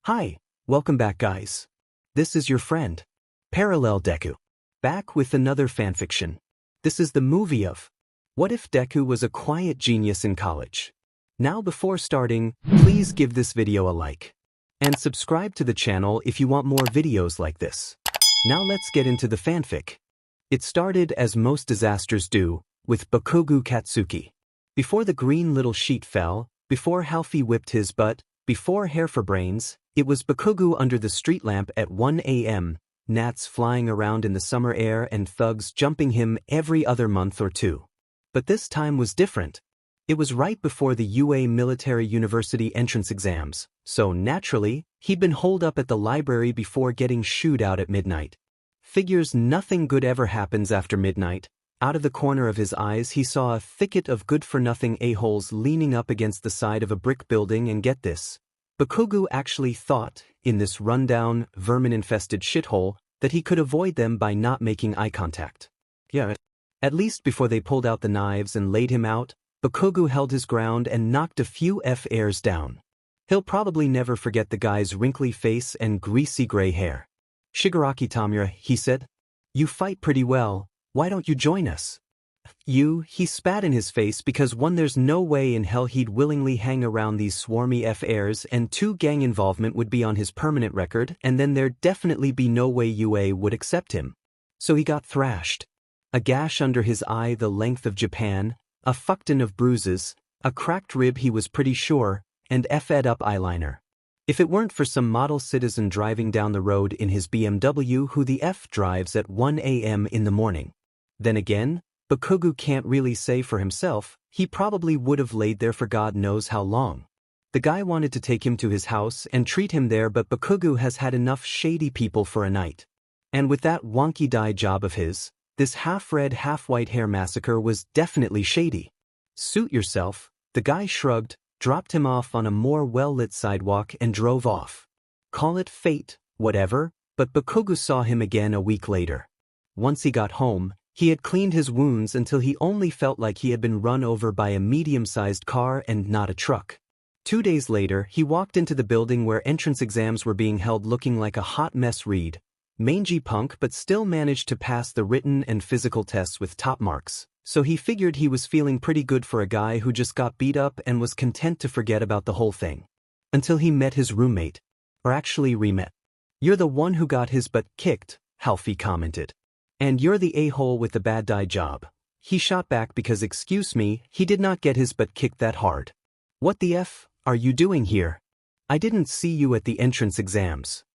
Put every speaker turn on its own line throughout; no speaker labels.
Hi, welcome back guys. This is your friend, Parallel Deku. Back with another fanfiction. This is the movie of What if Deku was a quiet genius in college? Now before starting, please give this video a like. And subscribe to the channel if you want more videos like this. Now let's get into the fanfic. It started as most disasters do, with Bakugou Katsuki. Before the green little sheet fell, before Halfie whipped his butt, before Hair for Brains, it was Bakugou under the street lamp at 1 a.m., gnats flying around in the summer air and thugs jumping him every other month or two. But this time was different. It was right before the UA Military University entrance exams, so naturally, he'd been holed up at the library before getting shooed out at midnight. Figures nothing good ever happens after midnight. Out of the corner of his eyes he saw a thicket of good-for-nothing a-holes leaning up against the side of a brick building, and get this. Bakugou actually thought, in this rundown, vermin-infested shithole, that he could avoid them by not making eye contact. Yeah. At least before they pulled out the knives and laid him out, Bakugou held his ground and knocked a few F-airs down. He'll probably never forget the guy's wrinkly face and greasy gray hair. "Shigaraki Tamura," he said. "You fight pretty well. Why don't you join us?" He spat in his face because one, there's no way in hell he'd willingly hang around these swarmy F-airs, and two, gang involvement would be on his permanent record, and then there'd definitely be no way UA would accept him. So he got thrashed. A gash under his eye the length of Japan, a fuckton of bruises, a cracked rib he was pretty sure, and F-ed up eyeliner. If it weren't for some model citizen driving down the road in his BMW who the F drives at 1 a.m. in the morning. Then again, Bakugou can't really say for himself, he probably would have laid there for God knows how long. The guy wanted to take him to his house and treat him there, but Bakugou has had enough shady people for a night. And with that wonky dye job of his, this half-red half-white hair massacre was definitely shady. "Suit yourself," the guy shrugged, dropped him off on a more well-lit sidewalk and drove off. Call it fate, whatever, but Bakugou saw him again a week later. Once he got home, he had cleaned his wounds until he only felt like he had been run over by a medium-sized car and not a truck. 2 days later, he walked into the building where entrance exams were being held looking like a hot mess read. Mangy punk, but still managed to pass the written and physical tests with top marks, so he figured he was feeling pretty good for a guy who just got beat up and was content to forget about the whole thing. Until he met his roommate. Or actually re-met. "You're the one who got his butt kicked," Halfie commented. "And you're the a-hole with the bad dye job." He shot back because, excuse me, he did not get his butt kicked that hard. "What the F are you doing here? I didn't see you at the entrance exams."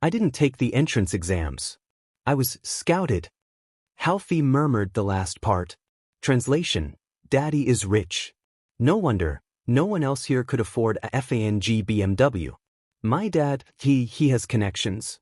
"I didn't take the entrance exams. I was scouted." Halfie murmured the last part. Translation: Daddy is rich. No wonder, no one else here could afford a FANG BMW. My dad, he has connections.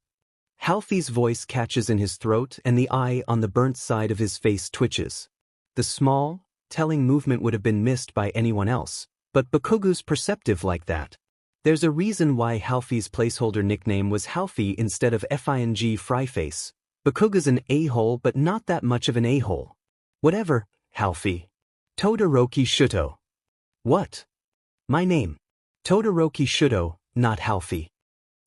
Halfie's voice catches in his throat and the eye on the burnt side of his face twitches. The small, telling movement would have been missed by anyone else, but Bakugou's perceptive like that. There's a reason why Halfie's placeholder nickname was Halfie instead of FING Fryface. Bakugou's an a-hole, but not that much of an a-hole. "Whatever, Halfie." "Todoroki Shuto." "What?" "My name. Todoroki Shuto, not Halfie."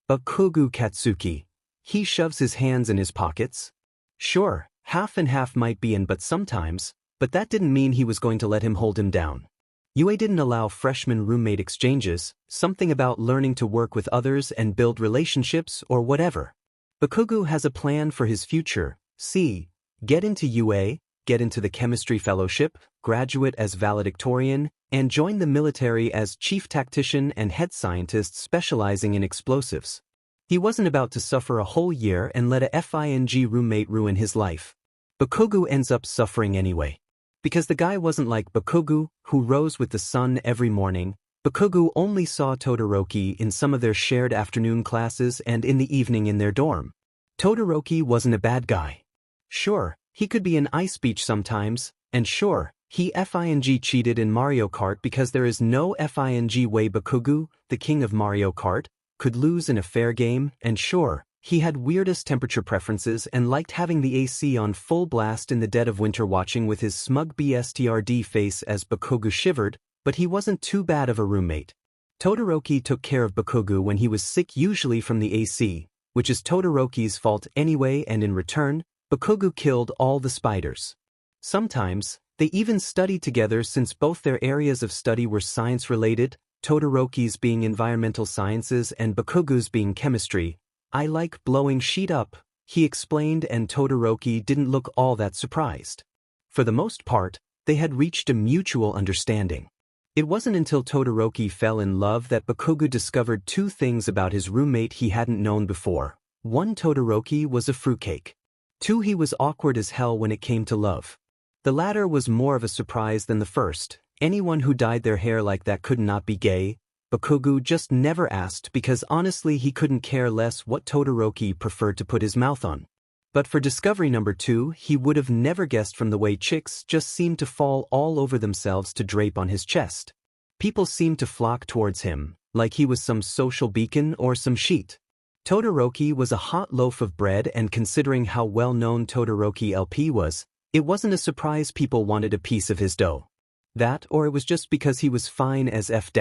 Bakugou Katsuki. He shoves his hands in his pockets. Sure, half and half might be in but sometimes, but that didn't mean he was going to let him hold him down. UA didn't allow freshman roommate exchanges, something about learning to work with others and build relationships or whatever. Bakugou has a plan for his future. See, get into UA, get into the chemistry fellowship, graduate as valedictorian, and join the military as chief tactician and head scientist specializing in explosives. He wasn't about to suffer a whole year and let a FING roommate ruin his life. Bakugou ends up suffering anyway. Because the guy wasn't like Bakugou, who rose with the sun every morning. Bakugou only saw Todoroki in some of their shared afternoon classes and in the evening in their dorm. Todoroki wasn't a bad guy. Sure, he could be an ice beach sometimes, and sure, he FING cheated in Mario Kart because there is no FING way Bakugou, the king of Mario Kart, could lose in a fair game, and sure, he had weirdest temperature preferences and liked having the AC on full blast in the dead of winter, watching with his smug BSTRD face as Bakugou shivered, but he wasn't too bad of a roommate. Todoroki took care of Bakugou when he was sick, usually from the AC, which is Todoroki's fault anyway, and in return, Bakugou killed all the spiders. Sometimes, they even studied together since both their areas of study were science-related, Todoroki's being environmental sciences and Bakugou's being chemistry. "I like blowing shit up," he explained, and Todoroki didn't look all that surprised. For the most part, they had reached a mutual understanding. It wasn't until Todoroki fell in love that Bakugou discovered two things about his roommate he hadn't known before. 1. Todoroki was a fruitcake. 2. He was awkward as hell when it came to love. The latter was more of a surprise than the first. Anyone who dyed their hair like that could not be gay. Bakugou just never asked because honestly he couldn't care less what Todoroki preferred to put his mouth on. But for discovery number 2, he would have never guessed from the way chicks just seemed to fall all over themselves to drape on his chest. People seemed to flock towards him, like he was some social beacon or some sheet. Todoroki was a hot loaf of bread, and considering how well-known Todoroki LP was, it wasn't a surprise people wanted a piece of his dough. That, or it was just because he was fine as F-.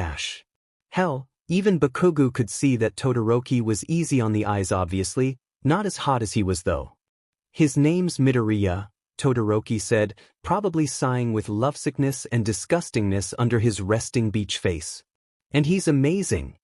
Hell, even Bakugou could see that Todoroki was easy on the eyes, obviously, not as hot as he was though. "His name's Midoriya," Todoroki said, probably sighing with lovesickness and disgustingness under his resting beach face. "And he's amazing."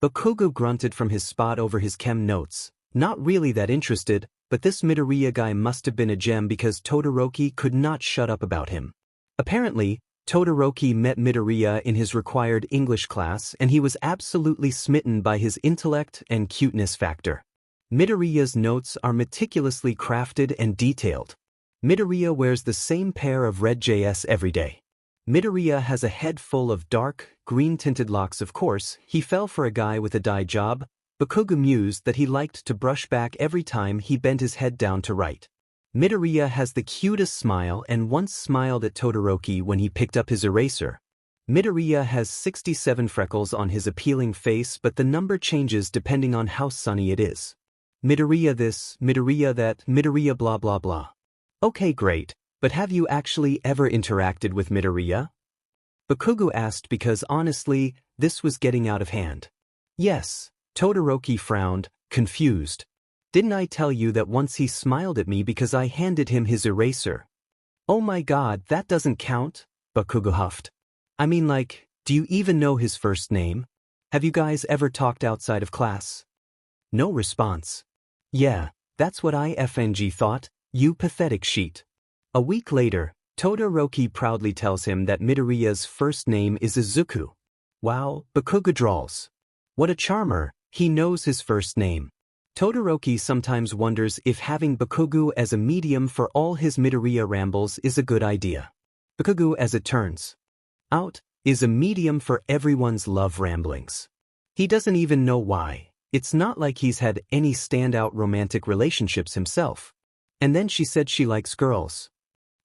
Bakugou grunted from his spot over his chem notes, not really that interested, but this Midoriya guy must have been a gem because Todoroki could not shut up about him. Apparently, Todoroki met Midoriya in his required English class and he was absolutely smitten by his intellect and cuteness factor. Midoriya's notes are meticulously crafted and detailed. Midoriya wears the same pair of red JS every day. Midoriya has a head full of dark, green-tinted locks. Of course, he fell for a guy with a dye job. Bakugou mused that he liked to brush back every time he bent his head down to write. Midoriya has the cutest smile and once smiled at Todoroki when he picked up his eraser. Midoriya has 67 freckles on his appealing face, but the number changes depending on how sunny it is. Midoriya this, Midoriya that, Midoriya blah blah blah. Okay, great, but have you actually ever interacted with Midoriya? Bakugou asked because honestly, this was getting out of hand. Yes, Todoroki frowned, confused. "Didn't I tell you that once he smiled at me because I handed him his eraser?" "Oh my god, that doesn't count," Bakugou huffed. "I mean, like, do you even know his first name? Have you guys ever talked outside of class?" No response. "Yeah, that's what I FNG thought, you pathetic sheet." A week later, Todoroki proudly tells him that Midoriya's first name is Izuku. Wow, Bakugou drawls. What a charmer, he knows his first name. Todoroki sometimes wonders if having Bakugou as a medium for all his Midoriya rambles is a good idea. Bakugou, as it turns out, is a medium for everyone's love ramblings. He doesn't even know why. It's not like he's had any standout romantic relationships himself. And then she said she likes girls.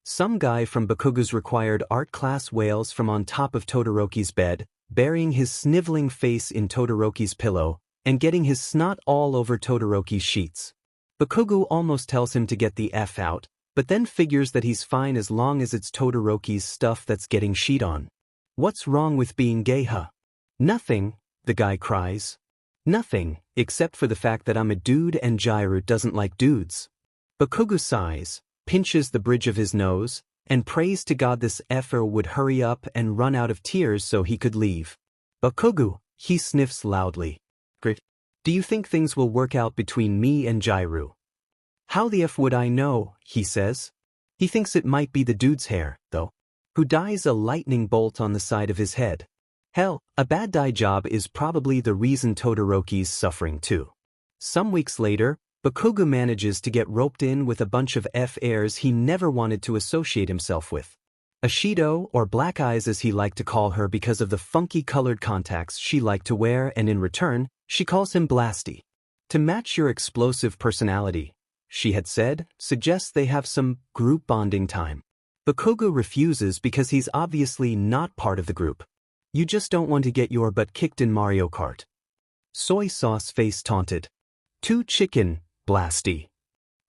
Some guy from Bakugou's required art class wails from on top of Todoroki's bed, burying his sniveling face in Todoroki's pillow, and getting his snot all over Todoroki's sheets. Bakugou almost tells him to get the F out, but then figures that he's fine as long as it's Todoroki's stuff that's getting sheet on. "What's wrong with being gay, huh?" "Nothing," the guy cries. "Nothing, except for the fact that I'm a dude and Jairu doesn't like dudes." Bakugou sighs, pinches the bridge of his nose, and prays to God this effer would hurry up and run out of tears so he could leave. "Bakugou," he sniffs loudly. "Great. Do you think things will work out between me and Jairu?" "How the F would I know," he says. He thinks it might be the dude's hair, though, who dyes a lightning bolt on the side of his head. Hell, a bad dye job is probably the reason Todoroki's suffering too. Some weeks later, Bakugou manages to get roped in with a bunch of F-airs he never wanted to associate himself with. Ashido, or Black Eyes as he liked to call her because of the funky colored contacts she liked to wear, and in return, she calls him Blasty. "To match your explosive personality," she had said, suggests they have some group bonding time. Bakugou refuses because he's obviously not part of the group. "You just don't want to get your butt kicked in Mario Kart." Soy sauce face taunted. "Too chicken, Blasty,"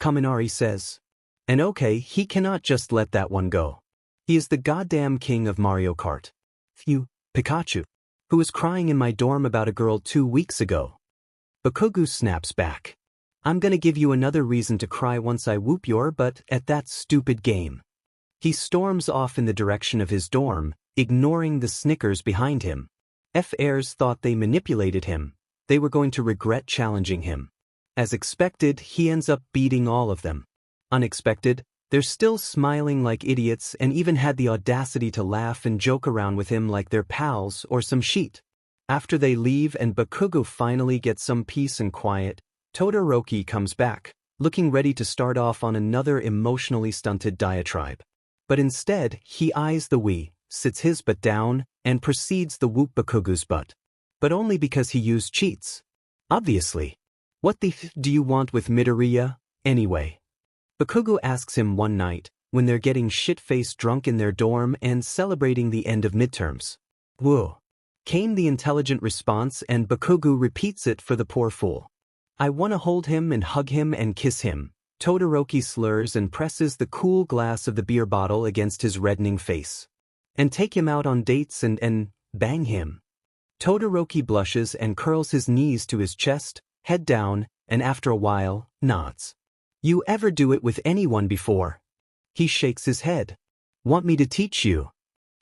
Kaminari says. And okay, he cannot just let that one go. He is the goddamn king of Mario Kart. Phew, Pikachu. who was crying in my dorm about a girl 2 weeks ago. Bakugou snaps back. I'm gonna give you another reason to cry once I whoop your butt at that stupid game. He storms off in the direction of his dorm, ignoring the snickers behind him. F-airs thought they manipulated him. They were going to regret challenging him. As expected, he ends up beating all of them. Unexpected, they're still smiling like idiots and even had the audacity to laugh and joke around with him like they're pals or some shit. After they leave and Bakugou finally gets some peace and quiet, Todoroki comes back, looking ready to start off on another emotionally stunted diatribe. But instead, he eyes the Wii, sits his butt down, and proceeds to whoop Bakugou's butt. But only because he used cheats. Obviously. What the f do you want with Midoriya, anyway? Bakugou asks him one night, when they're getting shit-faced drunk in their dorm and celebrating the end of midterms. Whoa. Came the intelligent response and Bakugou repeats it for the poor fool. I wanna hold him and hug him and kiss him. Todoroki slurs and presses the cool glass of the beer bottle against his reddening face. And take him out on dates and bang him. Todoroki blushes and curls his knees to his chest, head down, and after a while, nods. You ever do it with anyone before? He shakes his head. Want me to teach you?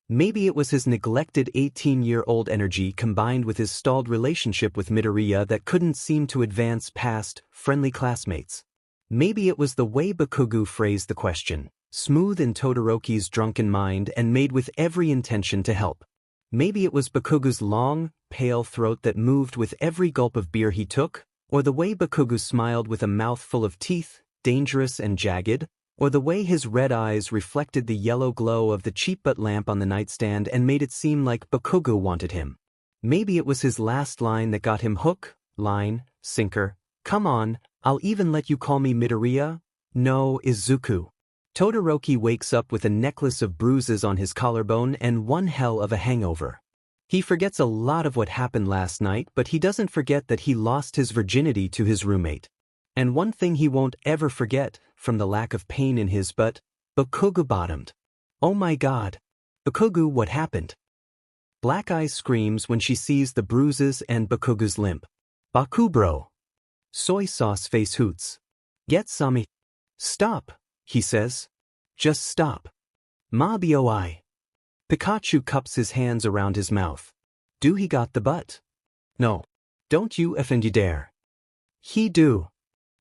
Maybe it was his neglected 18-year-old energy combined with his stalled relationship with Midoriya that couldn't seem to advance past friendly classmates. Maybe it was the way Bakugou phrased the question, smooth in Todoroki's drunken mind and made with every intention to help. Maybe it was Bakugou's long, pale throat that moved with every gulp of beer he took, or the way Bakugou smiled with a mouth full of teeth, dangerous and jagged, or the way his red eyes reflected the yellow glow of the cheap butt lamp on the nightstand and made it seem like Bakugou wanted him. Maybe it was his last line that got him hook, line, sinker. Come on, I'll even let you call me Midoriya. No, Izuku. Todoroki wakes up with a necklace of bruises on his collarbone and one hell of a hangover. He forgets a lot of what happened last night, but he doesn't forget that he lost his virginity to his roommate. And one thing he won't ever forget, from the lack of pain in his butt, Bakugou bottomed. Oh my god. Bakugou, what happened? Black Eyes screams when she sees the bruises and Bakugou's limp. Baku bro. Soy sauce face hoots. Get some. Stop, he says. Just stop. Ma boi. Pikachu cups his hands around his mouth. Do he got the butt? No. Don't you effing dare. He do.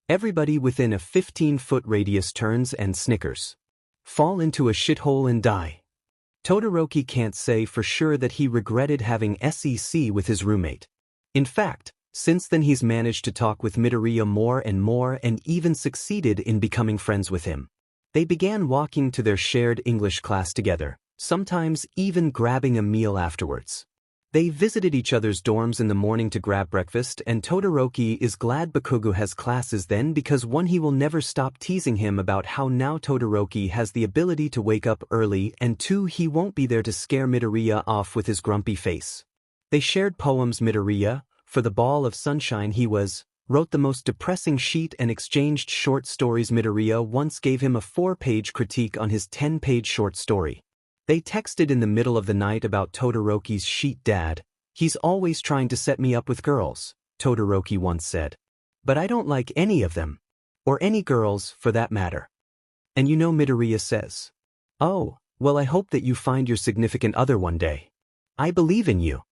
Everybody within a 15-foot radius turns and snickers. Fall into a shithole and die. Todoroki can't say for sure that he regretted having SEC with his roommate. In fact, since then he's managed to talk with Midoriya more and even succeeded in becoming friends with him. They began walking to their shared English class together, sometimes even grabbing a meal afterwards. They visited each other's dorms in the morning to grab breakfast, and Todoroki is glad Bakugou has classes then because one, he will never stop teasing him about how now Todoroki has the ability to wake up early, and two, he won't be there to scare Midoriya off with his grumpy face. They shared poems. Midoriya, for the ball of sunshine he was, wrote the most depressing sheet and exchanged short stories. Midoriya once gave him a 4-page critique on his 10-page short story. They texted in the middle of the night about Todoroki's sheet. Dad, he's always trying to set me up with girls, Todoroki once said. But I don't like any of them. Or any girls, for that matter. And you know, Midoriya says. Oh, well, I hope that you find your significant other one day. I believe in you.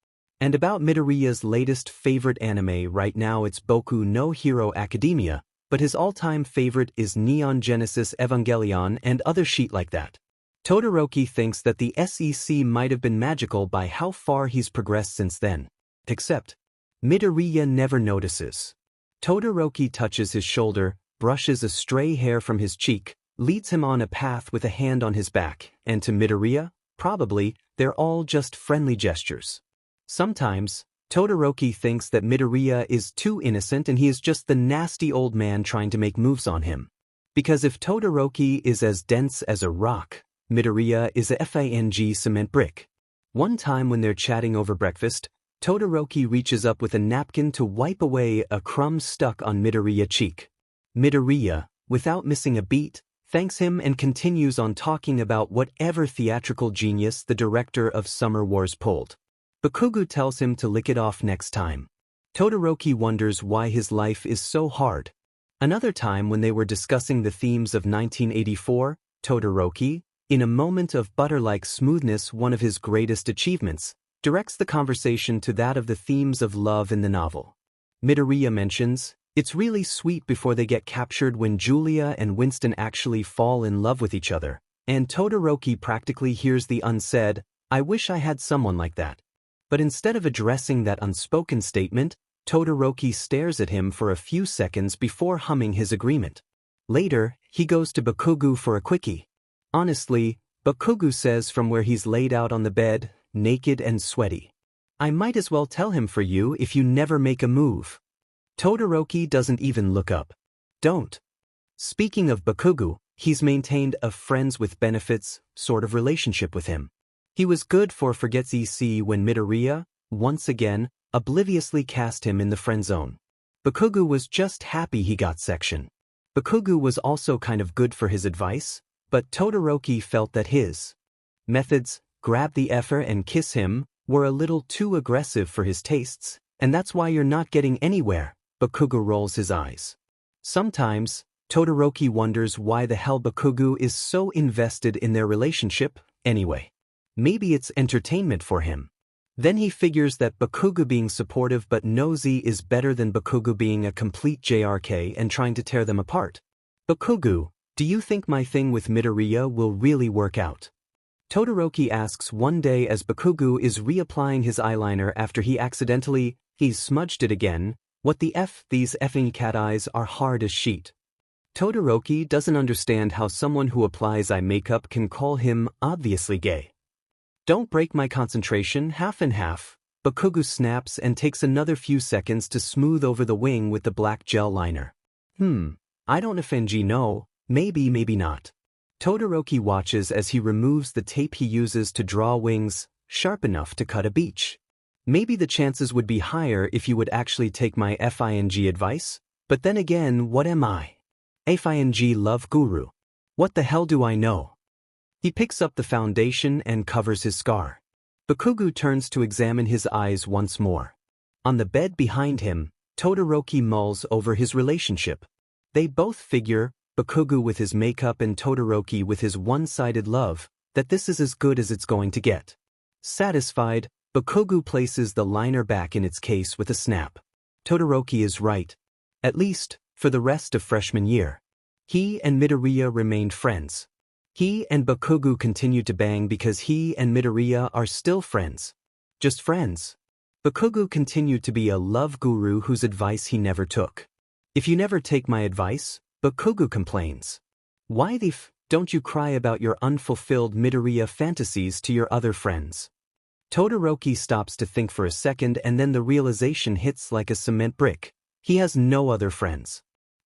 And about Midoriya's latest favorite anime right now, it's Boku no Hero Academia, but his all-time favorite is Neon Genesis Evangelion and other shit like that. Todoroki thinks that the SEC might have been magical by how far he's progressed since then. Except, Midoriya never notices. Todoroki touches his shoulder, brushes a stray hair from his cheek, leads him on a path with a hand on his back, and to Midoriya, probably, they're all just friendly gestures. Sometimes, Todoroki thinks that Midoriya is too innocent and he is just the nasty old man trying to make moves on him. Because if Todoroki is as dense as a rock, Midoriya is a fang cement brick. One time when they're chatting over breakfast, Todoroki reaches up with a napkin to wipe away a crumb stuck on Midoriya's cheek. Midoriya, without missing a beat, thanks him and continues on talking about whatever theatrical genius the director of Summer Wars pulled. Bakugou tells him to lick it off next time. Todoroki wonders why his life is so hard. Another time when they were discussing the themes of 1984, Todoroki, in a moment of butter-like smoothness, one of his greatest achievements, directs the conversation to that of the themes of love in the novel. Midoriya mentions, "It's really sweet before they get captured when Julia and Winston actually fall in love with each other," and Todoroki practically hears the unsaid, "I wish I had someone like that." But instead of addressing that unspoken statement, Todoroki stares at him for a few seconds before humming his agreement. Later, he goes to Bakugou for a quickie. Honestly, Bakugou says from where he's laid out on the bed, naked and sweaty, "I might as well tell him for you if you never make a move." Todoroki doesn't even look up. Don't. Speaking of Bakugou, he's maintained a friends with benefits sort of relationship with him. He was good for forgets EC when Midoriya, once again, obliviously cast him in the friend zone. Bakugou was just happy he got section. Bakugou was also kind of good for his advice, but Todoroki felt that his methods, grab the effer and kiss him, were a little too aggressive for his tastes, and that's why you're not getting anywhere. Bakugou rolls his eyes. Sometimes, Todoroki wonders why the hell Bakugou is so invested in their relationship, anyway. Maybe it's entertainment for him. Then he figures that Bakugou being supportive but nosy is better than Bakugou being a complete JRK and trying to tear them apart. "Bakugou, do you think my thing with Midoriya will really work out?" Todoroki asks one day as Bakugou is reapplying his eyeliner after he's smudged it again. "What the F, these effing cat eyes are hard as sheet." Todoroki doesn't understand how someone who applies eye makeup can call him obviously gay. "Don't break my concentration, half and half." Bakugou snaps and takes another few seconds to smooth over the wing with the black gel liner. I don't offend you, no, maybe not. Todoroki watches as he removes the tape he uses to draw wings, sharp enough to cut a beach. Maybe the chances would be higher if you would actually take my FING advice, but then again, what am I? FING love guru. What the hell do I know? He picks up the foundation and covers his scar. Bakugou turns to examine his eyes once more. On the bed behind him, Todoroki mulls over his relationship. They both figure, Bakugou with his makeup and Todoroki with his one-sided love, that this is as good as it's going to get. Satisfied, Bakugou places the liner back in its case with a snap. Todoroki is right. At least, for the rest of freshman year. He and Midoriya remained friends. He and Bakugou continued to bang because he and Midoriya are still friends. Just friends. Bakugou continued to be a love guru whose advice he never took. "If you never take my advice," Bakugou complains. "Why the f don't you cry about your unfulfilled Midoriya fantasies to your other friends?" Todoroki stops to think for a second and then the realization hits like a cement brick. He has no other friends.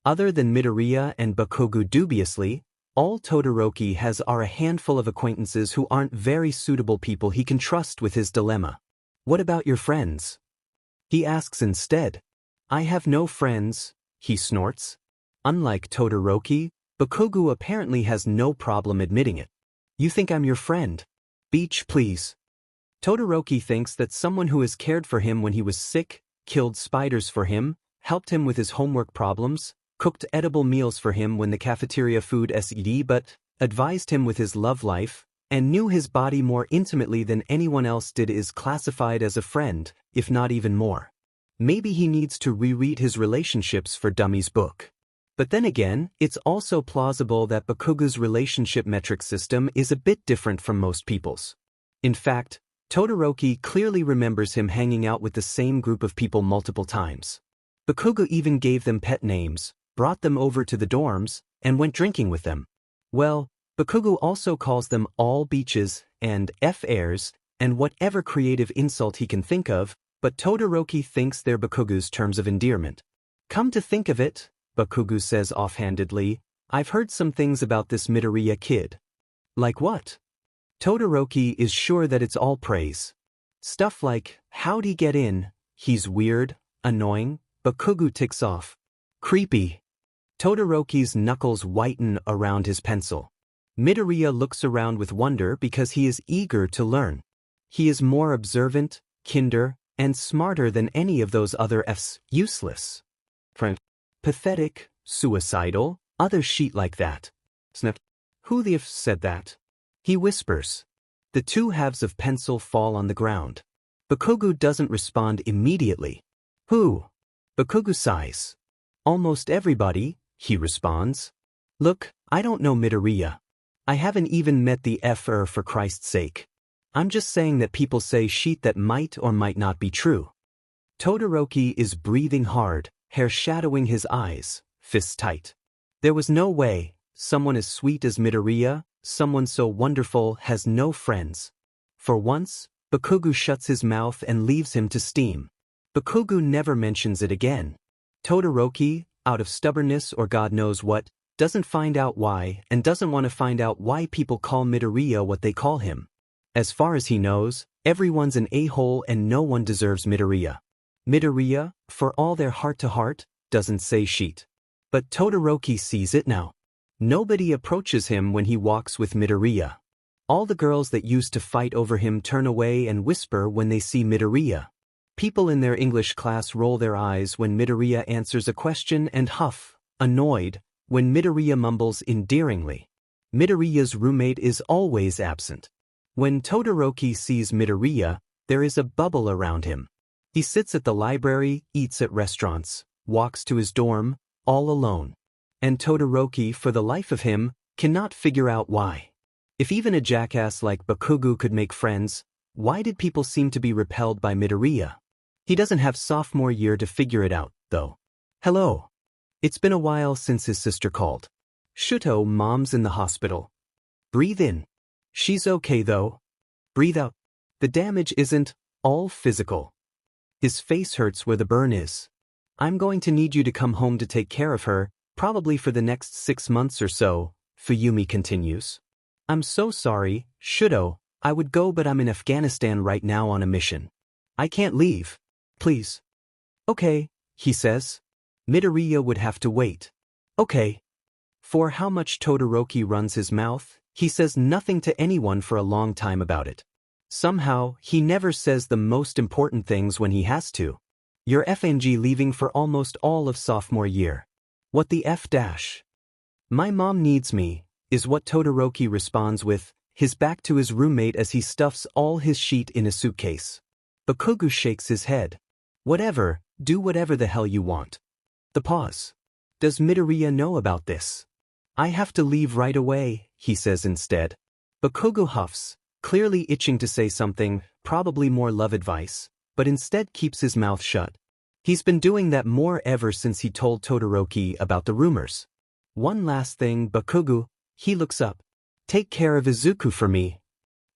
Other than Midoriya and Bakugou dubiously, all Todoroki has are a handful of acquaintances who aren't very suitable people he can trust with his dilemma. "What about your friends?" he asks instead. "I have no friends," he snorts. Unlike Todoroki, Bakugou apparently has no problem admitting it. "You think I'm your friend? Beach, please." Todoroki thinks that someone who has cared for him when he was sick, killed spiders for him, helped him with his homework problems, cooked edible meals for him when the cafeteria food SED but advised him with his love life, and knew his body more intimately than anyone else did is classified as a friend, if not even more. Maybe he needs to reread his Relationships for Dummies book. But then again, it's also plausible that Bakugou's relationship metric system is a bit different from most people's. In fact, Todoroki clearly remembers him hanging out with the same group of people multiple times. Bakugou even gave them pet names, brought them over to the dorms, and went drinking with them. Well, Bakugou also calls them all beaches and F-airs and whatever creative insult he can think of, but Todoroki thinks they're Bakugou's terms of endearment. "Come to think of it," Bakugou says offhandedly, "I've heard some things about this Midoriya kid." "Like what?" Todoroki is sure that it's all praise. Stuff like, "How'd he get in? He's weird, annoying." Bakugou ticks off. "Creepy." Todoroki's knuckles whiten around his pencil. Midoriya looks around with wonder because he is eager to learn. He is more observant, kinder, and smarter than any of those other Fs. Useless. Pathetic, suicidal, other sheet like that. Snip. Who the F said that? He whispers. The two halves of pencil fall on the ground. Bakugou doesn't respond immediately. Who? Bakugou sighs. Almost everybody, he responds. Look, I don't know Midoriya. I haven't even met the F-er for Christ's sake. I'm just saying that people say shit that might or might not be true. Todoroki is breathing hard, hair shadowing his eyes, fists tight. There was no way, someone as sweet as Midoriya, someone so wonderful has no friends. For once, Bakugou shuts his mouth and leaves him to steam. Bakugou never mentions it again. Todoroki, out of stubbornness or God knows what, doesn't find out why and doesn't want to find out why people call Midoriya what they call him. As far as he knows, everyone's an a-hole and no one deserves Midoriya. Midoriya, for all their heart-to-heart, doesn't say shit. But Todoroki sees it now. Nobody approaches him when he walks with Midoriya. All the girls that used to fight over him turn away and whisper when they see Midoriya. People in their English class roll their eyes when Midoriya answers a question and huff, annoyed, when Midoriya mumbles endearingly. Midoriya's roommate is always absent. When Todoroki sees Midoriya, there is a bubble around him. He sits at the library, eats at restaurants, walks to his dorm, all alone. And Todoroki, for the life of him, cannot figure out why. If even a jackass like Bakugou could make friends, why did people seem to be repelled by Midoriya? He doesn't have sophomore year to figure it out, though. Hello. It's been a while since his sister called. Shuto, mom's in the hospital. Breathe in. She's okay though. Breathe out. The damage isn't all physical. His face hurts where the burn is. I'm going to need you to come home to take care of her, probably for the next 6 months or so, Fuyumi continues. I'm so sorry, Shuto, I would go but I'm in Afghanistan right now on a mission. I can't leave. Please. Okay, he says. Midoriya would have to wait. Okay. For how much Todoroki runs his mouth, he says nothing to anyone for a long time about it. Somehow, he never says the most important things when he has to. You're FNG leaving for almost all of sophomore year. What the F dash? My mom needs me, is what Todoroki responds with, his back to his roommate as he stuffs all his sheet in a suitcase. Bakugou shakes his head. Whatever, do whatever the hell you want. The pause. Does Midoriya know about this? I have to leave right away, he says instead. Bakugou huffs, clearly itching to say something, probably more love advice, but instead keeps his mouth shut. He's been doing that more ever since he told Todoroki about the rumors. One last thing, Bakugou, he looks up. Take care of Izuku for me.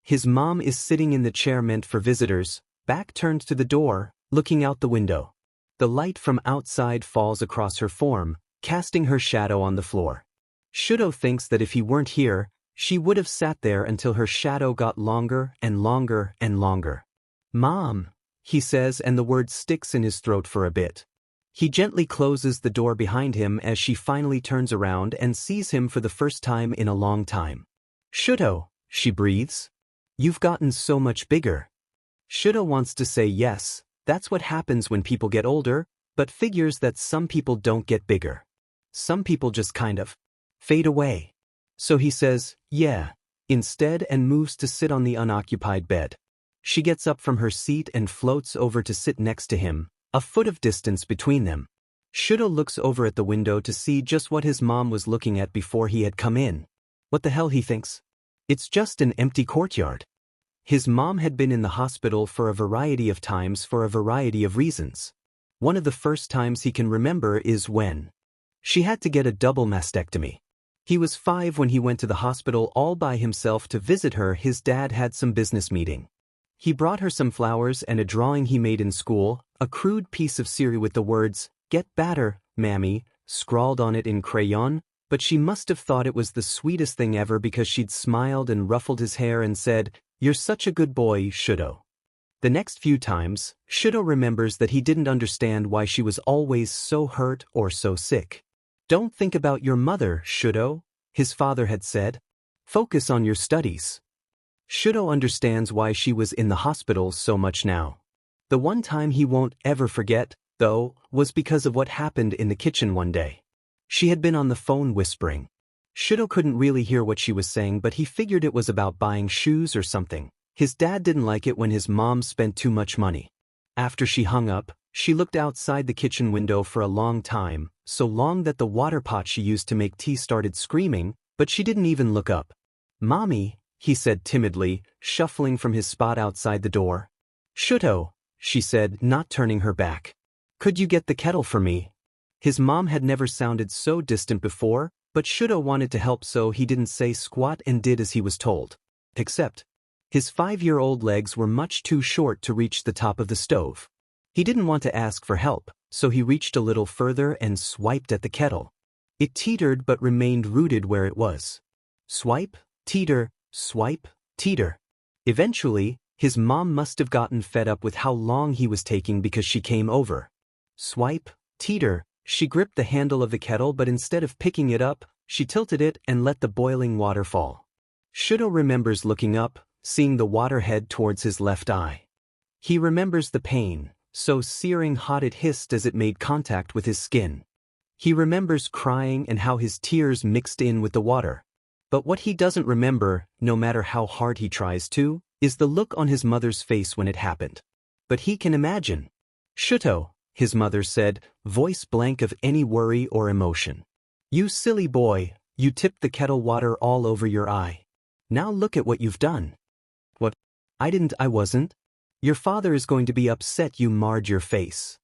His mom is sitting in the chair meant for visitors, back turned to the door, looking out the window. The light from outside falls across her form, casting her shadow on the floor. Shuto thinks that if he weren't here, she would have sat there until her shadow got longer and longer and longer. Mom, he says, and the word sticks in his throat for a bit. He gently closes the door behind him as she finally turns around and sees him for the first time in a long time. Shuto, she breathes. You've gotten so much bigger. Shuto wants to say yes, that's what happens when people get older, but figures that some people don't get bigger. Some people just kind of fade away. So he says, yeah, instead and moves to sit on the unoccupied bed. She gets up from her seat and floats over to sit next to him, a foot of distance between them. Shuto looks over at the window to see just what his mom was looking at before he had come in. What the hell, he thinks? It's just an empty courtyard. His mom had been in the hospital for a variety of times for a variety of reasons. One of the first times he can remember is when she had to get a double mastectomy. He was 5 when he went to the hospital all by himself to visit her. His dad had some business meeting. He brought her some flowers and a drawing he made in school, a crude piece of cereal with the words, "Get better, Mammy," scrawled on it in crayon, but she must have thought it was the sweetest thing ever because she'd smiled and ruffled his hair and said, "You're such a good boy, Shuto." The next few times, Shuto remembers that he didn't understand why she was always so hurt or so sick. Don't think about your mother, Shuto, his father had said. Focus on your studies. Shuto understands why she was in the hospital so much now. The one time he won't ever forget, though, was because of what happened in the kitchen one day. She had been on the phone whispering. Shudo couldn't really hear what she was saying, but he figured it was about buying shoes or something. His dad didn't like it when his mom spent too much money. After she hung up, she looked outside the kitchen window for a long time, so long that the water pot she used to make tea started screaming, but she didn't even look up. "Mommy," he said timidly, shuffling from his spot outside the door. "Shudo," she said, not turning her back. "Could you get the kettle for me?" His mom had never sounded so distant before, but Shudo wanted to help, so he didn't say squat and did as he was told. Except, his 5-year-old legs were much too short to reach the top of the stove. He didn't want to ask for help, so he reached a little further and swiped at the kettle. It teetered but remained rooted where it was. Swipe, teeter, swipe, teeter. Eventually, his mom must have gotten fed up with how long he was taking because she came over. Swipe, teeter. She gripped the handle of the kettle, but instead of picking it up, she tilted it and let the boiling water fall. Shudo remembers looking up, seeing the water head towards his left eye. He remembers the pain, so searing hot it hissed as it made contact with his skin. He remembers crying and how his tears mixed in with the water. But what he doesn't remember, no matter how hard he tries to, is the look on his mother's face when it happened. But he can imagine. "Shuto," his mother said, voice blank of any worry or emotion. "You silly boy, you tipped the kettle water all over your eye. Now look at what you've done." "What? I wasn't. Your father is going to be upset you marred your face."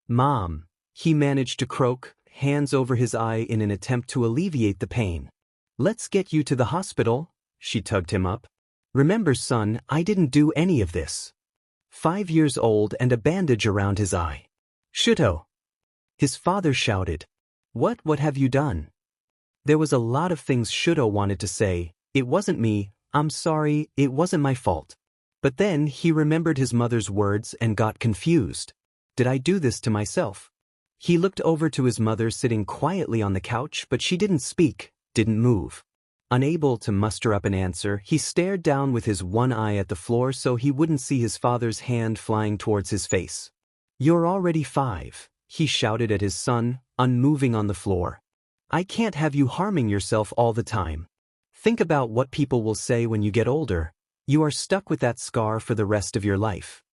"Mom," he managed to croak, hands over his eye in an attempt to alleviate the pain. "Let's get you to the hospital," she tugged him up. "Remember, son, I didn't do any of this." 5 years old and a bandage around his eye. "Shuto!" His father shouted. What have you done?" There was a lot of things Shudo wanted to say. "It wasn't me, I'm sorry, it wasn't my fault." But then he remembered his mother's words and got confused. "Did I do this to myself?" He looked over to his mother sitting quietly on the couch, but she didn't speak, didn't move. Unable to muster up an answer, he stared down with his one eye at the floor so he wouldn't see his father's hand flying towards his face. "You're already 5, he shouted at his son, unmoving on the floor. "I can't have you harming yourself all the time. Think about what people will say when you get older. You are stuck with that scar for the rest of your life."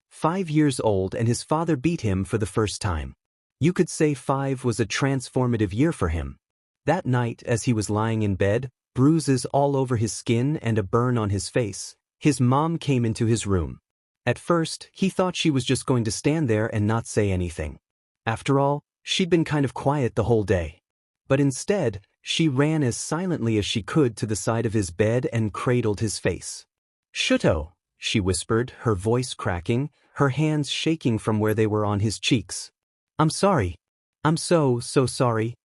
5 years old and his father beat him for the first time. You could say 5 was a transformative year for him. That night, as he was lying in bed, bruises all over his skin and a burn on his face, his mom came into his room. At first, he thought she was just going to stand there and not say anything. After all, she'd been kind of quiet the whole day. But instead, she ran as silently as she could to the side of his bed and cradled his face. "Shuto," she whispered, her voice cracking, her hands shaking from where they were on his cheeks. "I'm sorry. I'm so sorry."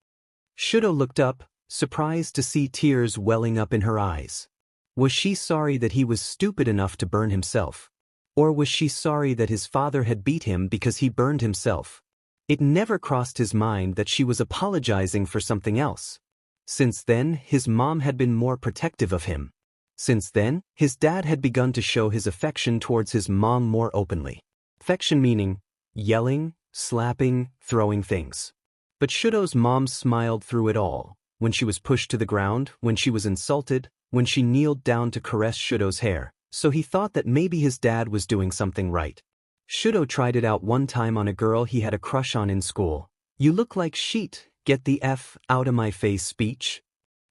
Shudo looked up, surprised to see tears welling up in her eyes. Was she sorry that he was stupid enough to burn himself? Or was she sorry that his father had beat him because he burned himself? It never crossed his mind that she was apologizing for something else. Since then, his mom had been more protective of him. Since then, his dad had begun to show his affection towards his mom more openly. Affection meaning yelling, slapping, throwing things. But Shudo's mom smiled through it all, when she was pushed to the ground, when she was insulted, when she kneeled down to caress Shudo's hair, so he thought that maybe his dad was doing something right. Shudo tried it out one time on a girl he had a crush on in school. "You look like sheet, get the F out of my face" speech.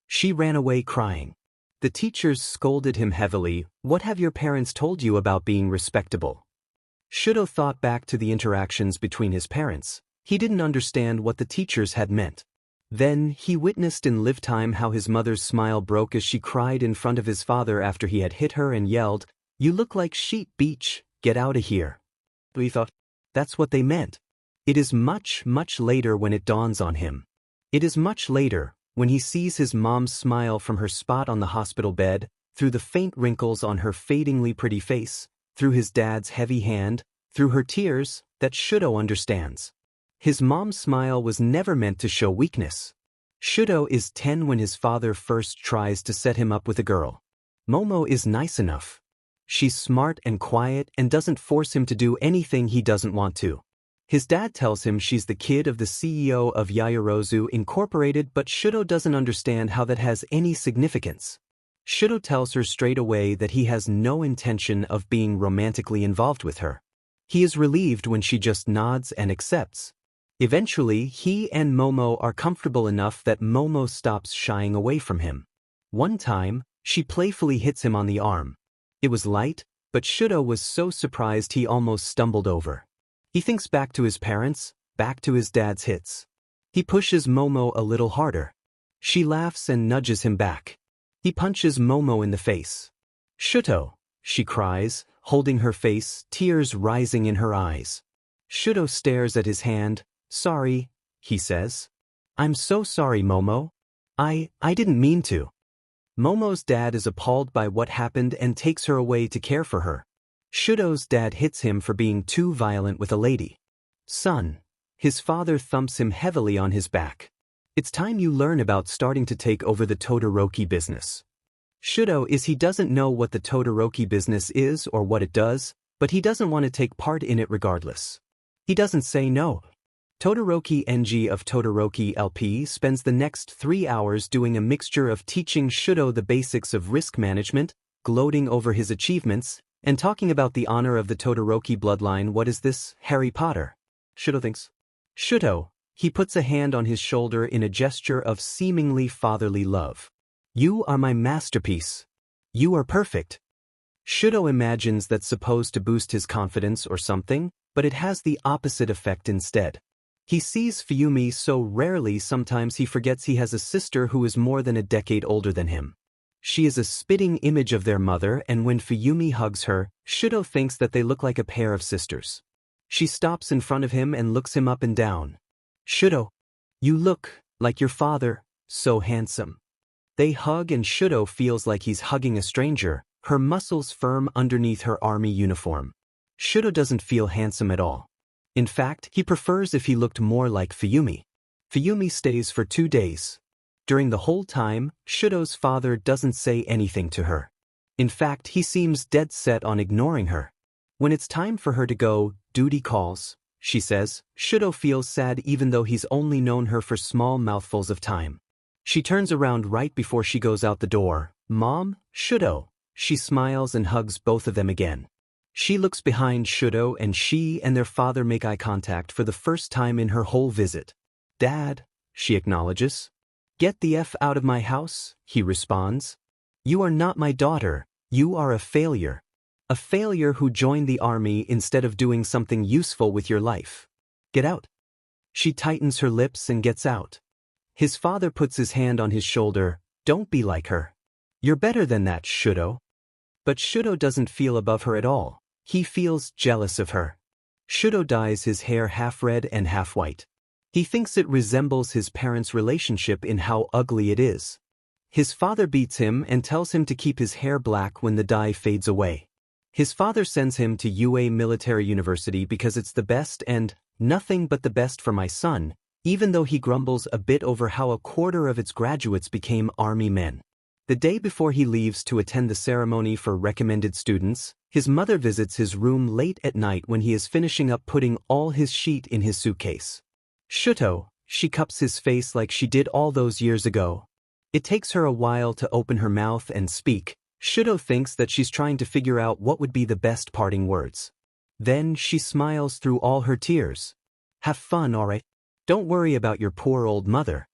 She ran away crying. The teachers scolded him heavily. "What have your parents told you about being respectable?" Shudo thought back to the interactions between his parents. He didn't understand what the teachers had meant. Then, he witnessed in live time how his mother's smile broke as she cried in front of his father after he had hit her and yelled, "You look like sheet beach, get out of here." He thought, that's what they meant. It is much later when it dawns on him. It is much later, when he sees his mom's smile from her spot on the hospital bed, through the faint wrinkles on her fadingly pretty face, through his dad's heavy hand, through her tears, that Shudo understands. His mom's smile was never meant to show weakness. Shudo is 10 when his father first tries to set him up with a girl. Momo is nice enough. She's smart and quiet and doesn't force him to do anything he doesn't want to. His dad tells him she's the kid of the CEO of Yaoyorozu Incorporated, but Shudo doesn't understand how that has any significance. Shudo tells her straight away that he has no intention of being romantically involved with her. He is relieved when she just nods and accepts. Eventually, he and Momo are comfortable enough that Momo stops shying away from him. One time, she playfully hits him on the arm. It was light, but Shudo was so surprised he almost stumbled over. He thinks back to his parents, back to his dad's hits. He pushes Momo a little harder. She laughs and nudges him back. He punches Momo in the face. "Shudo!" she cries, holding her face, tears rising in her eyes. Shudo stares at his hand. "Sorry," he says. "I'm so sorry, Momo. I didn't mean to." Momo's dad is appalled by what happened and takes her away to care for her. Shudo's dad hits him for being too violent with a lady. "Son." His father thumps him heavily on his back. "It's time you learn about starting to take over the Todoroki business." Shudo he doesn't know what the Todoroki business is or what it does, but he doesn't want to take part in it regardless. He doesn't say no. Todoroki NG of Todoroki LP spends the next 3 hours doing a mixture of teaching Shudo the basics of risk management, gloating over his achievements, and talking about the honor of the Todoroki bloodline. "What is this, Harry Potter?" Shudo thinks. "Shudo," he puts a hand on his shoulder in a gesture of seemingly fatherly love. "You are my masterpiece. You are perfect." Shudo imagines that's supposed to boost his confidence or something, but it has the opposite effect instead. He sees Fuyumi so rarely sometimes he forgets he has a sister who is more than a decade older than him. She is a spitting image of their mother, and when Fuyumi hugs her, Shudo thinks that they look like a pair of sisters. She stops in front of him and looks him up and down. "Shudo, you look like your father, so handsome." They hug and Shudo feels like he's hugging a stranger, her muscles firm underneath her army uniform. Shudo doesn't feel handsome at all. In fact, he prefers if he looked more like Fuyumi. Fuyumi stays for 2 days. During the whole time, Shudo's father doesn't say anything to her. In fact, he seems dead set on ignoring her. When it's time for her to go, "Duty calls," she says. Shudo feels sad even though he's only known her for small mouthfuls of time. She turns around right before she goes out the door. "Mom, Shudo." She smiles and hugs both of them again. She looks behind Shudo and she and their father make eye contact for the first time in her whole visit. "Dad," she acknowledges. "Get the F out of my house," he responds. "You are not my daughter, you are a failure. A failure who joined the army instead of doing something useful with your life. Get out." She tightens her lips and gets out. His father puts his hand on his shoulder. "Don't be like her. You're better than that, Shudo." But Shudo doesn't feel above her at all. He feels jealous of her. Shudo dyes his hair half red and half white. He thinks it resembles his parents' relationship in how ugly it is. His father beats him and tells him to keep his hair black when the dye fades away. His father sends him to UA Military University because it's the best and nothing but the best for my son, even though he grumbles a bit over how a quarter of its graduates became army men. The day before he leaves to attend the ceremony for recommended students, his mother visits his room late at night when he is finishing up putting all his sheet in his suitcase. "Shudo," she cups his face like she did all those years ago. It takes her a while to open her mouth and speak. Shudo thinks that she's trying to figure out what would be the best parting words. Then she smiles through all her tears. "Have fun, alright? Don't worry about your poor old mother."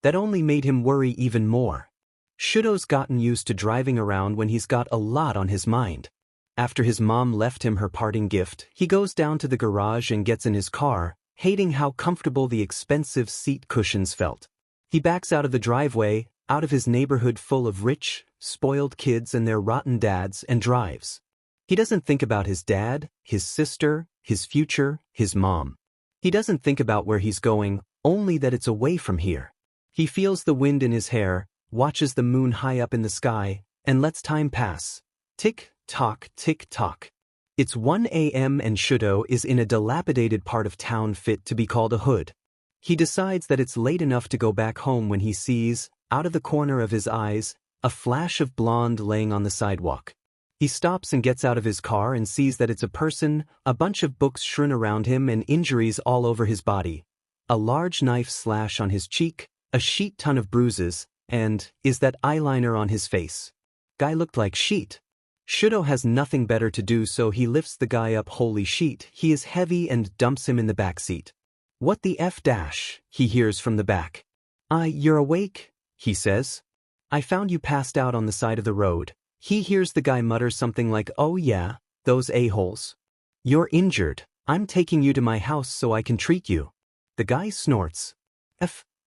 That only made him worry even more. Shudo's gotten used to driving around when he's got a lot on his mind. After his mom left him her parting gift, he goes down to the garage and gets in his car, hating how comfortable the expensive seat cushions felt. He backs out of the driveway, out of his neighborhood full of rich, spoiled kids and their rotten dads, and drives. He doesn't think about his dad, his sister, his future, his mom. He doesn't think about where he's going, only that it's away from here. He feels the wind in his hair, watches the moon high up in the sky, and lets time pass. Tick-tock, tick-tock. It's 1 a.m. and Shudo is in a dilapidated part of town fit to be called a hood. He decides that it's late enough to go back home when he sees, out of the corner of his eyes, a flash of blonde laying on the sidewalk. He stops and gets out of his car and sees that it's a person, a bunch of books strewn around him and injuries all over his body. A large knife slash on his cheek, a sheet ton of bruises, and, is that eyeliner on his face? Guy looked like sheet. Shudo has nothing better to do, so he lifts the guy up. Holy sheet, he is heavy, and dumps him in the back seat. What the F dash, he hears from the back. You're awake, he says. I found you passed out on the side of the road. He hears the guy mutter something like, oh yeah, those a-holes. You're injured. I'm taking you to my house so I can treat you. The guy snorts.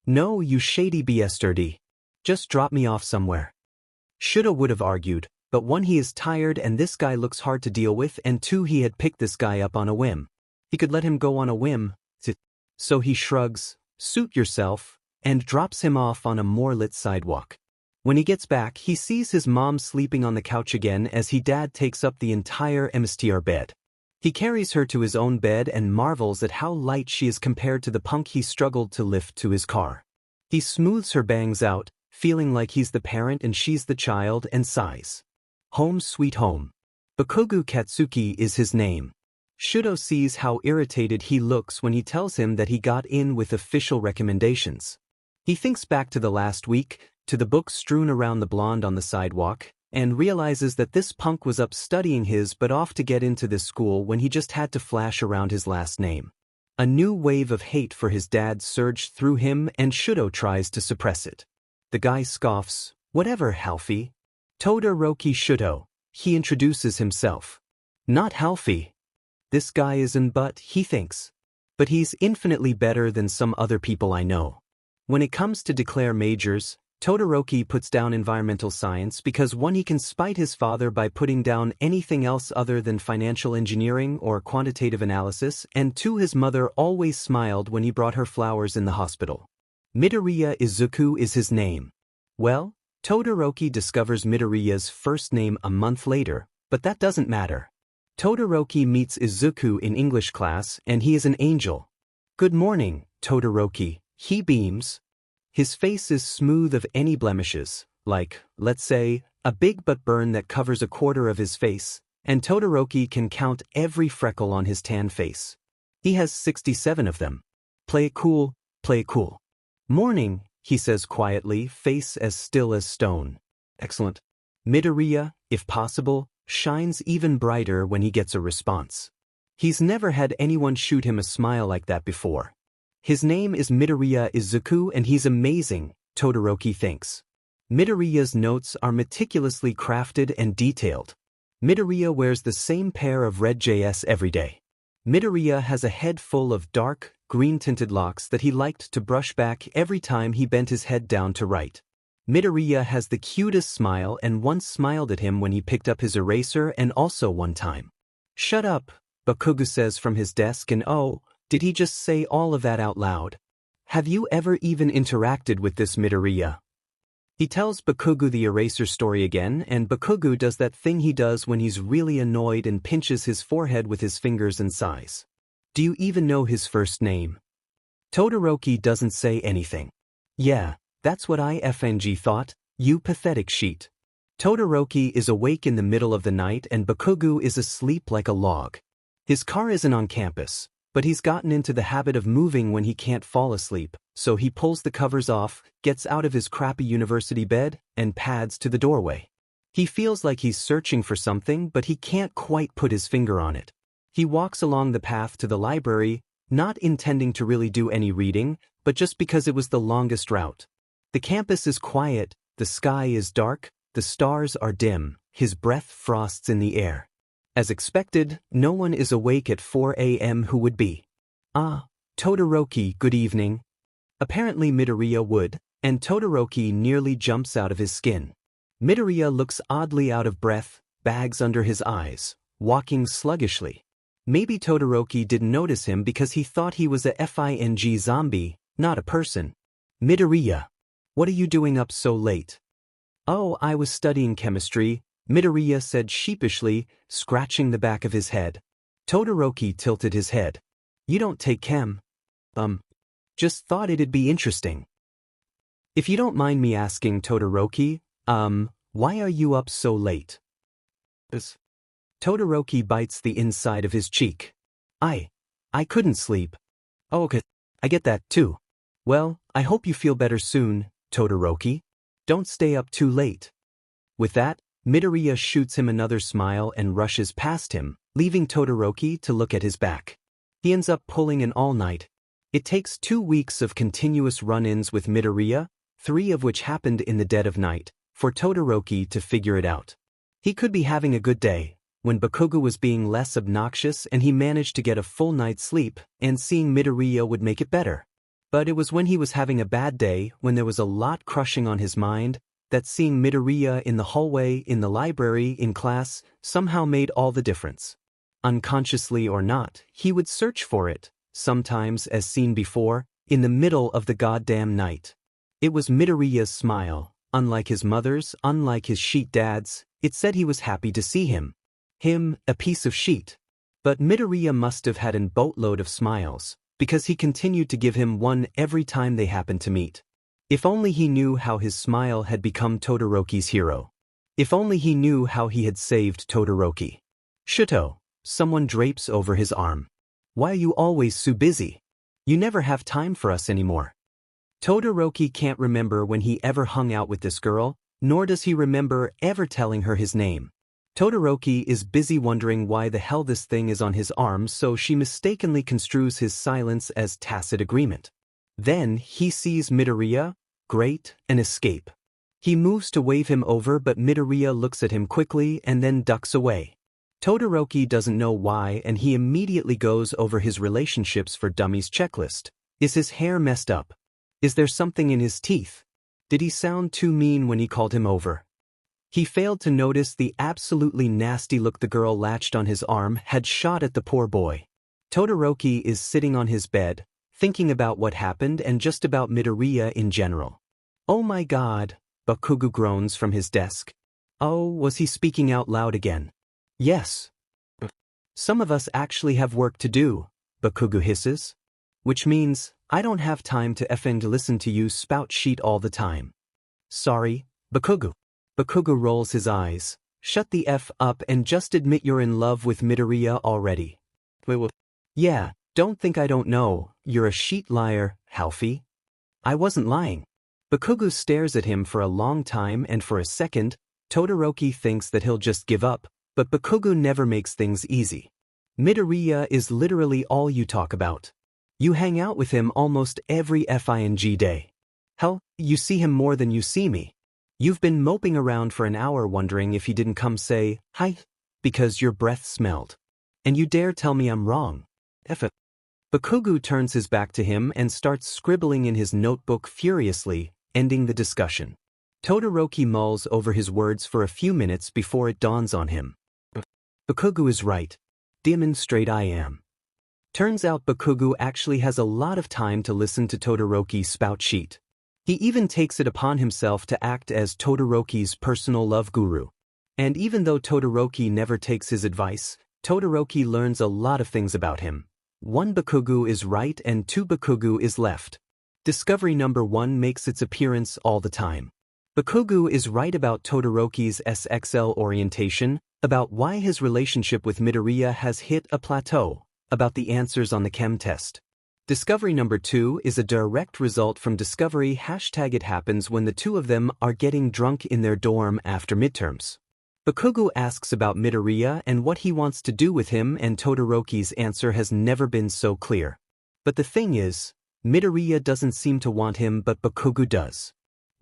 No, you shady bastard. Just drop me off somewhere. Shudo would have argued, but one, he is tired and this guy looks hard to deal with, and two, he had picked this guy up on a whim. He could let him go on a whim. So he shrugs, suit yourself, and drops him off on a more lit sidewalk. When he gets back, he sees his mom sleeping on the couch again as he dad takes up the entire MSTR bed. He carries her to his own bed and marvels at how light she is compared to the punk he struggled to lift to his car. He smooths her bangs out, feeling like he's the parent and she's the child, and sighs. Home sweet home. Bakugou Katsuki is his name. Shudo sees how irritated he looks when he tells him that he got in with official recommendations. He thinks back to the last week, to the books strewn around the blonde on the sidewalk, and realizes that this punk was up studying his butt off to get into this school when he just had to flash around his last name. A new wave of hate for his dad surged through him, and Shudo tries to suppress it. The guy scoffs, whatever, Halfie. Todoroki Shudo, he introduces himself. Not Halfie. This guy isn't, but he thinks. But he's infinitely better than some other people I know. When it comes to declare majors, Todoroki puts down environmental science because one, he can spite his father by putting down anything else other than financial engineering or quantitative analysis, and two, his mother always smiled when he brought her flowers in the hospital. Midoriya Izuku is his name. Well, Todoroki discovers Midoriya's first name a month later, but that doesn't matter. Todoroki meets Izuku in English class and he is an angel. Good morning, Todoroki, he beams. His face is smooth of any blemishes, like, let's say, a big butt burn that covers a quarter of his face, and Todoroki can count every freckle on his tan face. He has 67 of them. Play it cool, play it cool. Morning, he says quietly, face as still as stone. Excellent. Midoriya, if possible, shines even brighter when he gets a response. He's never had anyone shoot him a smile like that before. His name is Midoriya Izuku and he's amazing, Todoroki thinks. Midoriya's notes are meticulously crafted and detailed. Midoriya wears the same pair of red JS every day. Midoriya has a head full of dark, green-tinted locks that he liked to brush back every time he bent his head down to write. Midoriya has the cutest smile and once smiled at him when he picked up his eraser, and also one time. Shut up, Bakugou says from his desk, and oh, did he just say all of that out loud? Have you ever even interacted with this Midoriya? He tells Bakugou the eraser story again, and Bakugou does that thing he does when he's really annoyed and pinches his forehead with his fingers and sighs. Do you even know his first name? Todoroki doesn't say anything. Yeah, that's what I thought, you pathetic sheet. Todoroki is awake in the middle of the night and Bakugou is asleep like a log. His car isn't on campus, but he's gotten into the habit of moving when he can't fall asleep, so he pulls the covers off, gets out of his crappy university bed, and pads to the doorway. He feels like he's searching for something, but he can't quite put his finger on it. He walks along the path to the library, not intending to really do any reading, but just because it was the longest route. The campus is quiet, the sky is dark, the stars are dim, his breath frosts in the air. As expected, no one is awake at 4 a.m. who would be. Ah, Todoroki, good evening. Apparently Midoriya would, and Todoroki nearly jumps out of his skin. Midoriya looks oddly out of breath, bags under his eyes, walking sluggishly. Maybe Todoroki didn't notice him because he thought he was a FING zombie, not a person. Midoriya, what are you doing up so late? Oh, I was studying chemistry, Midoriya said sheepishly, scratching the back of his head. Todoroki tilted his head. You don't take chem? Just thought it'd be interesting. If you don't mind me asking, Todoroki, why are you up so late? Todoroki bites the inside of his cheek. I couldn't sleep. Oh, okay. I get that, too. Well, I hope you feel better soon, Todoroki. Don't stay up too late. With that, Midoriya shoots him another smile and rushes past him, leaving Todoroki to look at his back. He ends up pulling an all-night. It takes 2 weeks of continuous run-ins with Midoriya, 3 of which happened in the dead of night, for Todoroki to figure it out. He could be having a good day, when Bakugou was being less obnoxious and he managed to get a full night's sleep, and seeing Midoriya would make it better. But it was when he was having a bad day, when there was a lot crushing on his mind, that seeing Midoriya in the hallway, in the library, in class, somehow made all the difference. Unconsciously or not, he would search for it, sometimes as seen before, in the middle of the goddamn night. It was Midoriya's smile, unlike his mother's, unlike his sheet dad's. It said he was happy to see him. Him, a piece of sheet. But Midoriya must have had a boatload of smiles, because he continued to give him one every time they happened to meet. If only he knew how his smile had become Todoroki's hero. If only he knew how he had saved Todoroki. Shuto, someone drapes over his arm. Why are you always so busy? You never have time for us anymore. Todoroki can't remember when he ever hung out with this girl, nor does he remember ever telling her his name. Todoroki is busy wondering why the hell this thing is on his arm, so she mistakenly construes his silence as tacit agreement. Then he sees Midoriya. Great, an escape. He moves to wave him over, but Midoriya looks at him quickly and then ducks away. Todoroki doesn't know why, and he immediately goes over his relationships for dummies checklist. Is his hair messed up? Is there something in his teeth? Did he sound too mean when he called him over? He failed to notice the absolutely nasty look the girl latched on his arm had shot at the poor boy. Todoroki is sitting on his bed, thinking about what happened and just about Midoriya in general. Oh my god, Bakugou groans from his desk. Oh, was he speaking out loud again? Yes. Some of us actually have work to do, Bakugou hisses. Which means, I don't have time to effing listen to you spout shit all the time. Sorry, Bakugou. Bakugou rolls his eyes. Shut the F up and just admit you're in love with Midoriya already. Yeah, don't think I don't know, you're a sheet liar, Halfie. I wasn't lying. Bakugou stares at him for a long time, and for a second, Todoroki thinks that he'll just give up, but Bakugou never makes things easy. Midoriya is literally all you talk about. You hang out with him almost every FING day. Hell, you see him more than you see me. You've been moping around for an hour wondering if he didn't come say, hi, because your breath smelled. And you dare tell me I'm wrong. F it. Bakugou turns his back to him and starts scribbling in his notebook furiously, ending the discussion. Todoroki mulls over his words for a few minutes before it dawns on him. Bakugou is right. Demonstrate I am. Turns out Bakugou actually has a lot of time to listen to Todoroki spout shit. He even takes it upon himself to act as Todoroki's personal love guru. And even though Todoroki never takes his advice, Todoroki learns a lot of things about him. 1 Bakugou is right and 2 Bakugou is left. Discovery number 1 makes its appearance all the time. Bakugou is right about Todoroki's SXL orientation, about why his relationship with Midoriya has hit a plateau, about the answers on the chem test. Discovery number 2 is a direct result from discovery #it happens when the two of them are getting drunk in their dorm after midterms. Bakugou asks about Midoriya and what he wants to do with him, and Todoroki's answer has never been so clear. But the thing is, Midoriya doesn't seem to want him, but Bakugou does.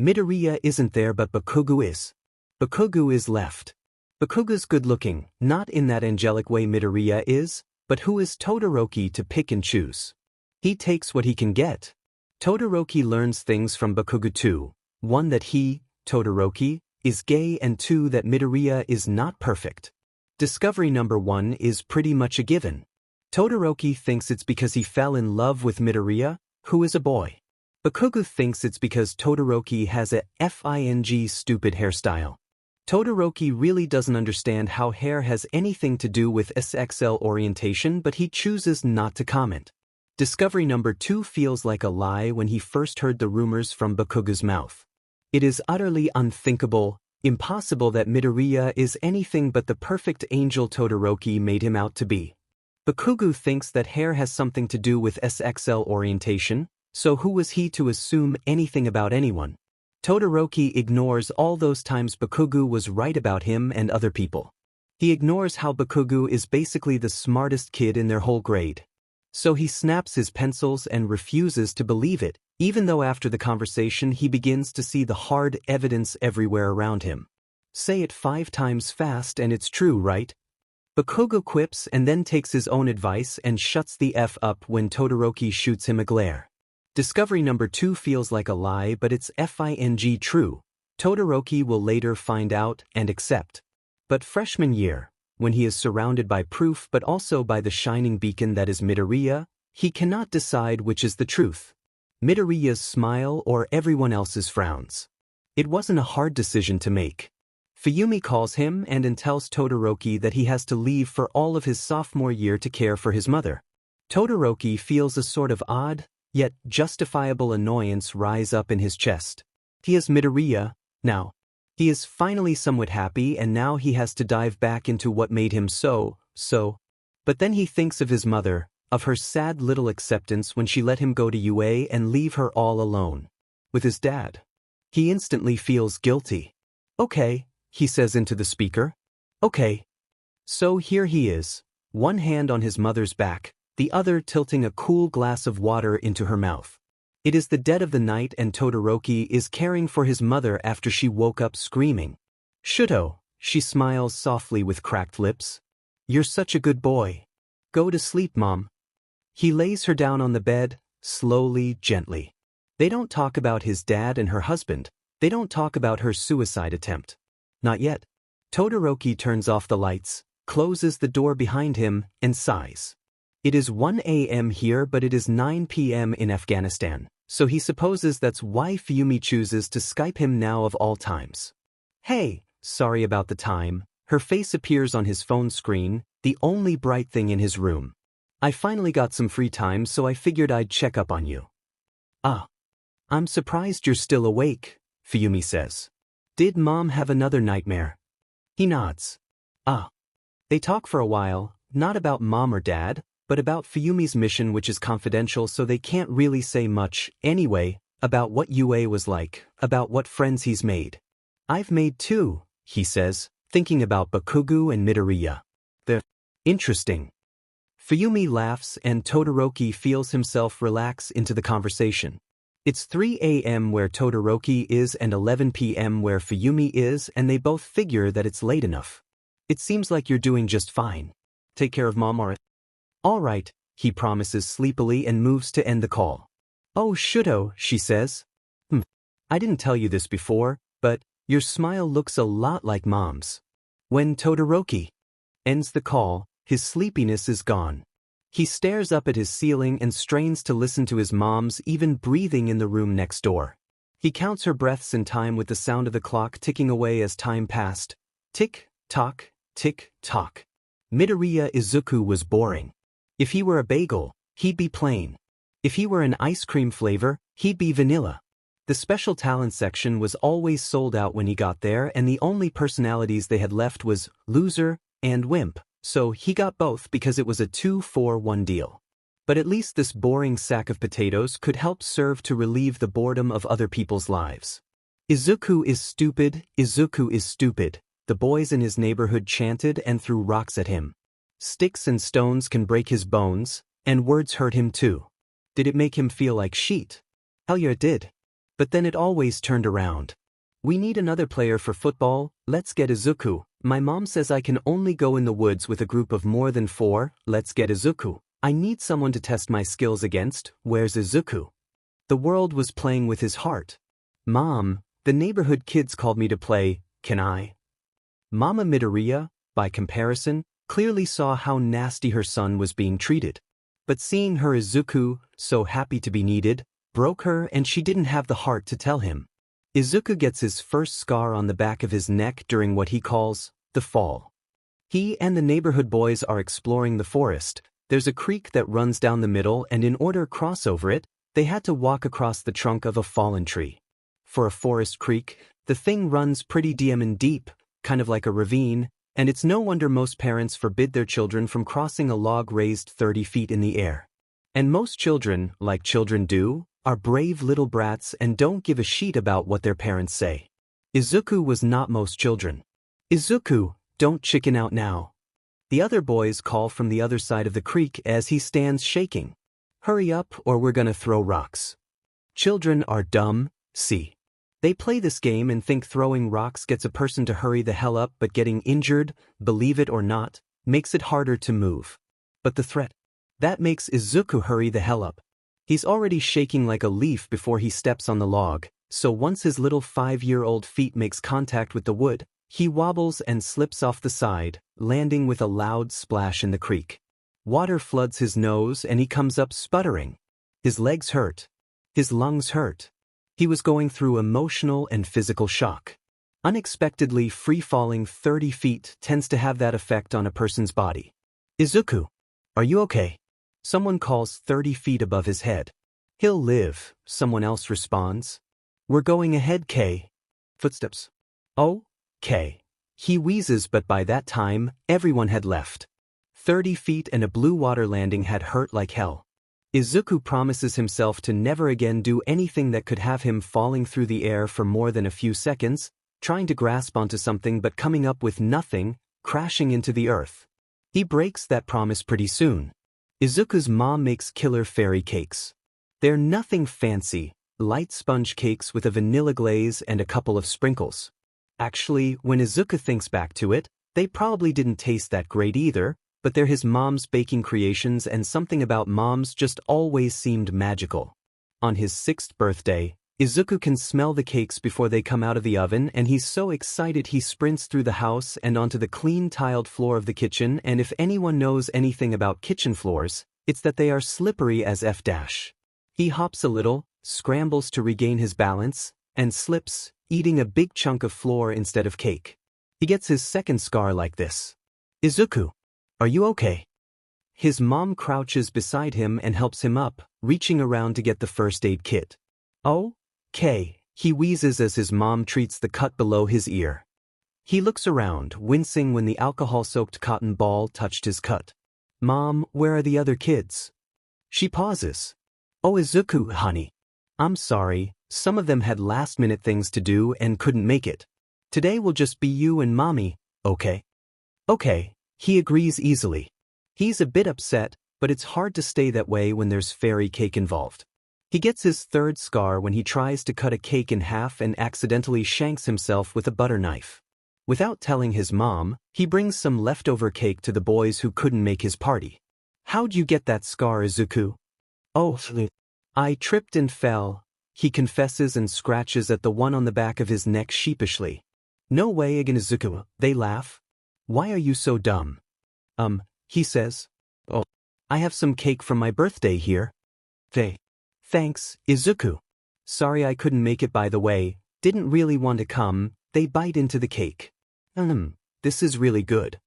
Midoriya isn't there, but Bakugou is. Bakugou is left. Bakugou's good-looking, not in that angelic way Midoriya is, but who is Todoroki to pick and choose? He takes what he can get. Todoroki learns things from Bakugou too. 1 that he, Todoroki, is gay, and 2 that Midoriya is not perfect. Discovery number 1 is pretty much a given. Todoroki thinks it's because he fell in love with Midoriya, who is a boy. Bakugou thinks it's because Todoroki has a FING stupid hairstyle. Todoroki really doesn't understand how hair has anything to do with SXL orientation, but he chooses not to comment. Discovery number 2 feels like a lie when he first heard the rumors from Bakugou's mouth. It is utterly unthinkable, Impossible that Midoriya is anything but the perfect angel Todoroki made him out to be. Bakugou thinks that hair has something to do with SXL orientation, so who was he to assume anything about anyone? Todoroki ignores all those times Bakugou was right about him and other people. He ignores how Bakugou is basically the smartest kid in their whole grade. So he snaps his pencils and refuses to believe it, even though after the conversation he begins to see the hard evidence everywhere around him. Say it 5 times fast and it's true, right? Bakugou quips and then takes his own advice and shuts the F up when Todoroki shoots him a glare. Discovery number 2 feels like a lie, but it's FING true. Todoroki will later find out and accept. But freshman year, when he is surrounded by proof but also by the shining beacon that is Midoriya, he cannot decide which is the truth. Midoriya's smile or everyone else's frowns. It wasn't a hard decision to make. Fuyumi calls him and tells Todoroki that he has to leave for all of his sophomore year to care for his mother. Todoroki feels a sort of odd, yet justifiable annoyance rise up in his chest. He is Midoriya now. He is finally somewhat happy and now he has to dive back into what made him so. But then he thinks of his mother, of her sad little acceptance when she let him go to UA and leave her all alone with his dad. He instantly feels guilty. Okay, he says into the speaker. Okay. So here he is, one hand on his mother's back, the other tilting a cool glass of water into her mouth. It is the dead of the night and Todoroki is caring for his mother after she woke up screaming. Shuto, she smiles softly with cracked lips. You're such a good boy. Go to sleep, Mom. He lays her down on the bed, slowly, gently. They don't talk about his dad and her husband. They don't talk about her suicide attempt. Not yet. Todoroki turns off the lights, closes the door behind him, and sighs. It is 1 a.m. here but it is 9 p.m. in Afghanistan, so he supposes that's why Fuyumi chooses to Skype him now of all times. Hey, sorry about the time. Her face appears on his phone screen, the only bright thing in his room. I finally got some free time so I figured I'd check up on you. Ah. I'm surprised you're still awake, Fuyumi says. Did Mom have another nightmare? He nods. Ah. They talk for a while, not about Mom or Dad, but about Fuyumi's mission, which is confidential, so they can't really say much, anyway, about what UA was like, about what friends he's made. I've made 2, he says, thinking about Bakugou and Midoriya. They're interesting. Fuyumi laughs and Todoroki feels himself relax into the conversation. It's 3 a.m. where Todoroki is and 11 p.m. where Fuyumi is, and they both figure that it's late enough. It seems like you're doing just fine. Take care of Mom or... All right, he promises sleepily and moves to end the call. Oh, Shuto, she says. I didn't tell you this before, but your smile looks a lot like Mom's. When Todoroki ends the call, his sleepiness is gone. He stares up at his ceiling and strains to listen to his mom's even breathing in the room next door. He counts her breaths in time with the sound of the clock ticking away as time passed. Tick, tock, tick, tock. Midoriya Izuku was boring. If he were a bagel, he'd be plain. If he were an ice cream flavor, he'd be vanilla. The special talent section was always sold out when he got there, and the only personalities they had left was loser and wimp, so he got both because it was a 2-for-1 deal. But at least this boring sack of potatoes could help serve to relieve the boredom of other people's lives. Izuku is stupid, Izuku is stupid, the boys in his neighborhood chanted and threw rocks at him. Sticks and stones can break his bones, and words hurt him too. Did it make him feel like shit? Hell yeah, it did. But then it always turned around. We need another player for football, let's get Izuku. My mom says I can only go in the woods with a group of more than 4, let's get Izuku. I need someone to test my skills against, where's Izuku? The world was playing with his heart. Mom, the neighborhood kids called me to play, can I? Mama Midoriya, by comparison, clearly saw how nasty her son was being treated. But seeing her Izuku, so happy to be needed, broke her and she didn't have the heart to tell him. Izuku gets his first scar on the back of his neck during what he calls the fall. He and the neighborhood boys are exploring the forest. There's a creek that runs down the middle, and in order to cross over it, they had to walk across the trunk of a fallen tree. For a forest creek, The thing runs pretty deep, kind of like a ravine, and it's no wonder most parents forbid their children from crossing a log raised 30 feet in the air. And most children, like children do, are brave little brats and don't give a shit about what their parents say. Izuku was not most children. Izuku, don't chicken out now. The other boys call from the other side of the creek as he stands shaking. Hurry up or we're gonna throw rocks. Children are dumb, see. They play this game and think throwing rocks gets a person to hurry the hell up, but getting injured, believe it or not, makes it harder to move. But the threat, that makes Izuku hurry the hell up. He's already shaking like a leaf before he steps on the log, so once his little 5-year-old feet makes contact with the wood, he wobbles and slips off the side, landing with a loud splash in the creek. Water floods his nose and he comes up sputtering. His legs hurt. His lungs hurt. He was going through emotional and physical shock. Unexpectedly free-falling 30 feet tends to have that effect on a person's body. Izuku, are you okay? Someone calls 30 feet above his head. He'll live, someone else responds. We're going ahead, K. Footsteps. Oh, K. He wheezes, but by that time, everyone had left. 30 feet and a blue water landing had hurt like hell. Izuku promises himself to never again do anything that could have him falling through the air for more than a few seconds, trying to grasp onto something but coming up with nothing, crashing into the earth. He breaks that promise pretty soon. Izuku's mom makes killer fairy cakes. They're nothing fancy, light sponge cakes with a vanilla glaze and a couple of sprinkles. Actually, when Izuku thinks back to it, they probably didn't taste that great either, but they're his mom's baking creations, and something about moms just always seemed magical. On his 6th birthday, Izuku can smell the cakes before they come out of the oven, and he's so excited he sprints through the house and onto the clean tiled floor of the kitchen, and if anyone knows anything about kitchen floors, it's that they are slippery as F-. He hops a little, scrambles to regain his balance, and slips, eating a big chunk of floor instead of cake. He gets his 2nd scar like this. Izuku, are you okay? His mom crouches beside him and helps him up, reaching around to get the first aid kit. Oh, K. He wheezes as his mom treats the cut below his ear. He looks around, wincing when the alcohol-soaked cotton ball touched his cut. Mom, where are the other kids? She pauses. Oh, Izuku, honey. I'm sorry, some of them had last-minute things to do and couldn't make it. Today will just be you and mommy, okay? Okay, he agrees easily. He's a bit upset, but it's hard to stay that way when there's fairy cake involved. He gets his 3rd scar when he tries to cut a cake in half and accidentally shanks himself with a butter knife. Without telling his mom, he brings some leftover cake to the boys who couldn't make his party. How'd you get that scar, Izuku? Oh, I tripped and fell, he confesses and scratches at the one on the back of his neck sheepishly. No way again, Izuku, they laugh. Why are you so dumb? He says. Oh, I have some cake from my birthday here. Thanks, Izuku. Sorry I couldn't make it, by the way, didn't really want to come. They bite into the cake. This is really good.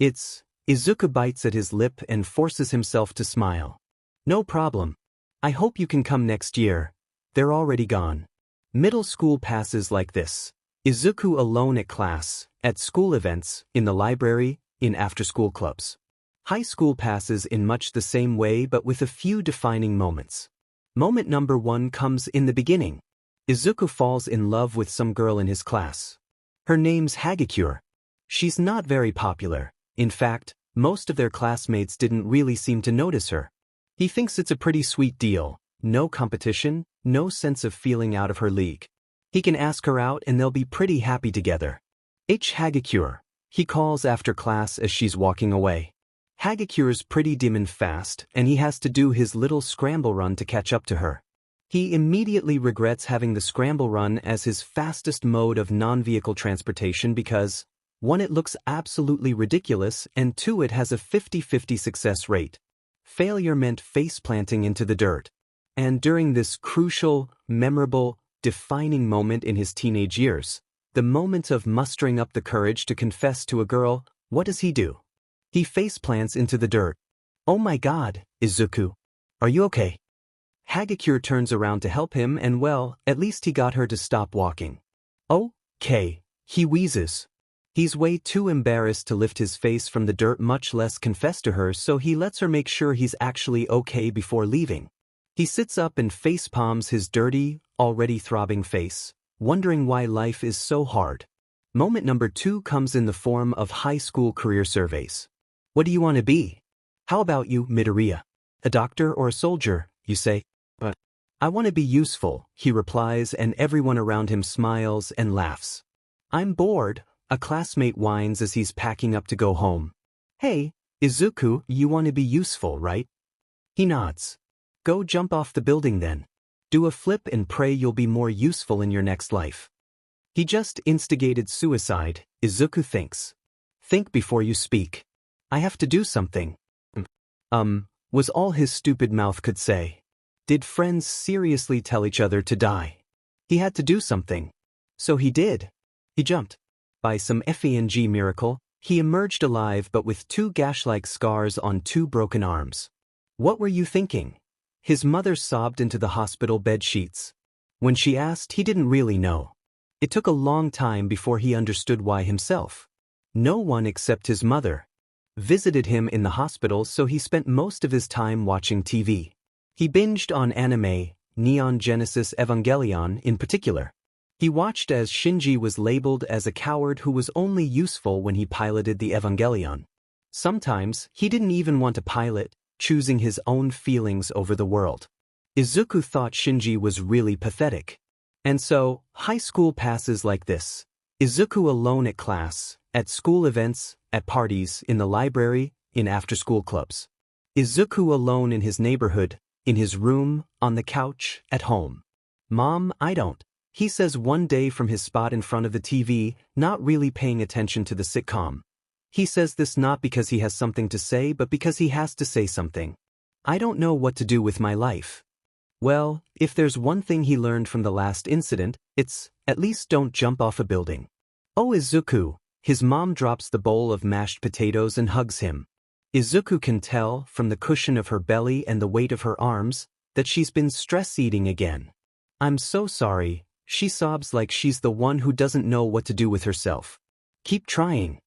Izuku bites at his lip and forces himself to smile. No problem. I hope you can come next year. They're already gone. Middle school passes like this. Izuku alone at class, at school events, in the library, in after-school clubs. High school passes in much the same way but with a few defining moments. Moment number 1 comes in the beginning. Izuku falls in love with some girl in his class. Her name's Hagakure. She's not very popular. In fact, most of their classmates didn't really seem to notice her. He thinks it's a pretty sweet deal. No competition, no sense of feeling out of her league. He can ask her out and they'll be pretty happy together. Hagakure, he calls after class as she's walking away. Hagakure's pretty dim and fast, and he has to do his little scramble run to catch up to her. He immediately regrets having the scramble run as his fastest mode of non-vehicle transportation because, 1, it looks absolutely ridiculous, and 2, it has a 50-50 success rate. Failure meant face-planting into the dirt. And during this crucial, memorable, defining moment in his teenage years, the moment of mustering up the courage to confess to a girl, what does he do? He face-plants into the dirt. Oh my god, Izuku. Are you okay? Hagakure turns around to help him and well, at least he got her to stop walking. Oh, He wheezes. He's way too embarrassed to lift his face from the dirt, much less confess to her, so he lets her make sure he's actually okay before leaving. He sits up and facepalms his dirty, already throbbing face, wondering why life is so hard. Moment number 2 comes in the form of high school career surveys. What do you want to be? How about you, Midoriya? A doctor or a soldier, you say? But I want to be useful, he replies, and everyone around him smiles and laughs. I'm bored, a classmate whines as he's packing up to go home. Hey, Izuku, you want to be useful, right? He nods. Go jump off the building then. Do a flip and pray you'll be more useful in your next life. He just instigated suicide, Izuku thinks. Think before you speak. I have to do something. Was all his stupid mouth could say. Did friends seriously tell each other to die? He had to do something. So he did. He jumped. By some FANG miracle, he emerged alive but with 2 gash-like scars on 2 broken arms. What were you thinking? His mother sobbed into the hospital bed sheets. When she asked, he didn't really know. It took a long time before he understood why himself. No one except his mother visited him in the hospital, so he spent most of his time watching TV. He binged on anime, Neon Genesis Evangelion in particular. He watched as Shinji was labeled as a coward who was only useful when he piloted the Evangelion. Sometimes, he didn't even want to pilot, choosing his own feelings over the world. Izuku thought Shinji was really pathetic. And so, high school passes like this. Izuku alone at class, at school events, at parties, in the library, in after-school clubs. Izuku alone in his neighborhood, in his room, on the couch, at home. Mom, I don't. He says one day from his spot in front of the TV, not really paying attention to the sitcom. He says this not because he has something to say, but because he has to say something. I don't know what to do with my life. Well, if there's one thing he learned from the last incident, it's, at least don't jump off a building. Oh Izuku, his mom drops the bowl of mashed potatoes and hugs him. Izuku can tell, from the cushion of her belly and the weight of her arms, that she's been stress-eating again. I'm so sorry, she sobs like she's the one who doesn't know what to do with herself. Keep trying.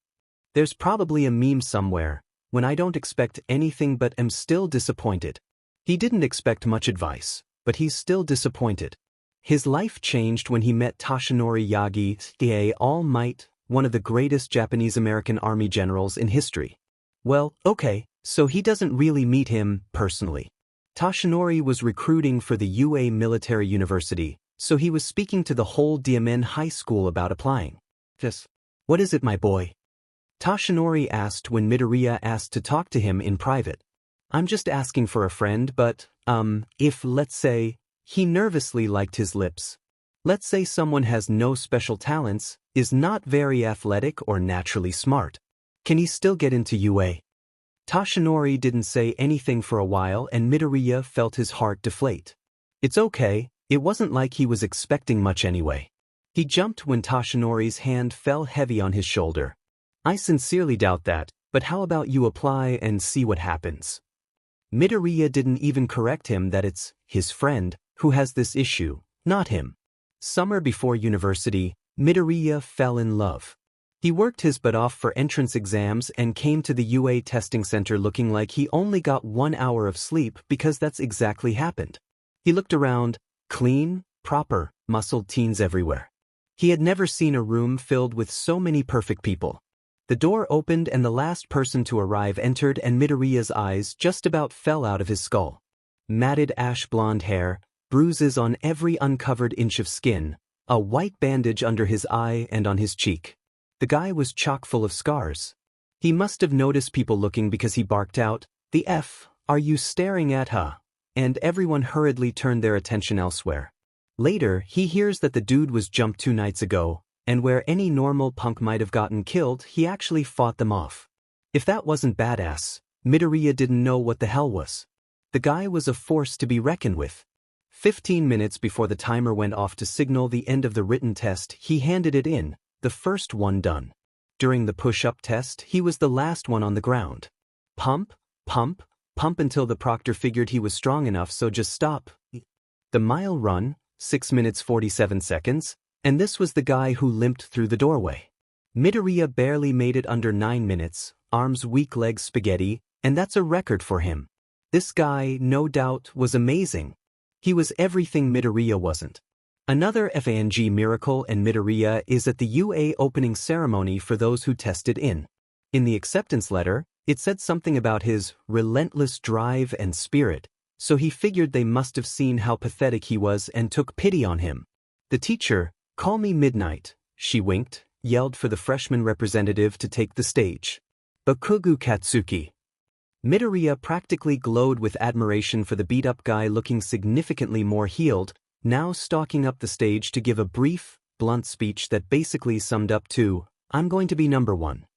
There's probably a meme somewhere, when I don't expect anything but am still disappointed. He didn't expect much advice, but he's still disappointed. His life changed when he met Toshinori Yagi, All Might, one of the greatest Japanese-American army generals in history. Well, okay, so he doesn't really meet him personally. Toshinori was recruiting for the UA Military University, so he was speaking to the whole Diamond High School about applying. What is it, my boy? Toshinori asked when Midoriya asked to talk to him in private. I'm just asking for a friend, but, if, let's say, he nervously liked his lips. Let's say someone has no special talents, is not very athletic or naturally smart. Can he still get into UA? Toshinori didn't say anything for a while and Midoriya felt his heart deflate. It's okay, it wasn't like he was expecting much anyway. He jumped when Toshinori's hand fell heavy on his shoulder. I sincerely doubt that, but how about you apply and see what happens? Midoriya didn't even correct him that it's his friend who has this issue, not him. Summer before university, Midoriya fell in love. He worked his butt off for entrance exams and came to the UA testing center looking like he only got 1 hour of sleep because that's exactly happened. He looked around, clean, proper, muscled teens everywhere. He had never seen a room filled with so many perfect people. The door opened and the last person to arrive entered and Midoriya's eyes just about fell out of his skull. Matted ash blonde hair, bruises on every uncovered inch of skin, a white bandage under his eye and on his cheek. The guy was chock full of scars. He must have noticed people looking because he barked out, "The F, are you staring at her?" And everyone hurriedly turned their attention elsewhere. Later, he hears that the dude was jumped 2 nights ago, and where any normal punk might have gotten killed, he actually fought them off. If that wasn't badass, Midoriya didn't know what the hell was. The guy was a force to be reckoned with. 15 minutes before the timer went off to signal the end of the written test, he handed it in, the first one done. During the push-up test, he was the last one on the ground. Pump, pump, pump until the proctor figured he was strong enough, so just stop. The mile run, 6 minutes 47 seconds, And this was the guy who limped through the doorway. Midoriya barely made it under 9 minutes, arms weak, legs spaghetti, and that's a record for him. This guy, no doubt, was amazing. He was everything Midoriya wasn't. Another FANG miracle and Midoriya is at the UA opening ceremony for those who tested in. In the acceptance letter, it said something about his relentless drive and spirit, so he figured they must have seen how pathetic he was and took pity on him. The teacher, "Call me Midnight," she winked, yelled for the freshman representative to take the stage. Bakugou Katsuki. Midoriya practically glowed with admiration for the beat-up guy looking significantly more healed, now stalking up the stage to give a brief, blunt speech that basically summed up to, "I'm going to be number one."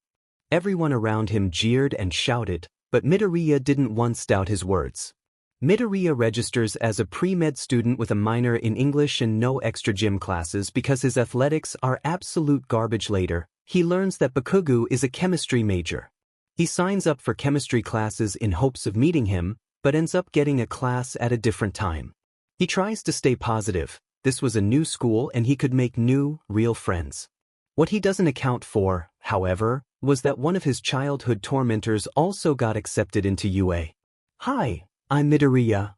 Everyone around him jeered and shouted, but Midoriya didn't once doubt his words. Midoriya registers as a pre-med student with a minor in English and no extra gym classes because his athletics are absolute garbage. Later, he learns that Bakugou is a chemistry major. He signs up for chemistry classes in hopes of meeting him, but ends up getting a class at a different time. He tries to stay positive. This was a new school and he could make new, real friends. What he doesn't account for, however, was that one of his childhood tormentors also got accepted into UA. "Hi, I'm Midoriya."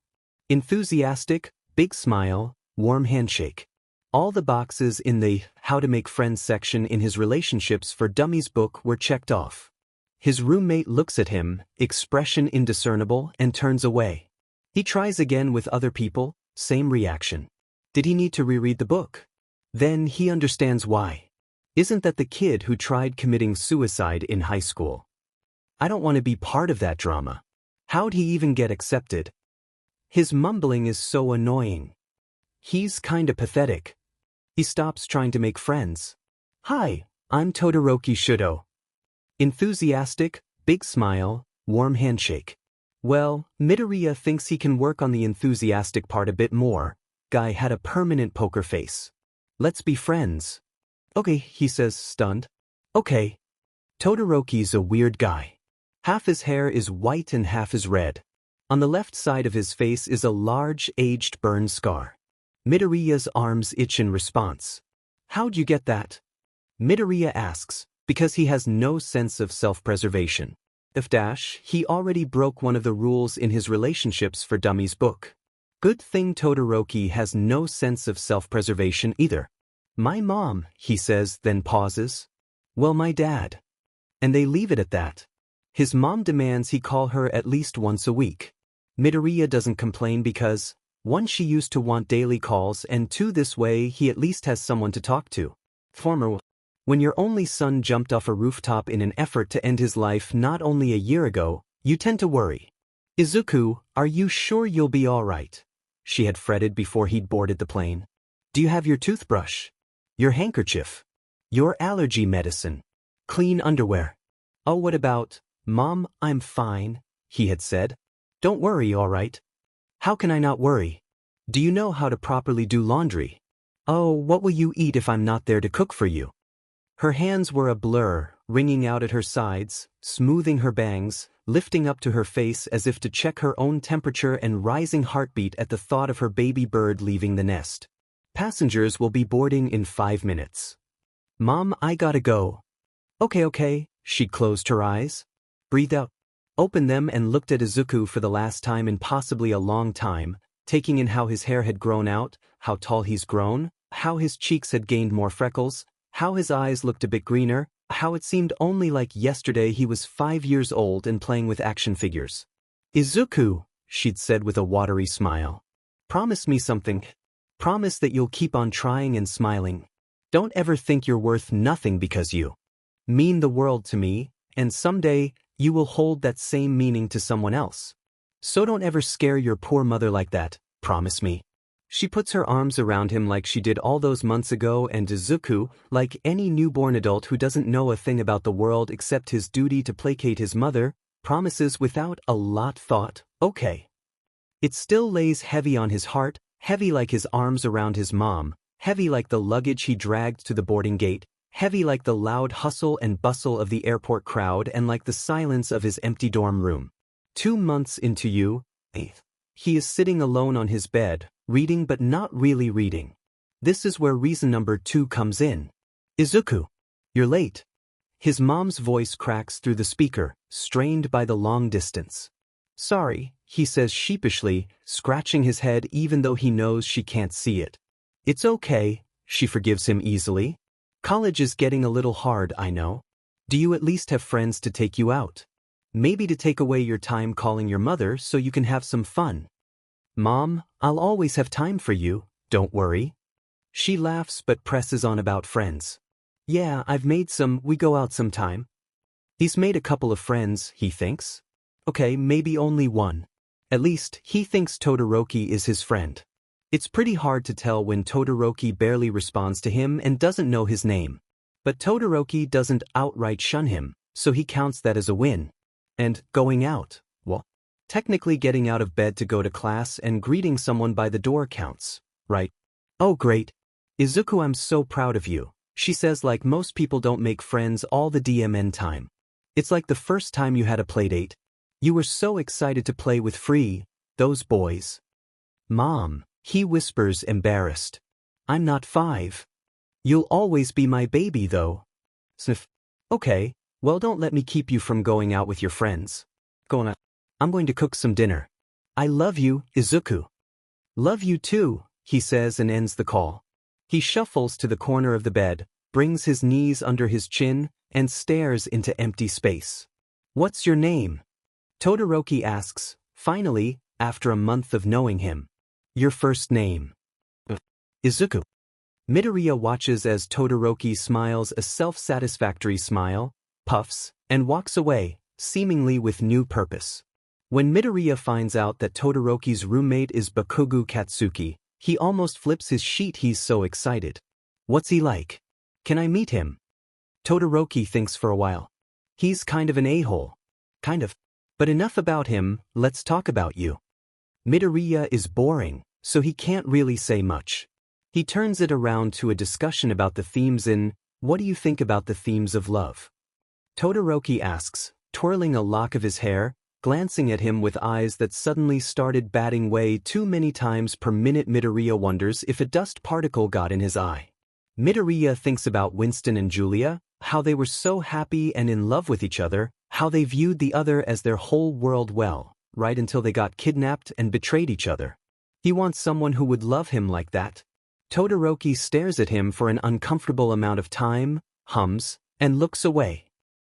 Enthusiastic, big smile, warm handshake. All the boxes in the How to Make Friends section in his Relationships for Dummies book were checked off. His roommate looks at him, expression indiscernible, and turns away. He tries again with other people, same reaction. Did he need to reread the book? Then he understands why. Isn't that the kid who tried committing suicide in high school? I don't want to be part of that drama. How'd he even get accepted? His mumbling is so annoying. He's kinda pathetic. He stops trying to make friends. "Hi, I'm Todoroki Shudo." Enthusiastic, big smile, warm handshake. Well, Midoriya thinks he can work on the enthusiastic part a bit more. Guy had a permanent poker face. "Let's be friends." "Okay," he says, stunned. "Okay." Todoroki's a weird guy. Half his hair is white and half is red. On the left side of his face is a large, aged burn scar. Midoriya's arms itch in response. "How'd you get that?" Midoriya asks, because he has no sense of self-preservation. He already broke one of the rules in his Relationships for Dummies book. Good thing Todoroki has no sense of self-preservation either. "My mom," he says, then pauses. "Well, my dad." And they leave it at that. His mom demands he call her at least once a week. Midoriya doesn't complain because, one, she used to want daily calls, and two, this way he at least has someone to talk to. When your only son jumped off a rooftop in an effort to end his life not only a year ago, you tend to worry. "Izuku, are you sure you'll be all right?" she had fretted before he'd boarded the plane. "Do you have your toothbrush? Your handkerchief? Your allergy medicine? Clean underwear? Oh, what about, Mom, I'm fine," he had said. "Don't worry, all right?" "How can I not worry? Do you know how to properly do laundry?" "Oh, what will you eat if I'm not there to cook for you?" Her hands were a blur, wringing out at her sides, smoothing her bangs, lifting up to her face as if to check her own temperature and rising heartbeat at the thought of her baby bird leaving the nest. "Passengers will be boarding in 5 minutes. Mom, I gotta go." Okay, she closed her eyes, breathed out, opened them and looked at Izuku for the last time in possibly a long time, taking in how his hair had grown out, how tall he's grown, how his cheeks had gained more freckles, how his eyes looked a bit greener, how it seemed only like yesterday he was 5 years old and playing with action figures. "Izuku," she'd said with a watery smile. "Promise me something. Promise that you'll keep on trying and smiling. Don't ever think you're worth nothing because you mean the world to me, and someday you will hold that same meaning to someone else. So don't ever scare your poor mother like that, promise me." She puts her arms around him like she did all those months ago, and Izuku, like any newborn adult who doesn't know a thing about the world except his duty to placate his mother, promises without a lot thought, "Okay." It still lays heavy on his heart, heavy like his arms around his mom, heavy like the luggage he dragged to the boarding gate, heavy like the loud hustle and bustle of the airport crowd, and like the silence of his empty dorm room. 2 months into UA, he is sitting alone on his bed, reading but not really reading. This is where reason number 2 comes in. Izuku, you're late. His mom's voice cracks through the speaker, strained by the long distance. Sorry, he says sheepishly, scratching his head even though he knows she can't see it. It's okay, she forgives him easily. College is getting a little hard, I know. Do you at least have friends to take you out? Maybe to take away your time calling your mother so you can have some fun. Mom, I'll always have time for you, don't worry. She laughs but presses on about friends. Yeah, I've made some, we go out sometime. He's made a couple of friends, he thinks. Okay, maybe only one. At least, he thinks Todoroki is his friend. It's pretty hard to tell when Todoroki barely responds to him and doesn't know his name. But Todoroki doesn't outright shun him, so he counts that as a win. And going out, well, technically getting out of bed to go to class and greeting someone by the door counts, right? Oh great. Izuku, I'm so proud of you, she says like most people don't make friends all the DMN time. It's like the first time you had a playdate. You were so excited to play with those boys. Mom, he whispers embarrassed. I'm not 5. You'll always be my baby though. Sniff. Okay, well don't let me keep you from going out with your friends. I'm going to cook some dinner. I love you, Izuku. Love you too, he says and ends the call. He shuffles to the corner of the bed, brings his knees under his chin, and stares into empty space. What's your name? Todoroki asks, finally, after a month of knowing him. Your first name. Izuku. Midoriya watches as Todoroki smiles a self-satisfactory smile, puffs, and walks away, seemingly with new purpose. When Midoriya finds out that Todoroki's roommate is Bakugou Katsuki, he almost flips his sheet, he's so excited. What's he like? Can I meet him? Todoroki thinks for a while. He's kind of an a-hole. Kind of. But enough about him, let's talk about you. Midoriya is boring, so he can't really say much. He turns it around to a discussion about the themes in What do you think about the themes of love? Todoroki asks, twirling a lock of his hair, glancing at him with eyes that suddenly started batting way too many times per minute. Midoriya wonders if a dust particle got in his eye. Midoriya thinks about Winston and Julia, how they were so happy and in love with each other, how they viewed the other as their whole world, well, right until they got kidnapped and betrayed each other. He wants someone who would love him like that. Todoroki stares at him for an uncomfortable amount of time, hums, and looks away.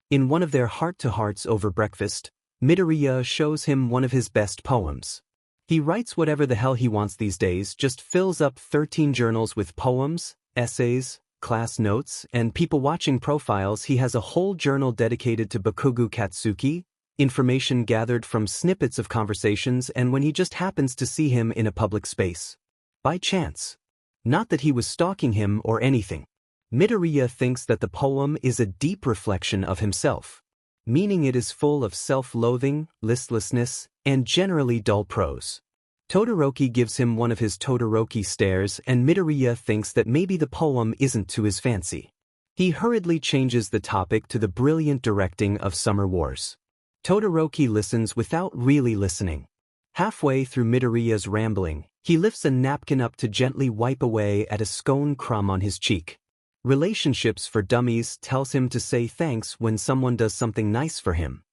In one of their heart-to-hearts over breakfast, Midoriya shows him one of his best poems. He writes whatever the hell he wants these days, just fills up 13 journals with poems, essays, class notes, and people watching profiles. He has a whole journal dedicated to Bakugou Katsuki, information gathered from snippets of conversations and when he just happens to see him in a public space. By chance. Not that he was stalking him or anything. Midoriya thinks that the poem is a deep reflection of himself, meaning it is full of self-loathing, listlessness, and generally dull prose. Todoroki gives him one of his Todoroki stares and Midoriya thinks that maybe the poem isn't to his fancy. He hurriedly changes the topic to the brilliant directing of Summer Wars. Todoroki listens without really listening. Halfway through Midoriya's rambling, he lifts a napkin up to gently wipe away at a scone crumb on his cheek. Relationships for Dummies tells him to say thanks when someone does something nice for him.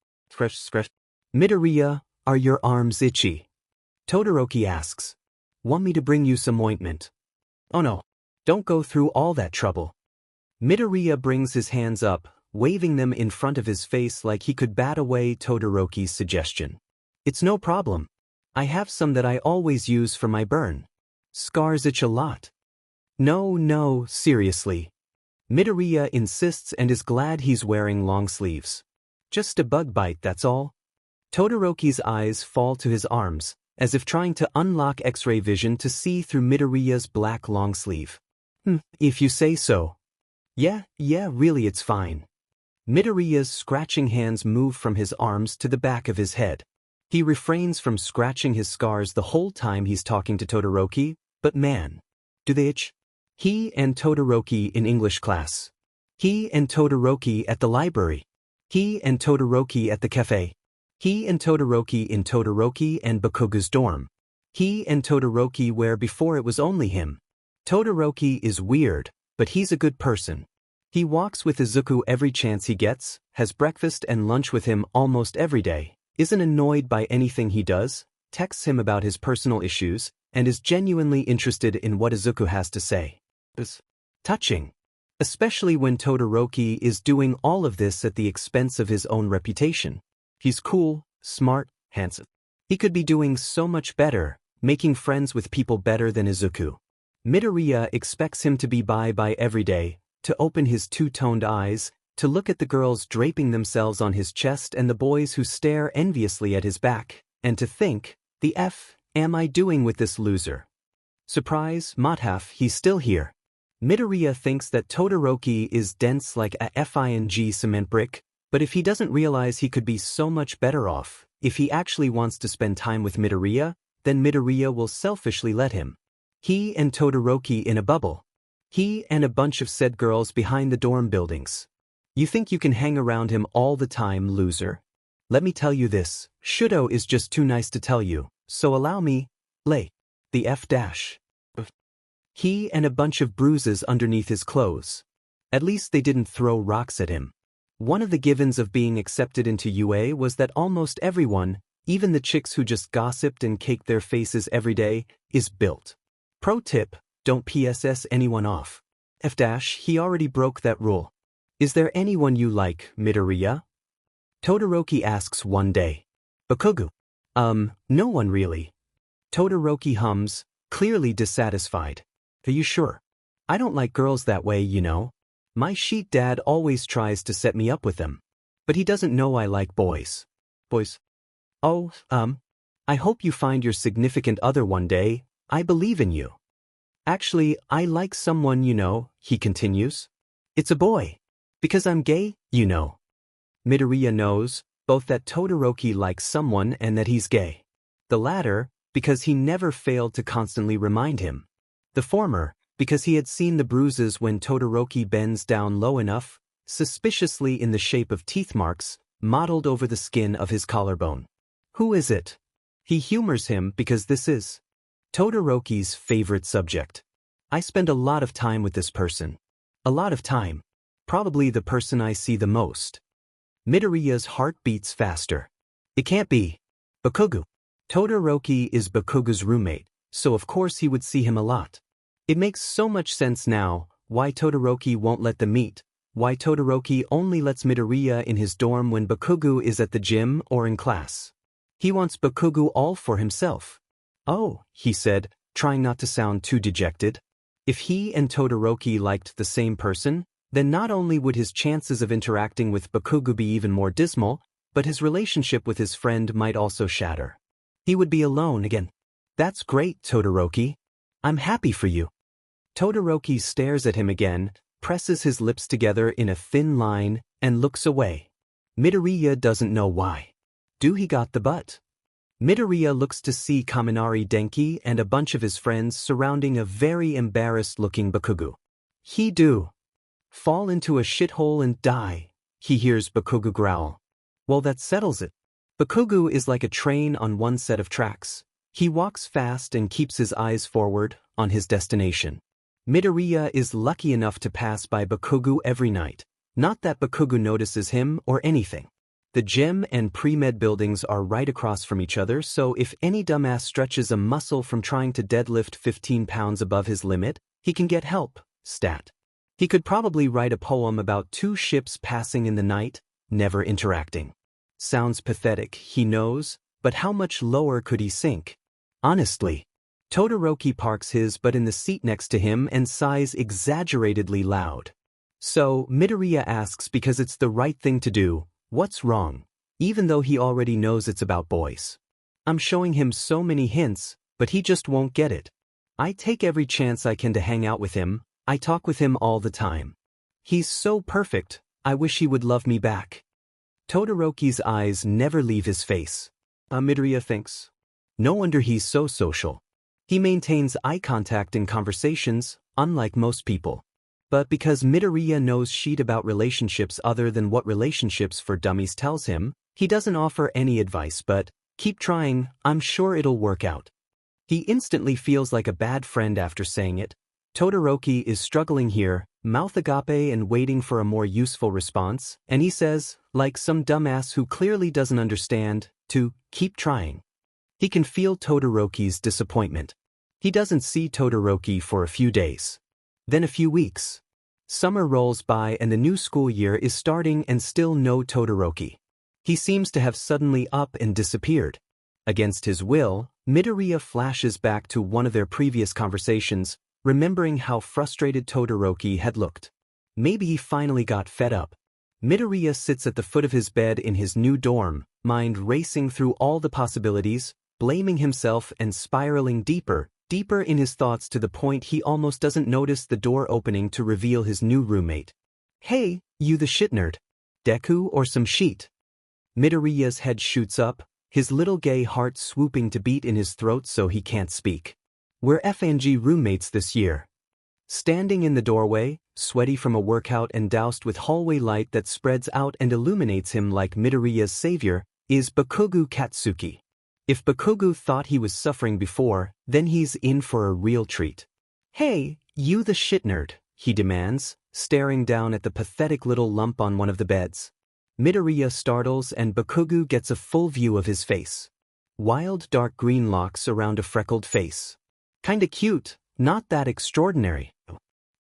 Midoriya, are your arms itchy? Todoroki asks. Want me to bring you some ointment? Oh no, don't go through all that trouble. Midoriya brings his hands up, waving them in front of his face like he could bat away Todoroki's suggestion. It's no problem. I have some that I always use for my burn. Scars itch a lot. No, seriously. Midoriya insists and is glad he's wearing long sleeves. Just a bug bite, that's all. Todoroki's eyes fall to his arms, as if trying to unlock X-ray vision to see through Midoriya's black long sleeve. If you say so. Yeah, really it's fine. Midoriya's scratching hands move from his arms to the back of his head. He refrains from scratching his scars the whole time he's talking to Todoroki, but man, do they itch? He and Todoroki in English class. He and Todoroki at the library. He and Todoroki at the cafe. He and Todoroki in Todoroki and Bakugou's dorm. He and Todoroki where before it was only him. Todoroki is weird, but he's a good person. He walks with Izuku every chance he gets, has breakfast and lunch with him almost every day, isn't annoyed by anything he does, texts him about his personal issues, and is genuinely interested in what Izuku has to say. It's touching. Especially when Todoroki is doing all of this at the expense of his own reputation. He's cool, smart, handsome. He could be doing so much better, making friends with people better than Izuku. Midoriya expects him to be by every day, to open his two-toned eyes, to look at the girls draping themselves on his chest and the boys who stare enviously at his back, and to think, the F am I doing with this loser? Surprise, Mothaf, he's still here. Midoriya thinks that Todoroki is dense like a FING cement brick, but if he doesn't realize he could be so much better off, if he actually wants to spend time with Midoriya, then Midoriya will selfishly let him. He and Todoroki in a bubble. He and a bunch of said girls behind the dorm buildings. You think you can hang around him all the time, loser? Let me tell you this, Shudo is just too nice to tell you, so allow me, lay. The F dash. He and a bunch of bruises underneath his clothes. At least they didn't throw rocks at him. One of the givens of being accepted into UA was that almost everyone, even the chicks who just gossiped and caked their faces every day, is built. Pro tip, don't PSS anyone off. F dash, he already broke that rule. Is there anyone you like, Midoriya? Todoroki asks one day. Bakugou. No one really. Todoroki hums, clearly dissatisfied. Are you sure? I don't like girls that way, you know. My sheet dad always tries to set me up with them. But he doesn't know I like boys. Boys? Oh, I hope you find your significant other one day. I believe in you. Actually, I like someone, you know, he continues. It's a boy. Because I'm gay, you know. Midoriya knows, both that Todoroki likes someone and that he's gay. The latter, because he never failed to constantly remind him. The former, because he had seen the bruises when Todoroki bends down low enough, suspiciously in the shape of teeth marks, modeled over the skin of his collarbone. Who is it? He humors him because this is Todoroki's favorite subject. I spend a lot of time with this person. A lot of time. Probably the person I see the most. Midoriya's heart beats faster. It can't be. Bakugou. Todoroki is Bakugou's roommate, so of course he would see him a lot. It makes so much sense now, why Todoroki won't let them meet, why Todoroki only lets Midoriya in his dorm when Bakugou is at the gym or in class. He wants Bakugou all for himself. Oh, he said, trying not to sound too dejected. If he and Todoroki liked the same person, then not only would his chances of interacting with Bakugou be even more dismal, but his relationship with his friend might also shatter. He would be alone again. That's great, Todoroki. I'm happy for you. Todoroki stares at him again, presses his lips together in a thin line, and looks away. Midoriya doesn't know why. Do he got the butt? Midoriya looks to see Kaminari Denki and a bunch of his friends surrounding a very embarrassed-looking Bakugou. He do. Fall into a shithole and die, he hears Bakugou growl. Well, that settles it. Bakugou is like a train on one set of tracks. He walks fast and keeps his eyes forward, on his destination. Midoriya is lucky enough to pass by Bakugou every night. Not that Bakugou notices him or anything. The gym and pre-med buildings are right across from each other, so if any dumbass stretches a muscle from trying to deadlift 15 pounds above his limit, he can get help. Stat. He could probably write a poem about two ships passing in the night, never interacting. Sounds pathetic, he knows, but how much lower could he sink? Honestly. Todoroki parks his butt in the seat next to him and sighs exaggeratedly loud. So, Midoriya asks because it's the right thing to do, what's wrong? Even though he already knows it's about boys. I'm showing him so many hints, but he just won't get it. I take every chance I can to hang out with him, I talk with him all the time. He's so perfect, I wish he would love me back. Todoroki's eyes never leave his face. Midoriya thinks. No wonder he's so social. He maintains eye contact in conversations, unlike most people. But because Midoriya knows shit about relationships other than what Relationships for Dummies tells him, he doesn't offer any advice but, keep trying, I'm sure it'll work out. He instantly feels like a bad friend after saying it. Todoroki is struggling here, mouth agape and waiting for a more useful response, and he says, like some dumbass who clearly doesn't understand, to keep trying. He can feel Todoroki's disappointment. He doesn't see Todoroki for a few days. Then a few weeks. Summer rolls by and the new school year is starting and still no Todoroki. He seems to have suddenly up and disappeared. Against his will, Midoriya flashes back to one of their previous conversations, remembering how frustrated Todoroki had looked. Maybe he finally got fed up. Midoriya sits at the foot of his bed in his new dorm, mind racing through all the possibilities, blaming himself and spiraling deeper in his thoughts to the point he almost doesn't notice the door opening to reveal his new roommate. "Hey, you the shit nerd. Deku or some sheet?" Midoriya's head shoots up, his little gay heart swooping to beat in his throat so he can't speak. "We're FNG roommates this year." Standing in the doorway, sweaty from a workout and doused with hallway light that spreads out and illuminates him like Midoriya's savior, is Bakugou Katsuki. If Bakugou thought he was suffering before, then he's in for a real treat. "Hey, you the shit nerd," he demands, staring down at the pathetic little lump on one of the beds. Midoriya startles and Bakugou gets a full view of his face. Wild dark green locks around a freckled face. Kinda cute, not that extraordinary.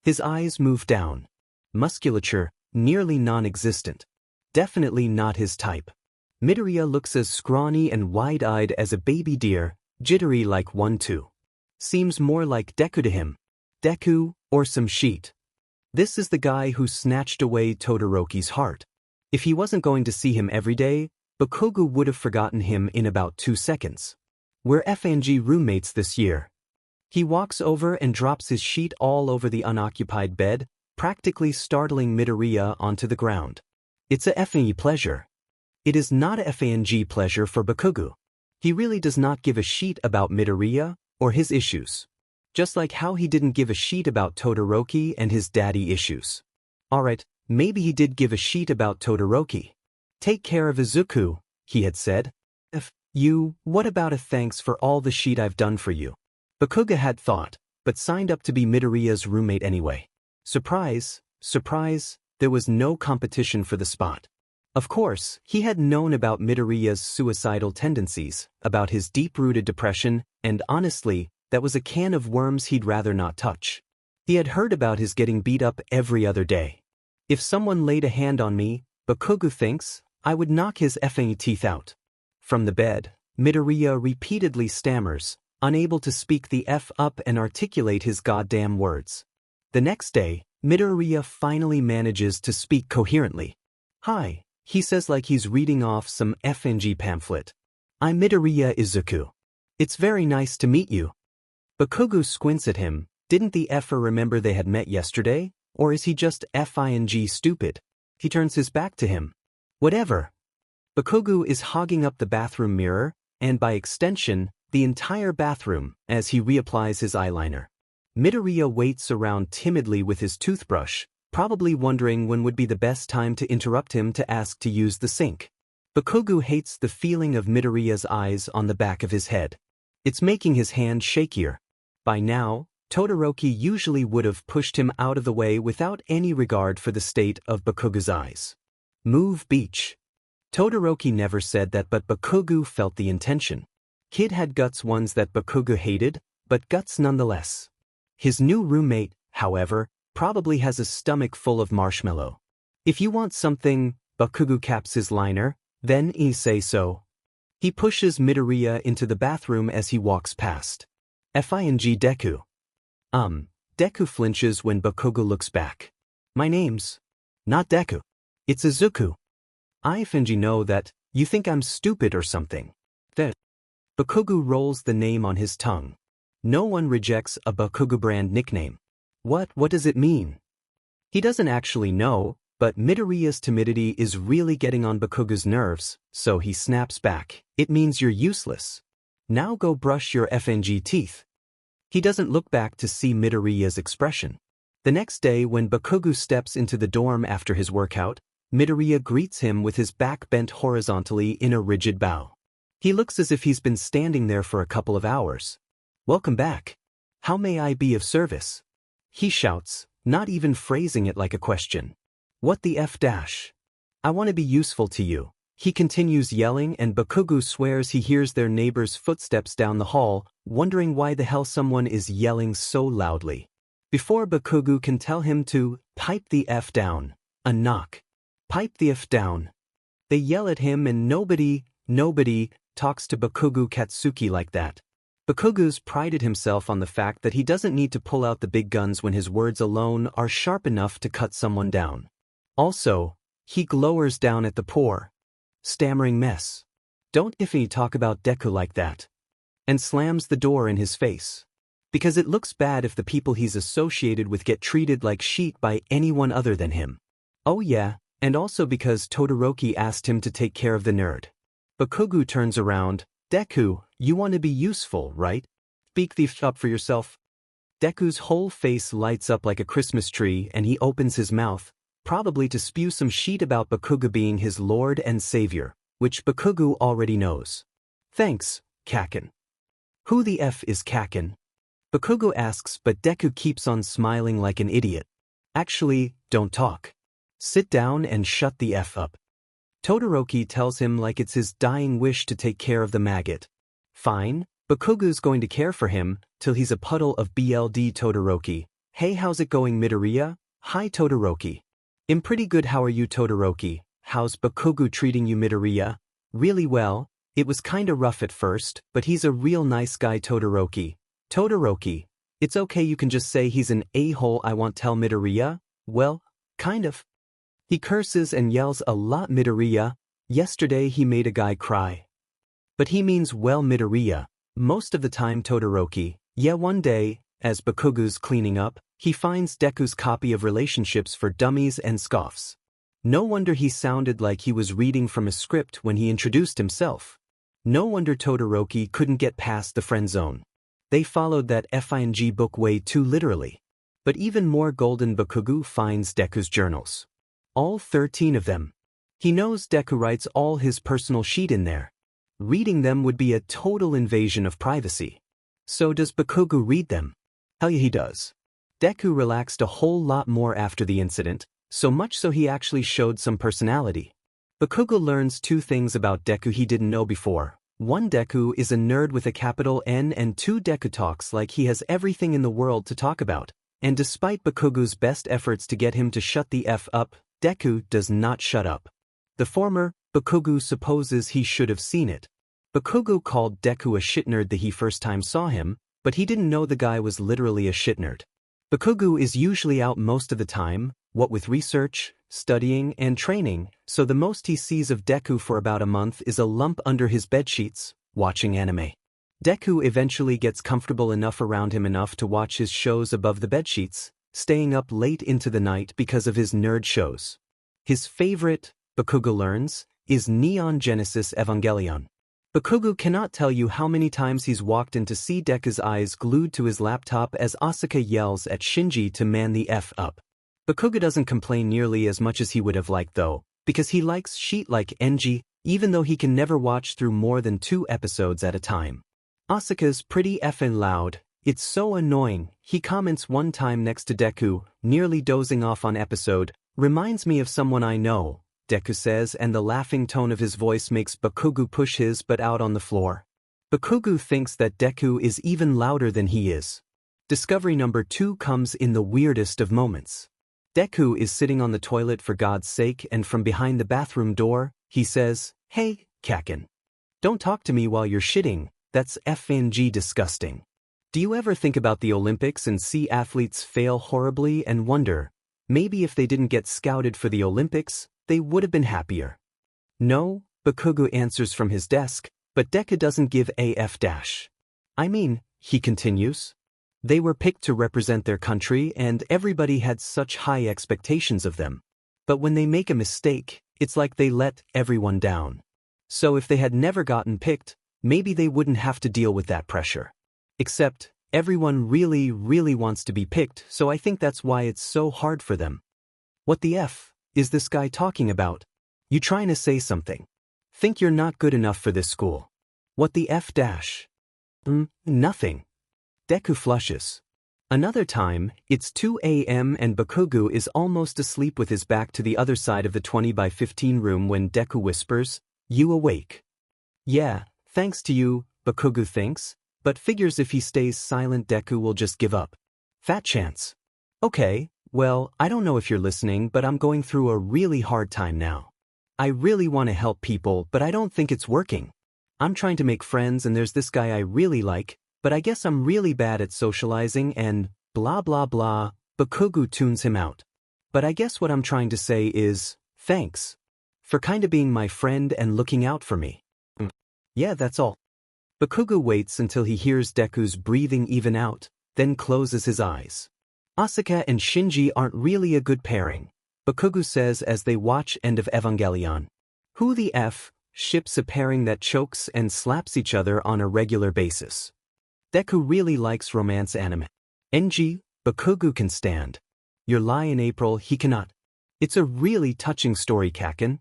His eyes move down. Musculature, nearly non-existent. Definitely not his type. Midoriya looks as scrawny and wide-eyed as a baby deer, jittery like one too. Seems more like Deku to him. Deku, or some sheet. This is the guy who snatched away Todoroki's heart. If he wasn't going to see him every day, Bakugou would have forgotten him in about 2 seconds. "We're FNG roommates this year." He walks over and drops his sheet all over the unoccupied bed, practically startling Midoriya onto the ground. It's a FNG pleasure. It is not a FNG pleasure for Bakugou. He really does not give a shit about Midoriya or his issues. Just like how he didn't give a shit about Todoroki and his daddy issues. Alright, maybe he did give a shit about Todoroki. "Take care of Izuku," he had said. What about a thanks for all the shit I've done for you?" Bakugou had thought, but signed up to be Midoriya's roommate anyway. Surprise, surprise, there was no competition for the spot. Of course, he had known about Midoriya's suicidal tendencies, about his deep-rooted depression, and honestly, that was a can of worms he'd rather not touch. He had heard about his getting beat up every other day. If someone laid a hand on me, Bakugou thinks, I would knock his effing teeth out. From the bed, Midoriya repeatedly stammers, unable to speak the F up and articulate his goddamn words. The next day, Midoriya finally manages to speak coherently. "Hi," he says like he's reading off some FNG pamphlet. "I'm Midoriya Izuku. It's very nice to meet you." Bakugou squints at him. Didn't the Effer remember they had met yesterday? Or is he just FING stupid? He turns his back to him. Whatever. Bakugou is hogging up the bathroom mirror, and by extension, the entire bathroom, as he reapplies his eyeliner. Midoriya waits around timidly with his toothbrush, probably wondering when would be the best time to interrupt him to ask to use the sink. Bakugou hates the feeling of Midoriya's eyes on the back of his head. It's making his hand shakier. By now, Todoroki usually would have pushed him out of the way without any regard for the state of Bakugou's eyes. Move beach. Todoroki never said that, but Bakugou felt the intention. Kid had guts, ones that Bakugou hated, but guts nonetheless. His new roommate, however, probably has a stomach full of marshmallow. If you want something, Bakugou caps his liner, then he say so. He pushes Midoriya into the bathroom as he walks past. FING Deku. Deku flinches when Bakugou looks back. "My name's not Deku. It's Izuku. I FNG know that you think I'm stupid or something." Bakugou rolls the name on his tongue. No one rejects a Bakugou brand nickname. What does it mean? He doesn't actually know, but Midoriya's timidity is really getting on Bakugou's nerves, so he snaps back. "It means you're useless. Now go brush your FNG teeth." He doesn't look back to see Midoriya's expression. The next day, when Bakugou steps into the dorm after his workout, Midoriya greets him with his back bent horizontally in a rigid bow. He looks as if he's been standing there for a couple of hours. "Welcome back. How may I be of service?" He shouts, not even phrasing it like a question. What the F dash? I want to be useful to you. He continues yelling, and Bakugou swears he hears their neighbor's footsteps down the hall, wondering why the hell someone is yelling so loudly. Before Bakugou can tell him to pipe the F down, a knock. Pipe the F down. They yell at him, and nobody talks to Bakugou Katsuki like that. Bakugou's prided himself on the fact that he doesn't need to pull out the big guns when his words alone are sharp enough to cut someone down. Also, he glowers down at the poor, stammering mess. Don't iffy talk about Deku like that. And slams the door in his face. Because it looks bad if the people he's associated with get treated like shit by anyone other than him. Oh yeah, and also because Todoroki asked him to take care of the nerd. Bakugou turns around. Deku, you want to be useful, right? Speak the f up for yourself. Deku's whole face lights up like a Christmas tree, and he opens his mouth, probably to spew some shit about Bakugou being his lord and savior, which Bakugou already knows. Thanks, Kaken. Who the F is Kaken? Bakugou asks, but Deku keeps on smiling like an idiot. Actually, don't talk. Sit down and shut the F up. Todoroki tells him like it's his dying wish to take care of the maggot. Fine, Bakugou's going to care for him, till he's a puddle of BLD. Todoroki. Hey, how's it going, Midoriya? Hi, Todoroki. I'm pretty good. How are you, Todoroki? How's Bakugou treating you, Midoriya? Really well. It was kinda rough at first, but he's a real nice guy, Todoroki. Todoroki. It's okay, you can just say he's an a-hole. I won't tell Midoriya. Well, kind of. He curses and yells a lot. Midoriya. Yesterday he made a guy cry. But he means well, Midoriya. Most of the time, Todoroki. Yeah, one day, as Bakugou's cleaning up, he finds Deku's copy of Relationships for Dummies and scoffs. No wonder he sounded like he was reading from a script when he introduced himself. No wonder Todoroki couldn't get past the friend zone. They followed that FING book way too literally. But even more golden, Bakugou finds Deku's journals. All 13 of them. He knows Deku writes all his personal shit in there. Reading them would be a total invasion of privacy. So does Bakugou read them? Hell yeah, he does. Deku relaxed a whole lot more after the incident, so much so he actually showed some personality. Bakugou learns 2 things about Deku he didn't know before. 1, Deku is a nerd with a capital N, and 2, Deku talks like he has everything in the world to talk about. And despite Bakugou's best efforts to get him to shut the F up, Deku does not shut up. The former, Bakugou supposes he should have seen it. Bakugou called Deku a shit nerd the he first time saw him, but he didn't know the guy was literally a shit nerd. Bakugou is usually out most of the time, what with research, studying, and training, so the most he sees of Deku for about a month is a lump under his bedsheets, watching anime. Deku eventually gets comfortable enough around him enough to watch his shows above the bedsheets, staying up late into the night because of his nerd shows. His favorite, Bakugou learns, is Neon Genesis Evangelion. Bakugou cannot tell you how many times he's walked in to see Deku's eyes glued to his laptop as Asuka yells at Shinji to man the F up. Bakugou doesn't complain nearly as much as he would have liked though, because he likes shit like Enji, even though he can never watch through more than 2 episodes at a time. Asuka's pretty effing loud. It's so annoying, he comments one time next to Deku, nearly dozing off on episode. Reminds me of someone I know, Deku says, and the laughing tone of his voice makes Bakugou push his butt out on the floor. Bakugou thinks that Deku is even louder than he is. Discovery number 2 comes in the weirdest of moments. Deku is sitting on the toilet for God's sake, and from behind the bathroom door, he says, "Hey, Kaken. Don't talk to me while you're shitting, that's FNG disgusting." Do you ever think about the Olympics and see athletes fail horribly and wonder, maybe if they didn't get scouted for the Olympics, they would have been happier? No, Bakugou answers from his desk, but Deku doesn't give a F dash. I mean, he continues. They were picked to represent their country and everybody had such high expectations of them. But when they make a mistake, it's like they let everyone down. So if they had never gotten picked, maybe they wouldn't have to deal with that pressure. Except, everyone really wants to be picked, so I think that's why it's so hard for them. What the F is this guy talking about? You trying to say something? Think you're not good enough for this school? What the F dash? Nothing. Deku flushes. Another time, it's 2 a.m. and Bakugou is almost asleep with his back to the other side of the 20 by 15 room when Deku whispers, "You awake?" "Yeah, thanks to you," Bakugou thinks, but figures if he stays silent Deku will just give up. Fat chance. "Okay, well, I don't know if you're listening, but I'm going through a really hard time now. I really want to help people, but I don't think it's working. I'm trying to make friends and there's this guy I really like, but I guess I'm really bad at socializing and blah blah blah." Bakugou tunes him out. "But I guess what I'm trying to say is, thanks. For kinda being my friend and looking out for me." "Yeah, that's all." Bakugou waits until he hears Deku's breathing even out, then closes his eyes. "Asuka and Shinji aren't really a good pairing," Bakugou says as they watch End of Evangelion. Who the F ships a pairing that chokes and slaps each other on a regular basis? Deku really likes romance anime. NG, Bakugou can stand. Your lie in April he cannot. It's a really touching story, Kaken.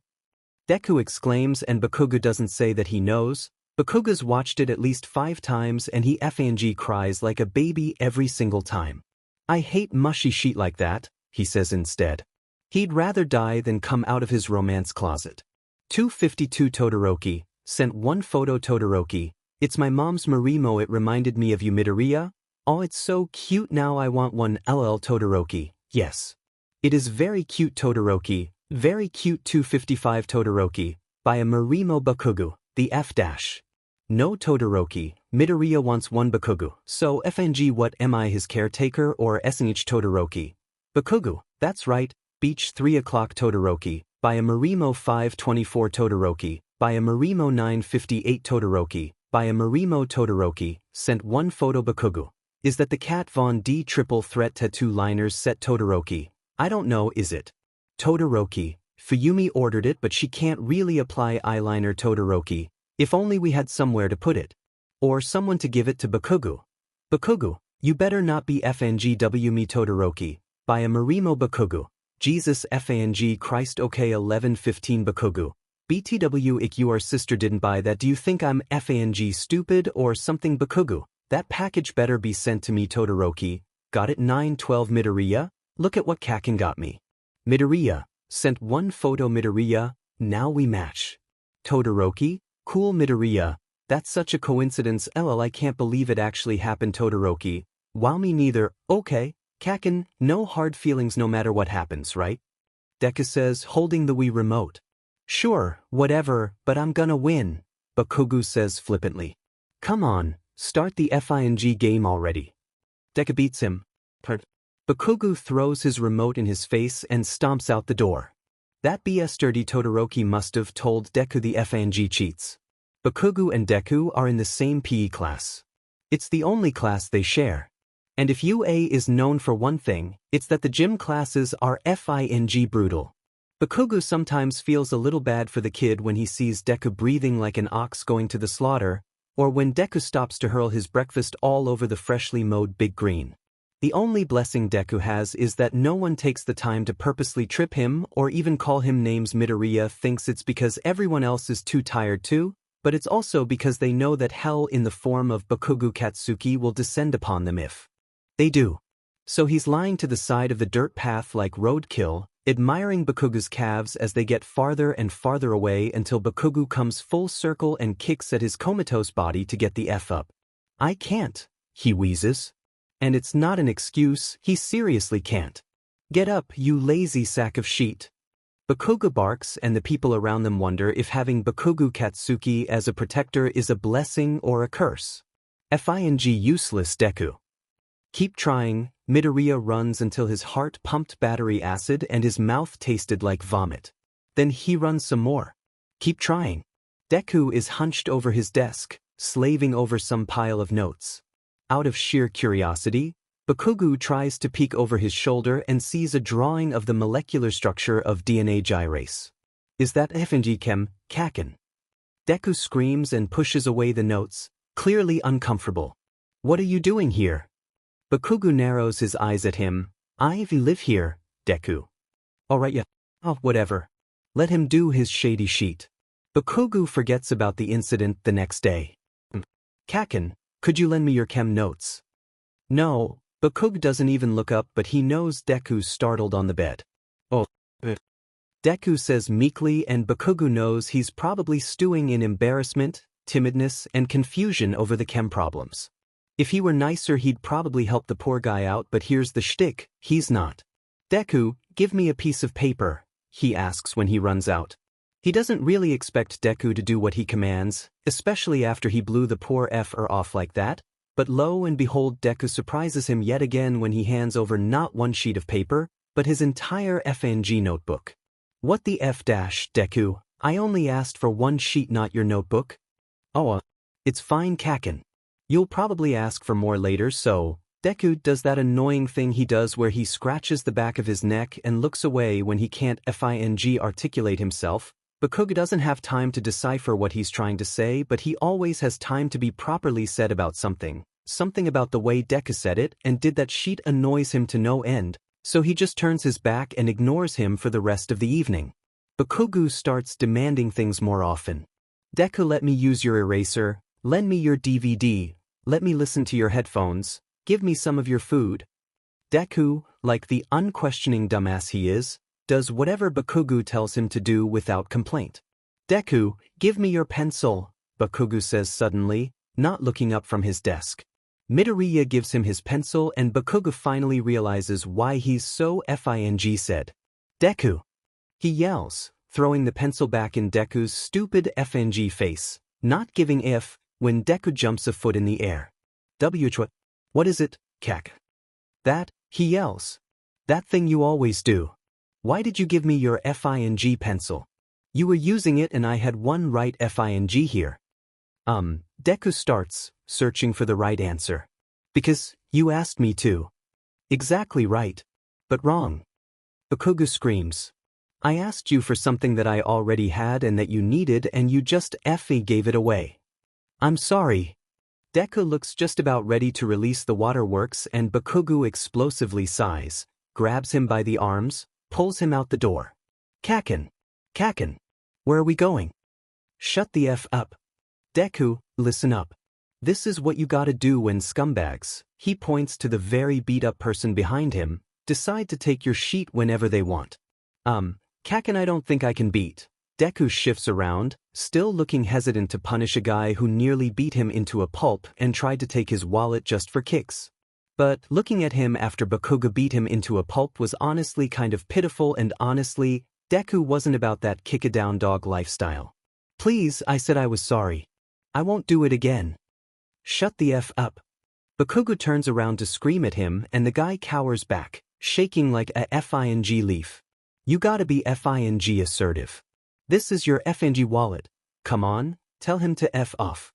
Deku exclaims and Bakugou doesn't say that he knows. Bakugou's watched it at least 5 times and he FNG cries like a baby every single time. "I hate mushy shit like that," he says instead. He'd rather die than come out of his romance closet. 252 Todoroki, sent one photo Todoroki. "It's my mom's Marimo, it reminded me of you Midoriya. Oh, it's so cute, now I want one LL Todoroki." Yes. It is very cute Todoroki, very cute 255 Todoroki, by a Marimo Bakugou, the F dash. No Todoroki, Midoriya wants one Bakugou, so FNG what am I his caretaker or SNH Todoroki? Bakugou, that's right, Beach 3 o'clock Todoroki, by a Marimo 524 Todoroki, by a Marimo 958 Todoroki, by a Marimo Todoroki, sent one photo Bakugou. Is that the Kat Von D triple threat tattoo liners set Todoroki? I don't know, is it? Todoroki, Fuyumi ordered it but she can't really apply eyeliner Todoroki. If only we had somewhere to put it. Or someone to give it to Bakugou. Bakugou, you better not be FNGW me Todoroki, by a Marimo Bakugou. Jesus FANG Christ OK 1115 Bakugou. BTW ik your sister didn't buy that, do you think I'm FANG stupid or something Bakugou? That package better be sent to me Todoroki. Got it 912 Midoriya? Look at what Kaken got me. Midoriya, sent one photo Midoriya, now we match. Todoroki? Cool Midoriya, that's such a coincidence, lol I can't believe it actually happened Todoroki. Wow me neither, okay, Kaken, no hard feelings no matter what happens, right? Deku says, holding the Wii remote. Sure, whatever, but I'm gonna win, Bakugou says flippantly. Come on, start the FING game already. Deku beats him. Bakugou throws his remote in his face and stomps out the door. That BS dirty Todoroki must have told Deku the FNG cheats. Bakugou and Deku are in the same PE class. It's the only class they share. And if UA is known for one thing, it's that the gym classes are FING brutal. Bakugou sometimes feels a little bad for the kid when he sees Deku breathing like an ox going to the slaughter, or when Deku stops to hurl his breakfast all over the freshly mowed Big Green. The only blessing Deku has is that no one takes the time to purposely trip him or even call him names. Midoriya thinks it's because everyone else is too tired to, but it's also because they know that hell in the form of Bakugou Katsuki will descend upon them if they do. So he's lying to the side of the dirt path like roadkill, admiring Bakugou's calves as they get farther and farther away until Bakugou comes full circle and kicks at his comatose body to get the F up. I can't, he wheezes. And it's not an excuse, he seriously can't. Get up, you lazy sack of shit. Bakugou barks and the people around them wonder if having Bakugou Katsuki as a protector is a blessing or a curse. FING useless Deku. Keep trying, Midoriya runs until his heart pumped battery acid and his mouth tasted like vomit. Then he runs some more. Keep trying. Deku is hunched over his desk, slaving over some pile of notes. Out of sheer curiosity, Bakugou tries to peek over his shoulder and sees a drawing of the molecular structure of DNA gyrase. Is that FNG Chem, Kaken? Deku screams and pushes away the notes, clearly uncomfortable. What are you doing here? Bakugou narrows his eyes at him. I live here, Deku. Alright, yeah. Oh, whatever. Let him do his shady sheet. Bakugou forgets about the incident the next day. Kaken, could you lend me your chem notes? No, Bakugou doesn't even look up, but he knows Deku's startled on the bed. Oh. Deku says meekly, and Bakugou knows he's probably stewing in embarrassment, timidness, and confusion over the chem problems. If he were nicer, he'd probably help the poor guy out, but here's the shtick, he's not. Deku, give me a piece of paper, he asks when he runs out. He doesn't really expect Deku to do what he commands, especially after he blew the poor F-er off like that, but lo and behold, Deku surprises him yet again when he hands over not one sheet of paper, but his entire FNG notebook. What the F dash, Deku? I only asked for one sheet, not your notebook. Oh, it's fine, Kaken. You'll probably ask for more later, so Deku does that annoying thing he does where he scratches the back of his neck and looks away when he can't FING articulate himself. Bakugou doesn't have time to decipher what he's trying to say, but he always has time to be properly said about something. Something about the way Deku said it and did that sheet annoys him to no end, so he just turns his back and ignores him for the rest of the evening. Bakugou starts demanding things more often. Deku, let me use your eraser, lend me your DVD, let me listen to your headphones, give me some of your food. Deku, like the unquestioning dumbass he is, does whatever Bakugou tells him to do without complaint. Deku, give me your pencil, Bakugou says suddenly, not looking up from his desk. Midoriya gives him his pencil and Bakugou finally realizes why he's so FING said. Deku! He yells, throwing the pencil back in Deku's stupid FNG face, not giving if, when Deku jumps a foot in the air. What is it, Kak? That, he yells. That thing you always do. Why did you give me your FING pencil? You were using it and I had one right FING here. Deku starts, searching for the right answer. Because, you asked me to. Exactly right. But wrong. Bakugou screams. I asked you for something that I already had and that you needed and you just gave it away. I'm sorry. Deku looks just about ready to release the waterworks and Bakugou explosively sighs, grabs him by the arms, pulls him out the door. Kaken! Kaken! Where are we going? Shut the F up. Deku, listen up. This is what you gotta do when scumbags, he points to the very beat-up person behind him, decide to take your sheet whenever they want. Kaken, I don't think I can beat. Deku shifts around, still looking hesitant to punish a guy who nearly beat him into a pulp and tried to take his wallet just for kicks. But looking at him after Bakugou beat him into a pulp was honestly kind of pitiful, and honestly, Deku wasn't about that kick-a-down dog lifestyle. Please, I said I was sorry. I won't do it again. Shut the F up. Bakugou turns around to scream at him and the guy cowers back, shaking like a FING leaf. You gotta be FING assertive. This is your FNG wallet. Come on, tell him to F off.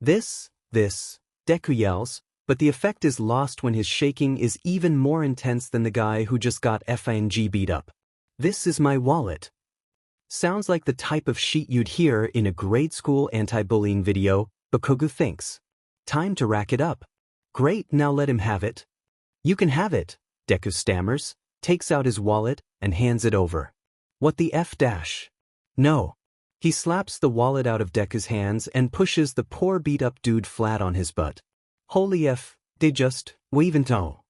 This, Deku yells, but the effect is lost when his shaking is even more intense than the guy who just got FING beat up. This is my wallet. Sounds like the type of sheet you'd hear in a grade school anti-bullying video, Bakugou thinks. Time to rack it up. Great, now let him have it. You can have it, Deku stammers, takes out his wallet, and hands it over. What the F dash? No. He slaps the wallet out of Deku's hands and pushes the poor beat-up dude flat on his butt. Holy F, they just, weavin' toe.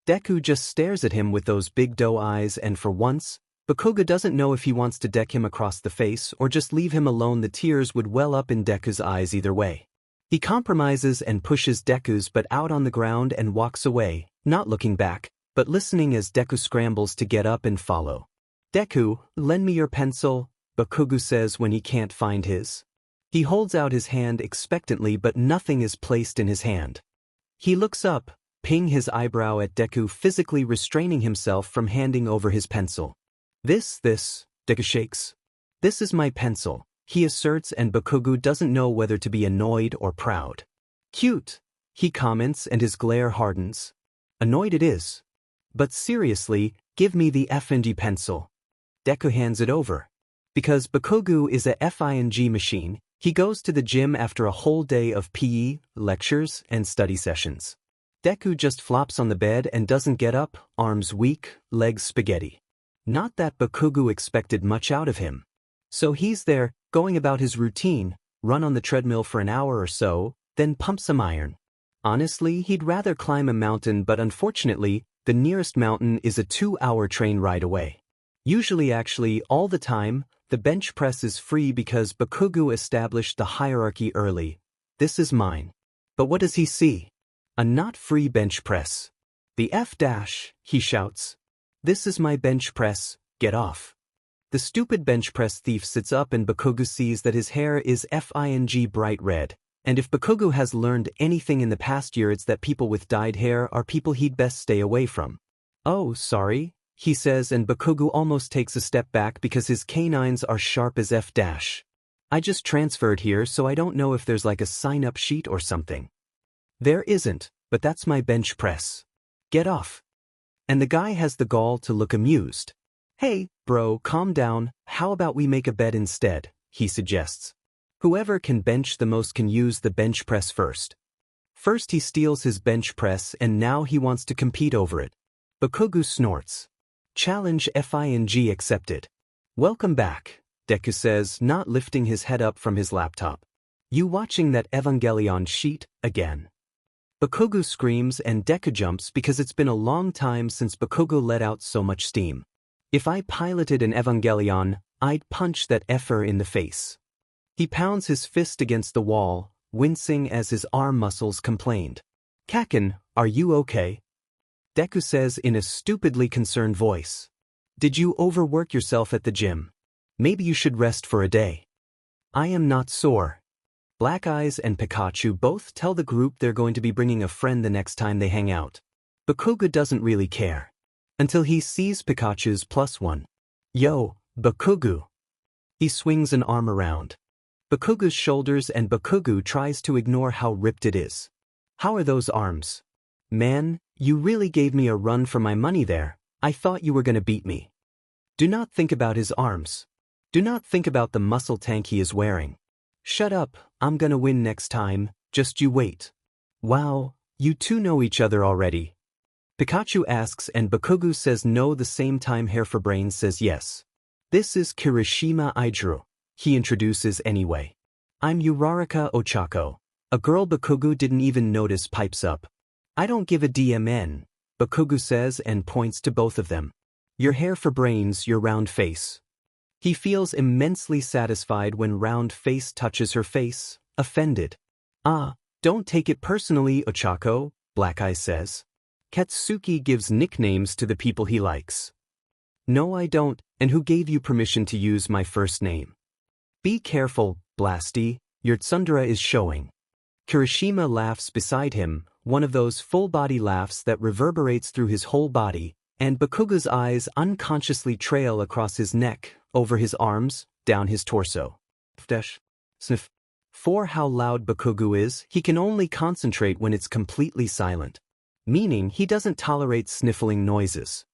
Deku just stares at him with those big doe eyes, and for once, Bakugou doesn't know if he wants to deck him across the face or just leave him alone. The tears would well up in Deku's eyes either way. He compromises and pushes Deku's butt out on the ground and walks away, not looking back, but listening as Deku scrambles to get up and follow. Deku, lend me your pencil, Bakugou says when he can't find his. He holds out his hand expectantly, but nothing is placed in his hand. He looks up, ping his eyebrow at Deku, physically restraining himself from handing over his pencil. This, Deku shakes. This is my pencil, he asserts, and Bakugou doesn't know whether to be annoyed or proud. Cute, he comments, and his glare hardens. Annoyed it is. But seriously, give me the FNG pencil. Deku hands it over. Because Bakugou is a FING machine, he goes to the gym after a whole day of PE, lectures, and study sessions. Deku just flops on the bed and doesn't get up, arms weak, legs spaghetti. Not that Bakugou expected much out of him. So he's there, going about his routine, run on the treadmill for an hour or so, then pump some iron. Honestly, he'd rather climb a mountain, but unfortunately, the nearest mountain is a 2-hour train ride away. Usually, actually, all the time, the bench press is free because Bakugou established the hierarchy early. This is mine. But what does he see? A not free bench press. The F dash, he shouts. This is my bench press, get off. The stupid bench press thief sits up and Bakugou sees that his hair is FING bright red. And if Bakugou has learned anything in the past year, it's that people with dyed hair are people he'd best stay away from. Oh, sorry, he says, and Bakugou almost takes a step back because his canines are sharp as F dash. I just transferred here, so I don't know if there's like a sign-up sheet or something. There isn't, but that's my bench press. Get off. And the guy has the gall to look amused. Hey, bro, calm down, how about we make a bet instead, he suggests. Whoever can bench the most can use the bench press first. First he steals his bench press and now he wants to compete over it. Bakugou snorts. Challenge FING accepted. Welcome back, Deku says, not lifting his head up from his laptop. You watching that Evangelion sheet again? Bakugou screams and Deku jumps because it's been a long time since Bakugou let out so much steam. If I piloted an Evangelion, I'd punch that effer in the face. He pounds his fist against the wall, wincing as his arm muscles complained. Kaken, are you okay? Deku says in a stupidly concerned voice. Did you overwork yourself at the gym? Maybe you should rest for a day. I am not sore. Black Eyes and Pikachu both tell the group they're going to be bringing a friend the next time they hang out. Bakugou doesn't really care. Until he sees Pikachu's +1. Yo, Bakugou. He swings an arm around Bakugou's shoulders and Bakugou tries to ignore how ripped it is. How are those arms? Man, you really gave me a run for my money there. I thought you were gonna beat me. Do not think about his arms. Do not think about the muscle tank he is wearing. Shut up, I'm gonna win next time, just you wait. Wow, you two know each other already. Pikachu asks and Bakugou says no the same time Hair for Brains says yes. This is Kirishima Aijiro. He introduces anyway. I'm Uraraka Ochako. A girl Bakugou didn't even notice pipes up. I don't give a DMN, Bakugou says and points to both of them. Your hair for brains, your round face. He feels immensely satisfied when round face touches her face, offended. Ah, don't take it personally, Ochako, Black Eye says. Katsuki gives nicknames to the people he likes. No I don't, and who gave you permission to use my first name? Be careful, Blasty, your tsundere is showing. Kirishima laughs beside him, one of those full-body laughs that reverberates through his whole body, and Bakugou's eyes unconsciously trail across his neck, over his arms, down his torso. Sniff. For how loud Bakugou is, he can only concentrate when it's completely silent. Meaning he doesn't tolerate sniffling noises.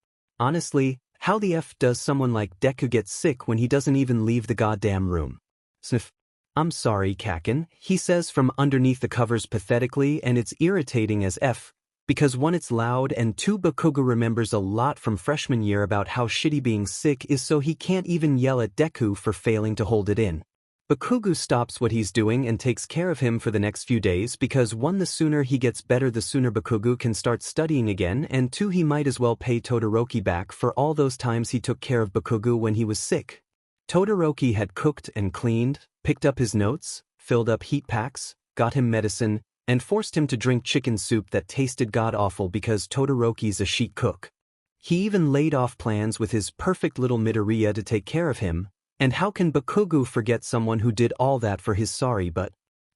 Honestly, how the F does someone like Deku get sick when he doesn't even leave the goddamn room? Sniff. I'm sorry, Kaken, he says from underneath the covers pathetically, and it's irritating as F, because one it's loud and two Bakugou remembers a lot from freshman year about how shitty being sick is, so he can't even yell at Deku for failing to hold it in. Bakugou stops what he's doing and takes care of him for the next few days because 1. The sooner he gets better the sooner Bakugou can start studying again, and 2. He might as well pay Todoroki back for all those times he took care of Bakugou when he was sick. Todoroki had cooked and cleaned, picked up his notes, filled up heat packs, got him medicine, and forced him to drink chicken soup that tasted god-awful because Todoroki's a chic cook. He even laid off plans with his perfect little Midoriya to take care of him. And how can Bakugou forget someone who did all that for his sorry but?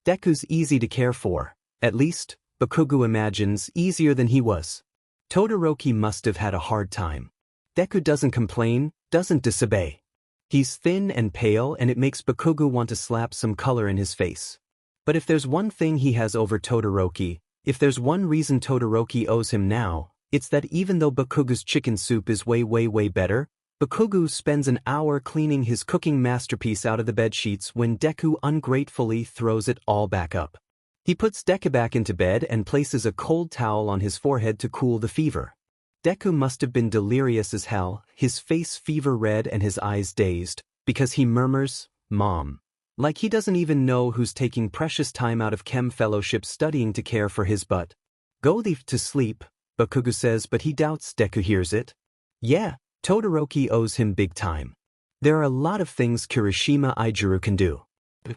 Deku's easy to care for. At least, Bakugou imagines easier than he was. Todoroki must have had a hard time. Deku doesn't complain, doesn't disobey. He's thin and pale and it makes Bakugou want to slap some color in his face. But if there's one thing he has over Todoroki, if there's one reason Todoroki owes him now, it's that even though Bakugou's chicken soup is way better, Bakugou spends an hour cleaning his cooking masterpiece out of the bedsheets when Deku ungratefully throws it all back up. He puts Deku back into bed and places a cold towel on his forehead to cool the fever. Deku must have been delirious as hell, his face fever red and his eyes dazed, because he murmurs, "Mom." Like he doesn't even know who's taking precious time out of chem fellowship studying to care for his butt. Go leave to sleep, Bakugou says, but he doubts Deku hears it. Yeah, Todoroki owes him big time. There are a lot of things Kirishima Aijuru can do.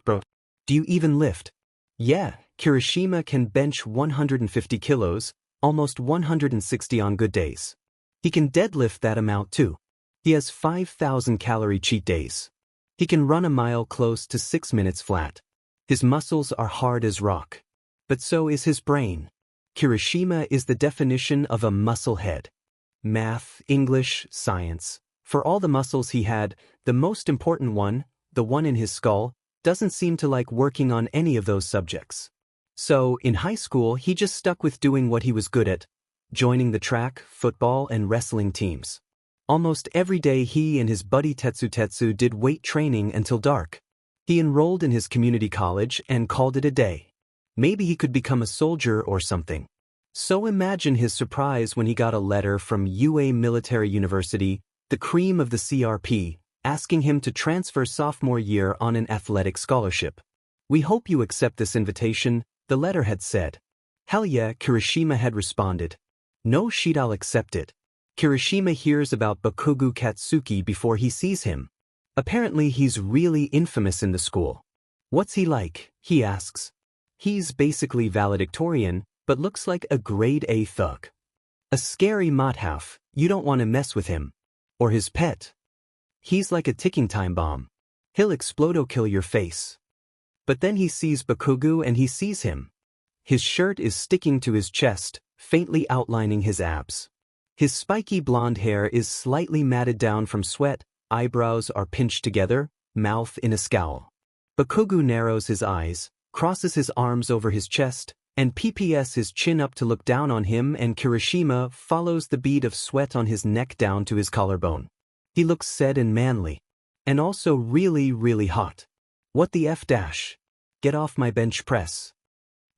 Bro, do you even lift? Yeah, Kirishima can bench 150 kilos, almost 160 on good days. He can deadlift that amount too. He has 5,000 calorie cheat days. He can run a mile close to 6 minutes flat. His muscles are hard as rock. But so is his brain. Kirishima is the definition of a muscle head. Math, English, science. For all the muscles he had, the most important one, the one in his skull, doesn't seem to like working on any of those subjects. So, in high school, he just stuck with doing what he was good at, joining the track, football, and wrestling teams. Almost every day he and his buddy Tetsu did weight training until dark. He enrolled in his community college and called it a day. Maybe he could become a soldier or something. So imagine his surprise when he got a letter from UA Military University, the cream of the CRP, asking him to transfer sophomore year on an athletic scholarship. We hope you accept this invitation, the letter had said. Hell yeah, Kirishima had responded. No shit, I'll accept it. Kirishima hears about Bakugou Katsuki before he sees him. Apparently he's really infamous in the school. What's he like? He asks. He's basically valedictorian, but looks like a grade A thug. A scary mothalf, you don't want to mess with him. Or his pet. He's like a ticking time bomb. He'll kill your face. But then he sees Bakugou and he sees him. His shirt is sticking to his chest, faintly outlining his abs. His spiky blonde hair is slightly matted down from sweat, eyebrows are pinched together, mouth in a scowl. Bakugou narrows his eyes, crosses his arms over his chest, and PPS his chin up to look down on him, and Kirishima follows the bead of sweat on his neck down to his collarbone. He looks sad and manly. And also really, really hot. What the F dash? Get off my bench press.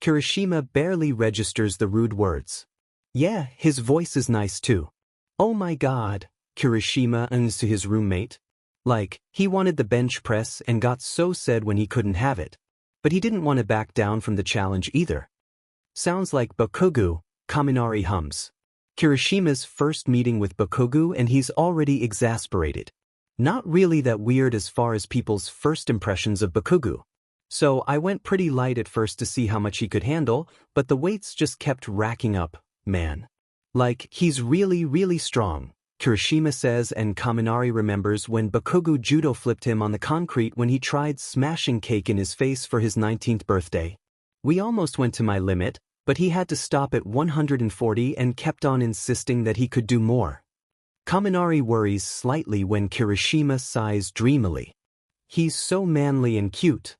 Kirishima barely registers the rude words. Yeah, his voice is nice too. Oh my god, Kirishima owns to his roommate. Like, he wanted the bench press and got so sad when he couldn't have it. But he didn't want to back down from the challenge either. Sounds like Bakugou, Kaminari hums. Kirishima's first meeting with Bakugou and he's already exasperated. Not really that weird as far as people's first impressions of Bakugou. So I went pretty light at first to see how much he could handle, but the weights just kept racking up, man. Like, he's really, really strong, Kirishima says, and Kaminari remembers when Bakugou judo flipped him on the concrete when he tried smashing cake in his face for his 19th birthday. We almost went to my limit, but he had to stop at 140 and kept on insisting that he could do more. Kaminari worries slightly when Kirishima sighs dreamily. He's so manly and cute.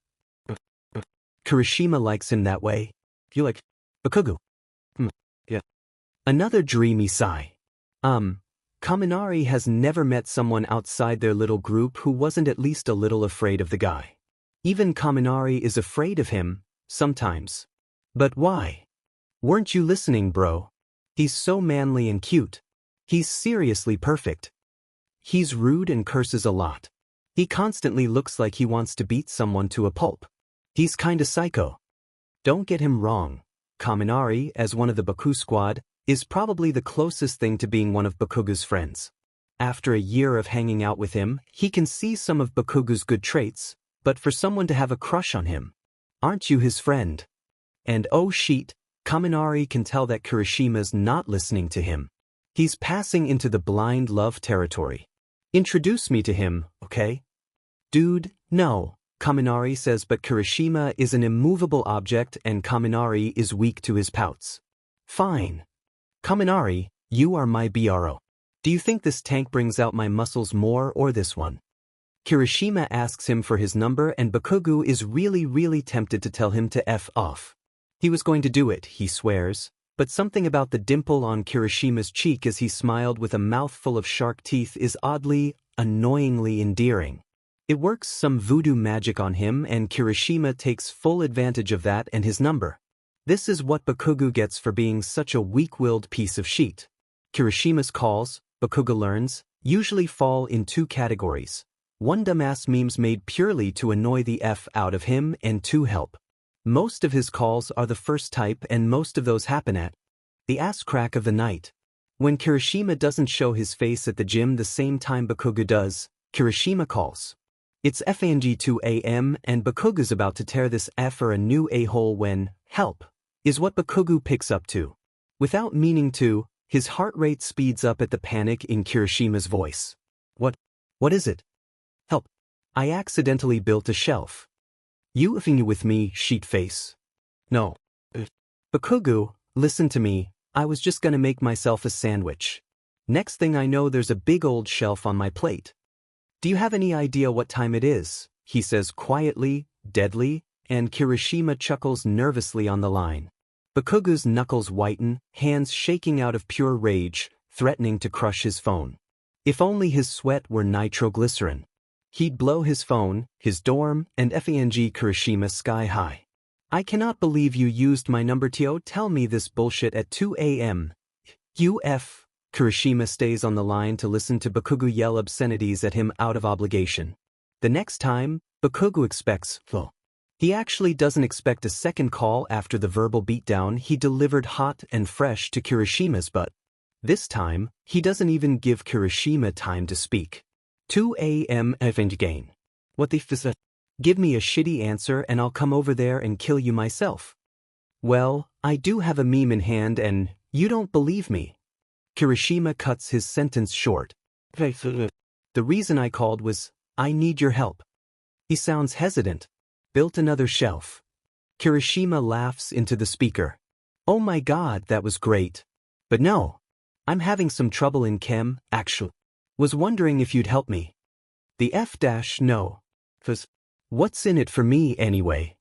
Kirishima likes him that way. You like Bakugou? Yeah. Another dreamy sigh. Kaminari has never met someone outside their little group who wasn't at least a little afraid of the guy. Even Kaminari is afraid of him, sometimes. But why? Weren't you listening, bro? He's so manly and cute. He's seriously perfect. He's rude and curses a lot. He constantly looks like he wants to beat someone to a pulp. He's kinda psycho. Don't get him wrong. Kaminari, as one of the Baku squad, is probably the closest thing to being one of Bakugou's friends. After a year of hanging out with him, he can see some of Bakugou's good traits, but for someone to have a crush on him, aren't you his friend? And oh shit, Kaminari can tell that Kirishima's not listening to him. He's passing into the blind love territory. Introduce me to him, okay? Dude, no, Kaminari says, but Kirishima is an immovable object and Kaminari is weak to his pouts. Fine. Kaminari, you are my bro. Do you think this tank brings out my muscles more or this one? Kirishima asks him for his number and Bakugou is really tempted to tell him to F off. He was going to do it, he swears, but something about the dimple on Kirishima's cheek as he smiled with a mouthful of shark teeth is oddly, annoyingly endearing. It works some voodoo magic on him and Kirishima takes full advantage of that and his number. This is what Bakugou gets for being such a weak-willed piece of shit. Kirishima's calls, Bakugou learns, usually fall in two categories. One dumbass memes made purely to annoy the F out of him and to help. Most of his calls are the first type and most of those happen at the ass crack of the night. When Kirishima doesn't show his face at the gym the same time Bakugou does, Kirishima calls. It's FANG 2 a.m. and Bakugou's about to tear this F-er a new a-hole when, help, is what Bakugou picks up to. Without meaning to, his heart rate speeds up at the panic in Kirishima's voice. What is it? Help. I accidentally built a shelf. You effing with me, sheet face? No. Bakugou, listen to me, I was just gonna make myself a sandwich. Next thing I know there's a big old shelf on my plate. Do you have any idea what time it is? He says quietly, deadly, and Kirishima chuckles nervously on the line. Bakugou's knuckles whiten, hands shaking out of pure rage, threatening to crush his phone. If only his sweat were nitroglycerin. He'd blow his phone, his dorm, and FANG Kirishima sky high. I cannot believe you used my number to tell me this bullshit at 2 a.m. UF. Kirishima stays on the line to listen to Bakugou yell obscenities at him out of obligation. The next time, Bakugou expects full. He actually doesn't expect a second call after the verbal beatdown he delivered hot and fresh to Kirishima's butt. This time, he doesn't even give Kirishima time to speak. 2 a.m. again. What the f is that? Give me a shitty answer and I'll come over there and kill you myself. Well, I do have a meme in hand and you don't believe me. Kirishima cuts his sentence short. The reason I called was, I need your help. He sounds hesitant. Built another shelf. Kirishima laughs into the speaker. Oh my god, that was great. But no. I'm having some trouble in chem, actually. Was wondering if you'd help me. The F-no. What's in it for me anyway?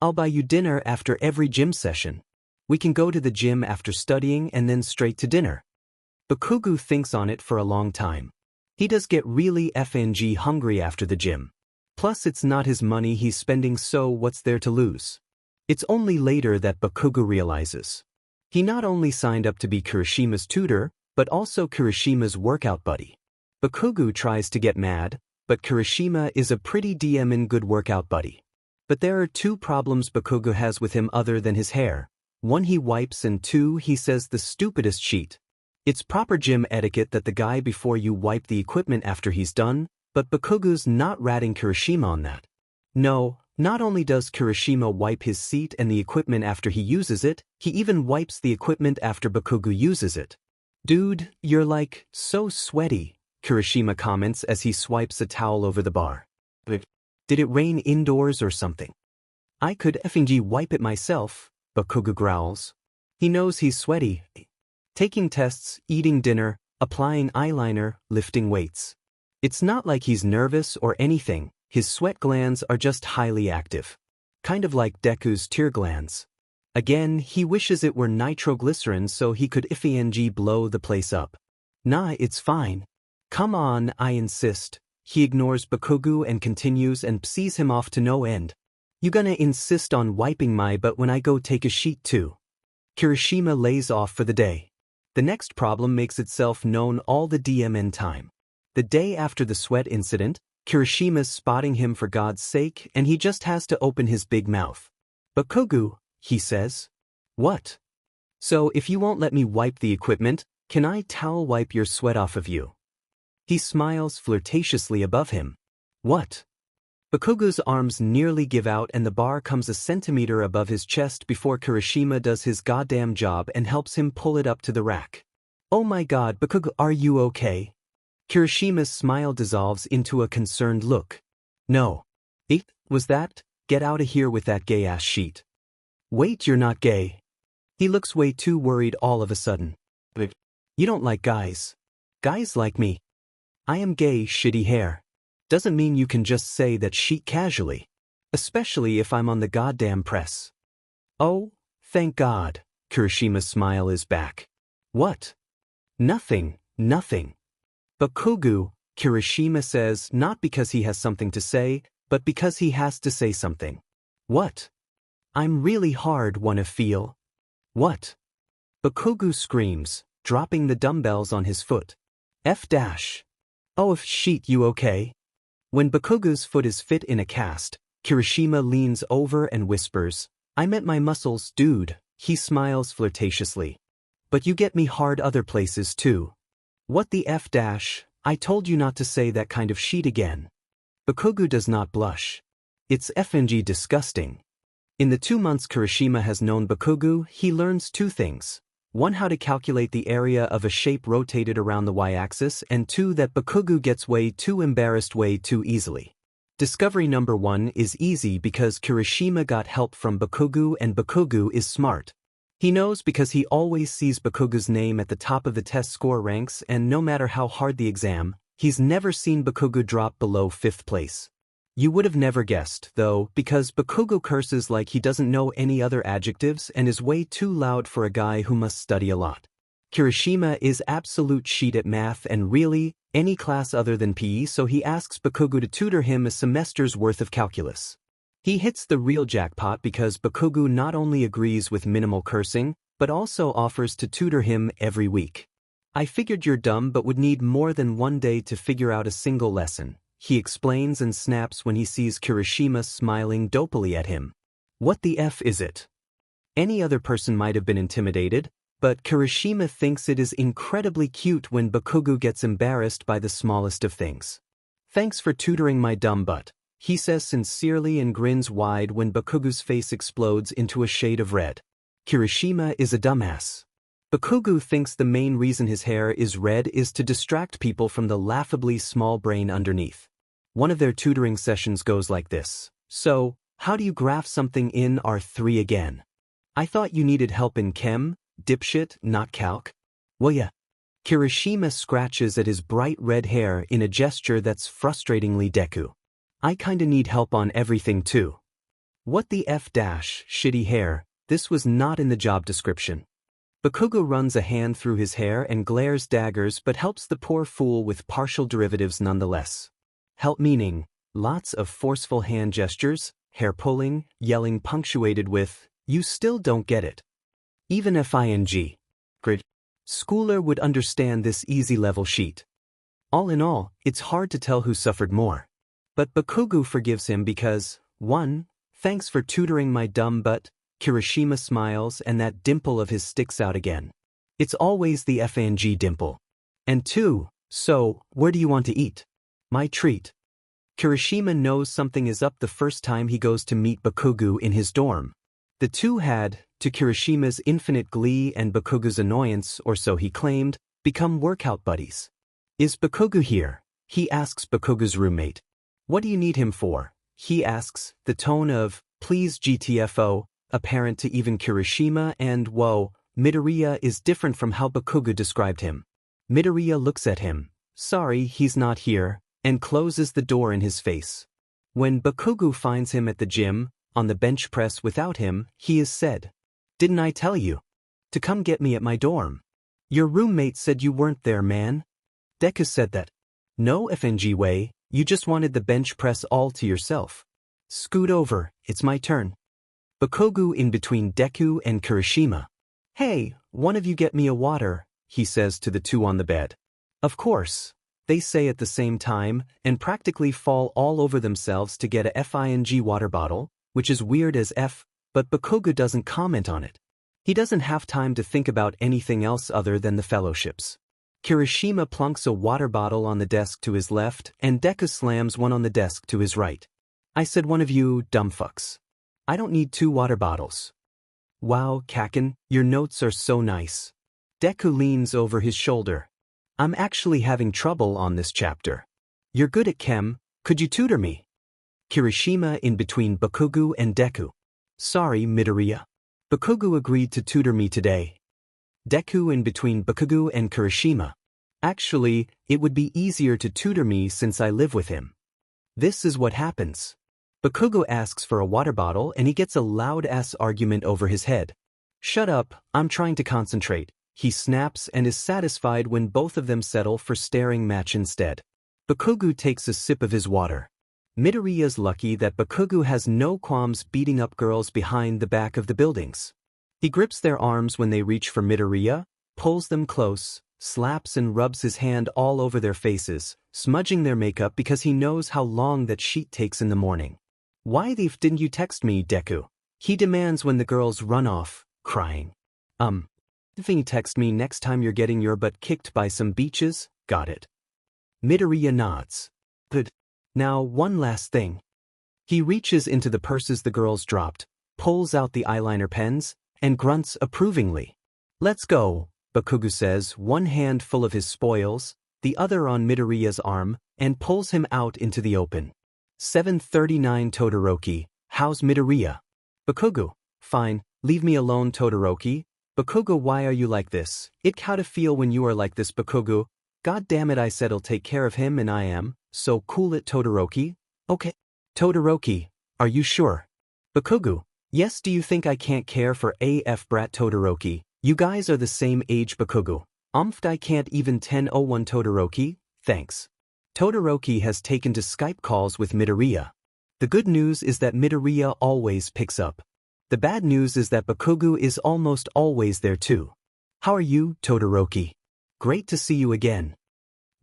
I'll buy you dinner after every gym session. We can go to the gym after studying and then straight to dinner. Bakugou thinks on it for a long time. He does get really FNG hungry after the gym. Plus it's not his money he's spending, so what's there to lose? It's only later that Bakugou realizes. He not only signed up to be Kirishima's tutor, but also Kirishima's workout buddy. Bakugou tries to get mad, but Kirishima is a pretty damn good workout buddy. But there are two problems Bakugou has with him other than his hair. One, he wipes, and two, he says the stupidest shit. It's proper gym etiquette that the guy before you wipe the equipment after he's done, but Bakugou's not ratting Kirishima on that. No, not only does Kirishima wipe his seat and the equipment after he uses it, he even wipes the equipment after Bakugou uses it. Dude, you're like, so sweaty, Kirishima comments as he swipes a towel over the bar. Did it rain indoors or something? I could effing wipe it myself, Bakugou growls. He knows he's sweaty. Taking tests, eating dinner, applying eyeliner, lifting weights. It's not like he's nervous or anything, his sweat glands are just highly active. Kind of like Deku's tear glands. Again, he wishes it were nitroglycerin so he could FANG blow the place up. Nah, it's fine. Come on, I insist. He ignores Bakugou and continues and sees him off to no end. You gonna insist on wiping my butt when I go take a sheet too? Kirishima lays off for the day. The next problem makes itself known all the DMN time. The day after the sweat incident, Kirishima's spotting him for God's sake and he just has to open his big mouth. Bakugou, he says. What? So if you won't let me wipe the equipment, can I towel wipe your sweat off of you? He smiles flirtatiously above him. What? Bakugou's arms nearly give out and the bar comes a centimeter above his chest before Kirishima does his goddamn job and helps him pull it up to the rack. Oh my god, Bakugou, are you okay? Kirishima's smile dissolves into a concerned look. No. It was that? Get out of here with that gay-ass sheet. Wait, you're not gay. He looks way too worried all of a sudden. You don't like guys. Guys like me. I am gay, shitty hair. Doesn't mean you can just say that shit casually. Especially if I'm on the goddamn press. Oh, thank God. Kirishima's smile is back. What? Nothing, nothing. Bakugou, Kirishima says, not because he has something to say, but because he has to say something. What? I'm really hard, wanna feel. What? Bakugou screams, dropping the dumbbells on his foot. F dash. Oh, if shit, you okay? When Bakugou's foot is fit in a cast, Kirishima leans over and whispers, "I met my muscles, dude." He smiles flirtatiously. "But you get me hard other places too." "What the F dash, I told you not to say that kind of shit again." Bakugou does not blush. It's FNG disgusting. In the 2 months Kirishima has known Bakugou, he learns 2 things. 1. How to calculate the area of a shape rotated around the y-axis, and 2. That Bakugou gets way too embarrassed way too easily. Discovery number 1 is easy because Kirishima got help from Bakugou and Bakugou is smart. He knows because he always sees Bakugou's name at the top of the test score ranks, and no matter how hard the exam, he's never seen Bakugou drop below 5th place. You would have never guessed, though, because Bakugou curses like he doesn't know any other adjectives and is way too loud for a guy who must study a lot. Kirishima is absolute shit at math and really, any class other than PE, so he asks Bakugou to tutor him a semester's worth of calculus. He hits the real jackpot because Bakugou not only agrees with minimal cursing, but also offers to tutor him every week. "I figured you're dumb but would need more than 1 day to figure out a single lesson," he explains and snaps when he sees Kirishima smiling dopily at him. What the F is it? Any other person might have been intimidated, but Kirishima thinks it is incredibly cute when Bakugou gets embarrassed by the smallest of things. "Thanks for tutoring my dumb butt," he says sincerely and grins wide when Bakugou's face explodes into a shade of red. Kirishima is a dumbass. Bakugou thinks the main reason his hair is red is to distract people from the laughably small brain underneath. One of their tutoring sessions goes like this. "So, how do you graph something in R3 again? I thought you needed help in chem, dipshit, not calc." "Well yeah." Kirishima scratches at his bright red hair in a gesture that's frustratingly Deku. "I kinda need help on everything too." What the F dash, shitty hair, this was not in the job description. Bakugou runs a hand through his hair and glares daggers but helps the poor fool with partial derivatives nonetheless. Help meaning, lots of forceful hand gestures, hair pulling, yelling punctuated with, "You still don't get it." Even if ing. Grid. Schooler would understand this easy level sheet. All in all, it's hard to tell who suffered more. But Bakugou forgives him because, 1. Thanks for tutoring my dumb butt. Kirishima smiles and that dimple of his sticks out again. It's always the FNG dimple. And 2. So, where do you want to eat? My treat. Kirishima knows something is up the first time he goes to meet Bakugou in his dorm. The two had, to Kirishima's infinite glee and Bakugou's annoyance, or so he claimed, become workout buddies. "Is Bakugou here?" he asks Bakugou's roommate. "What do you need him for?" he asks, the tone of, "Please GTFO," apparent to even Kirishima, and whoa, Midoriya is different from how Bakugou described him. Midoriya looks at him, "Sorry, he's not here," and closes the door in his face. When Bakugou finds him at the gym, on the bench press without him, he is said, "Didn't I tell you to come get me at my dorm? Your roommate said you weren't there, man." Deku said that. "No FNG way, you just wanted the bench press all to yourself. Scoot over, it's my turn." Bakugou in between Deku and Kirishima. "Hey, one of you get me a water," he says to the two on the bed. "Of course," they say at the same time, and practically fall all over themselves to get a FING water bottle, which is weird as F, but Bakugou doesn't comment on it. He doesn't have time to think about anything else other than the fellowships. Kirishima plunks a water bottle on the desk to his left, and Deku slams one on the desk to his right. "I said one of you dumb fucks. I don't need 2 water bottles." "Wow, Kaken, your notes are so nice." Deku leans over his shoulder. "I'm actually having trouble on this chapter." "You're good at chem, could you tutor me?" Kirishima in between Bakugou and Deku. "Sorry, Midoriya. Bakugou agreed to tutor me today." Deku in between Bakugou and Kirishima. "Actually, it would be easier to tutor me since I live with him." This is what happens. Bakugou asks for a water bottle and he gets a loud-ass argument over his head. "Shut up, I'm trying to concentrate," he snaps and is satisfied when both of them settle for staring match instead. Bakugou takes a sip of his water. Midoriya's lucky that Bakugou has no qualms beating up girls behind the back of the buildings. He grips their arms when they reach for Midoriya, pulls them close, slaps and rubs his hand all over their faces, smudging their makeup because he knows how long that sheet takes in the morning. Why the f didn't you text me, Deku? He demands when the girls run off, crying. If you text me next time you're getting your butt kicked by some beaches, got it. Midoriya nods. Good. Now one last thing. He reaches into the purses the girls dropped, pulls out the eyeliner pens, and grunts approvingly. Let's go, Bakugou says, one hand full of his spoils, the other on Midoriya's arm, and pulls him out into the open. 7:39 Todoroki, how's Midoriya? Bakugou, fine, leave me alone Todoroki. Bakugou, why are you like this? How to feel when you are like this, Bakugou? God damn it, I said I'll take care of him and I am, so cool it Todoroki. Okay. Todoroki, are you sure? Bakugou, yes, do you think I can't care for AF brat Todoroki? You guys are the same age Bakugou. I can't even 10:01 Todoroki, thanks. Todoroki has taken to Skype calls with Midoriya. The good news is that Midoriya always picks up. The bad news is that Bakugou is almost always there too. How are you, Todoroki? Great to see you again.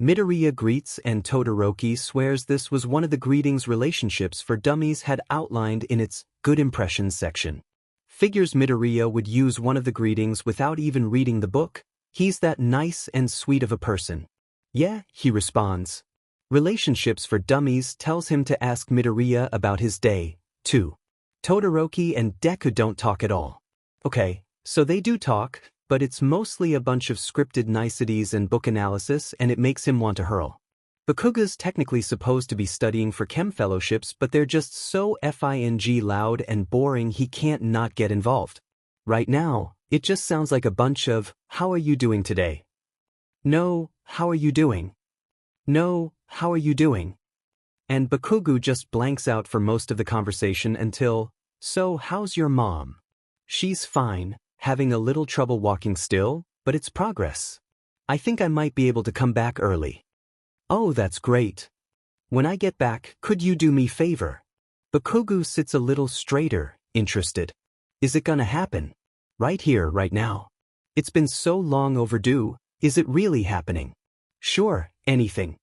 Midoriya greets and Todoroki swears this was one of the greetings Relationships for Dummies had outlined in its Good Impressions section. Figures Midoriya would use one of the greetings without even reading the book. He's that nice and sweet of a person. Yeah, he responds. Relationships for Dummies tells him to ask Midoriya about his day, too. Todoroki and Deku don't talk at all. Okay, so they do talk, but it's mostly a bunch of scripted niceties and book analysis, and it makes him want to hurl. Bakugou's technically supposed to be studying for chem fellowships, but they're just so f-ing loud and boring he can't not get involved. Right now, it just sounds like a bunch of, how are you doing today? No, how are you doing? No, how are you doing? And Bakugou just blanks out for most of the conversation until, so how's your mom? She's fine, having a little trouble walking still, but it's progress. I think I might be able to come back early. Oh, that's great. When I get back, could you do me favor? Bakugou sits a little straighter, interested. Is it gonna happen? Right here, right now. It's been so long overdue, is it really happening? Sure, anything.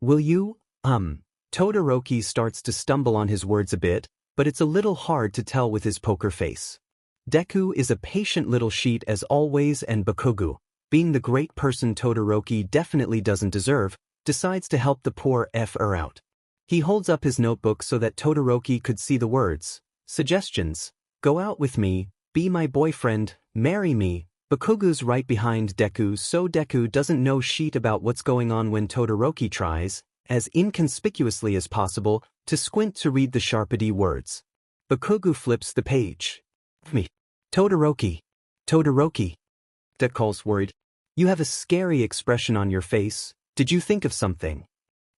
Will you, Todoroki starts to stumble on his words a bit, but it's a little hard to tell with his poker face. Deku is a patient little sheet as always, and Bakugou, being the great person Todoroki definitely doesn't deserve, decides to help the poor F-er out. He holds up his notebook so that Todoroki could see the words. Suggestions. Go out with me, be my boyfriend, marry me. Bakugou's right behind Deku, so Deku doesn't know shit about what's going on when Todoroki tries, as inconspicuously as possible, to squint to read the sharpity words. Bakugou flips the page. Me. Todoroki. Todoroki. Deku calls worried. You have a scary expression on your face. Did you think of something?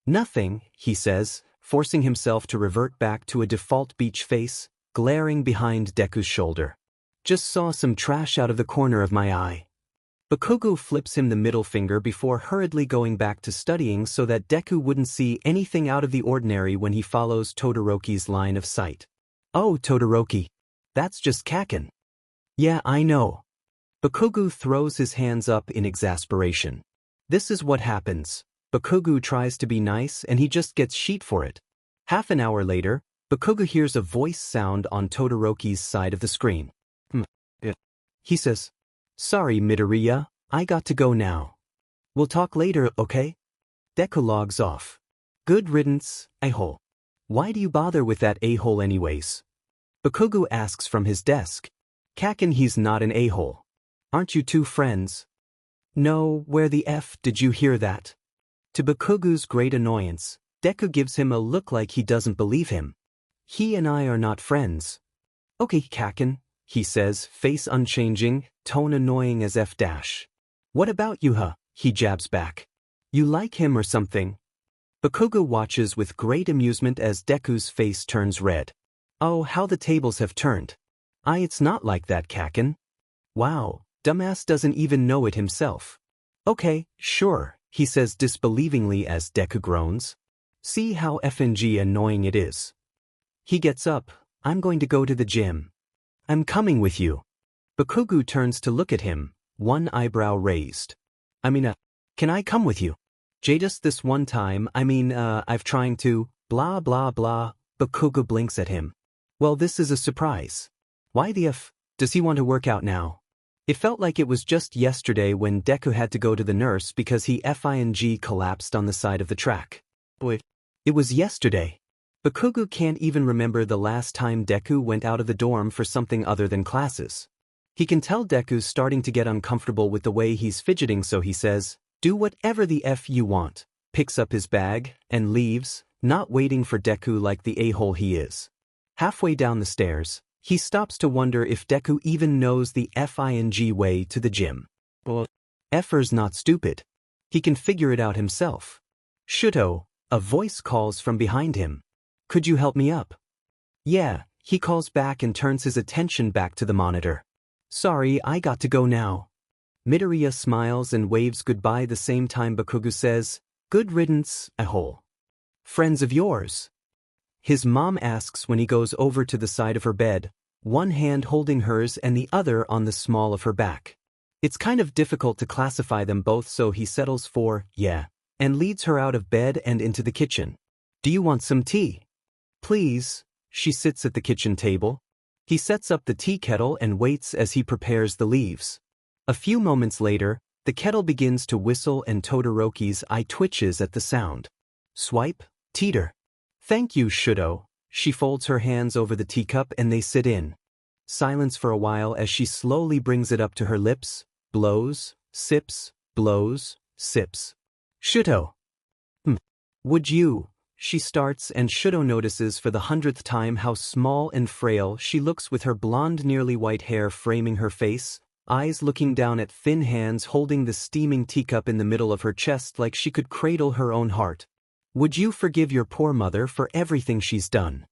Nothing, he says, forcing himself to revert back to a default beach face, glaring behind Deku's shoulder. Just saw some trash out of the corner of my eye. Bakugou flips him the middle finger before hurriedly going back to studying so that Deku wouldn't see anything out of the ordinary when he follows Todoroki's line of sight. Oh, Todoroki. That's just Kaken. Yeah, I know. Bakugou throws his hands up in exasperation. This is what happens. Bakugou tries to be nice and he just gets shit for it. Half an hour later, Bakugou hears a voice sound on Todoroki's side of the screen. He says, Sorry, Midoriya, I got to go now. We'll talk later, okay? Deku logs off. Good riddance, a-hole. Why do you bother with that a-hole anyways? Bakugou asks from his desk. Kaken, he's not an a-hole. Aren't you two friends? No, where the F did you hear that? To Bakugou's great annoyance, Deku gives him a look like he doesn't believe him. He and I are not friends. Okay, Kaken, he says, face unchanging, tone annoying as F dash. What about you, huh? He jabs back. You like him or something? Bakugou watches with great amusement as Deku's face turns red. Oh, how the tables have turned. It's not like that, Kaken. Wow, dumbass doesn't even know it himself. Okay, sure, he says disbelievingly as Deku groans. See how FNG annoying it is. He gets up. I'm going to go to the gym. I'm coming with you. Bakugou turns to look at him, one eyebrow raised. Can I come with you? Just this one time, I've trying to, blah blah blah. Bakugou blinks at him. Well, this is a surprise. Why the f does he want to work out now? It felt like it was just yesterday when Deku had to go to the nurse because he collapsed on the side of the track. Boy, it was yesterday. Bakugou can't even remember the last time Deku went out of the dorm for something other than classes. He can tell Deku's starting to get uncomfortable with the way he's fidgeting, so he says, "Do whatever the f you want," picks up his bag, and leaves, not waiting for Deku like the a-hole he is. Halfway down the stairs, he stops to wonder if Deku even knows the way to the gym. Well, Effer's not stupid. He can figure it out himself. Shuto, a voice calls from behind him. Could you help me up? Yeah, he calls back and turns his attention back to the monitor. Sorry, I got to go now. Midoriya smiles and waves goodbye the same time Bakugou says, good riddance, a-hole. Friends of yours? His mom asks when he goes over to the side of her bed, one hand holding hers and the other on the small of her back. It's kind of difficult to classify them both, so he settles for, yeah, and leads her out of bed and into the kitchen. Do you want some tea? Please. She sits at the kitchen table. He sets up the tea kettle and waits as he prepares the leaves. A few moments later, the kettle begins to whistle and Todoroki's eye twitches at the sound. Swipe, teeter. Thank you, Shuto. She folds her hands over the teacup and they sit in. Silence for a while as she slowly brings it up to her lips, blows, sips, blows, sips. Shuto. Would you? She starts and Shuto notices for the 100th time how small and frail she looks with her blonde nearly white hair framing her face, eyes looking down at thin hands holding the steaming teacup in the middle of her chest like she could cradle her own heart. Would you forgive your poor mother for everything she's done?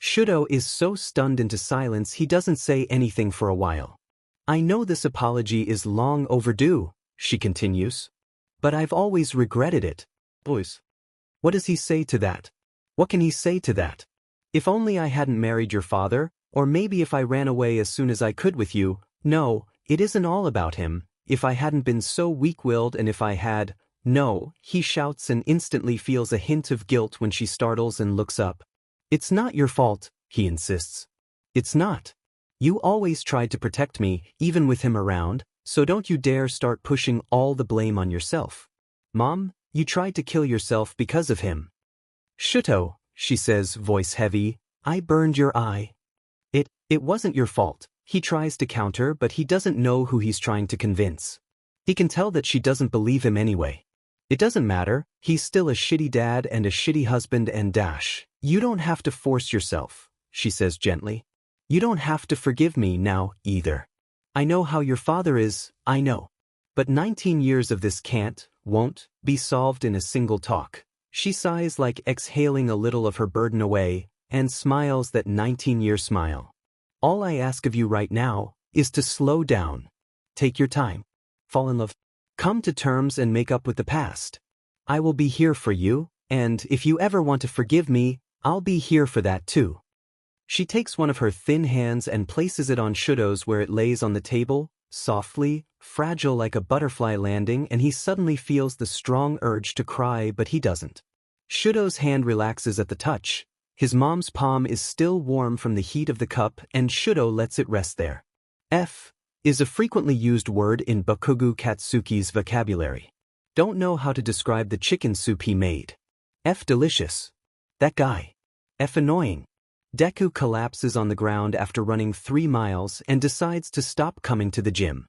Shuto is so stunned into silence he doesn't say anything for a while. I know this apology is long overdue, she continues. But I've always regretted it. Boys. What does he say to that? What can he say to that? If only I hadn't married your father, or maybe if I ran away as soon as I could with you. No, it isn't all about him. If I hadn't been so weak-willed and if I had. No, he shouts and instantly feels a hint of guilt when she startles and looks up. It's not your fault, he insists. It's not. You always tried to protect me, even with him around, so don't you dare start pushing all the blame on yourself. Mom, you tried to kill yourself because of him. Shuto, she says, voice heavy, I burned your eye. It wasn't your fault. He tries to counter, but he doesn't know who he's trying to convince. He can tell that she doesn't believe him anyway. It doesn't matter, he's still a shitty dad and a shitty husband and dash. You don't have to force yourself, she says gently. You don't have to forgive me now, either. I know how your father is, I know. But 19 years of this won't, be solved in a single talk. She sighs like exhaling a little of her burden away, and smiles that 19-year smile. All I ask of you right now is to slow down. Take your time. Fall in love. Come to terms and make up with the past. I will be here for you, and if you ever want to forgive me, I'll be here for that too. She takes one of her thin hands and places it on Shuto's where it lays on the table, softly, fragile like a butterfly landing, and he suddenly feels the strong urge to cry, but he doesn't. Shuto's hand relaxes at the touch. His mom's palm is still warm from the heat of the cup, and Shuto lets it rest there. F is a frequently used word in Bakugou Katsuki's vocabulary. Don't know how to describe the chicken soup he made. F delicious. That guy. F annoying. Deku collapses on the ground after running 3 miles and decides to stop coming to the gym.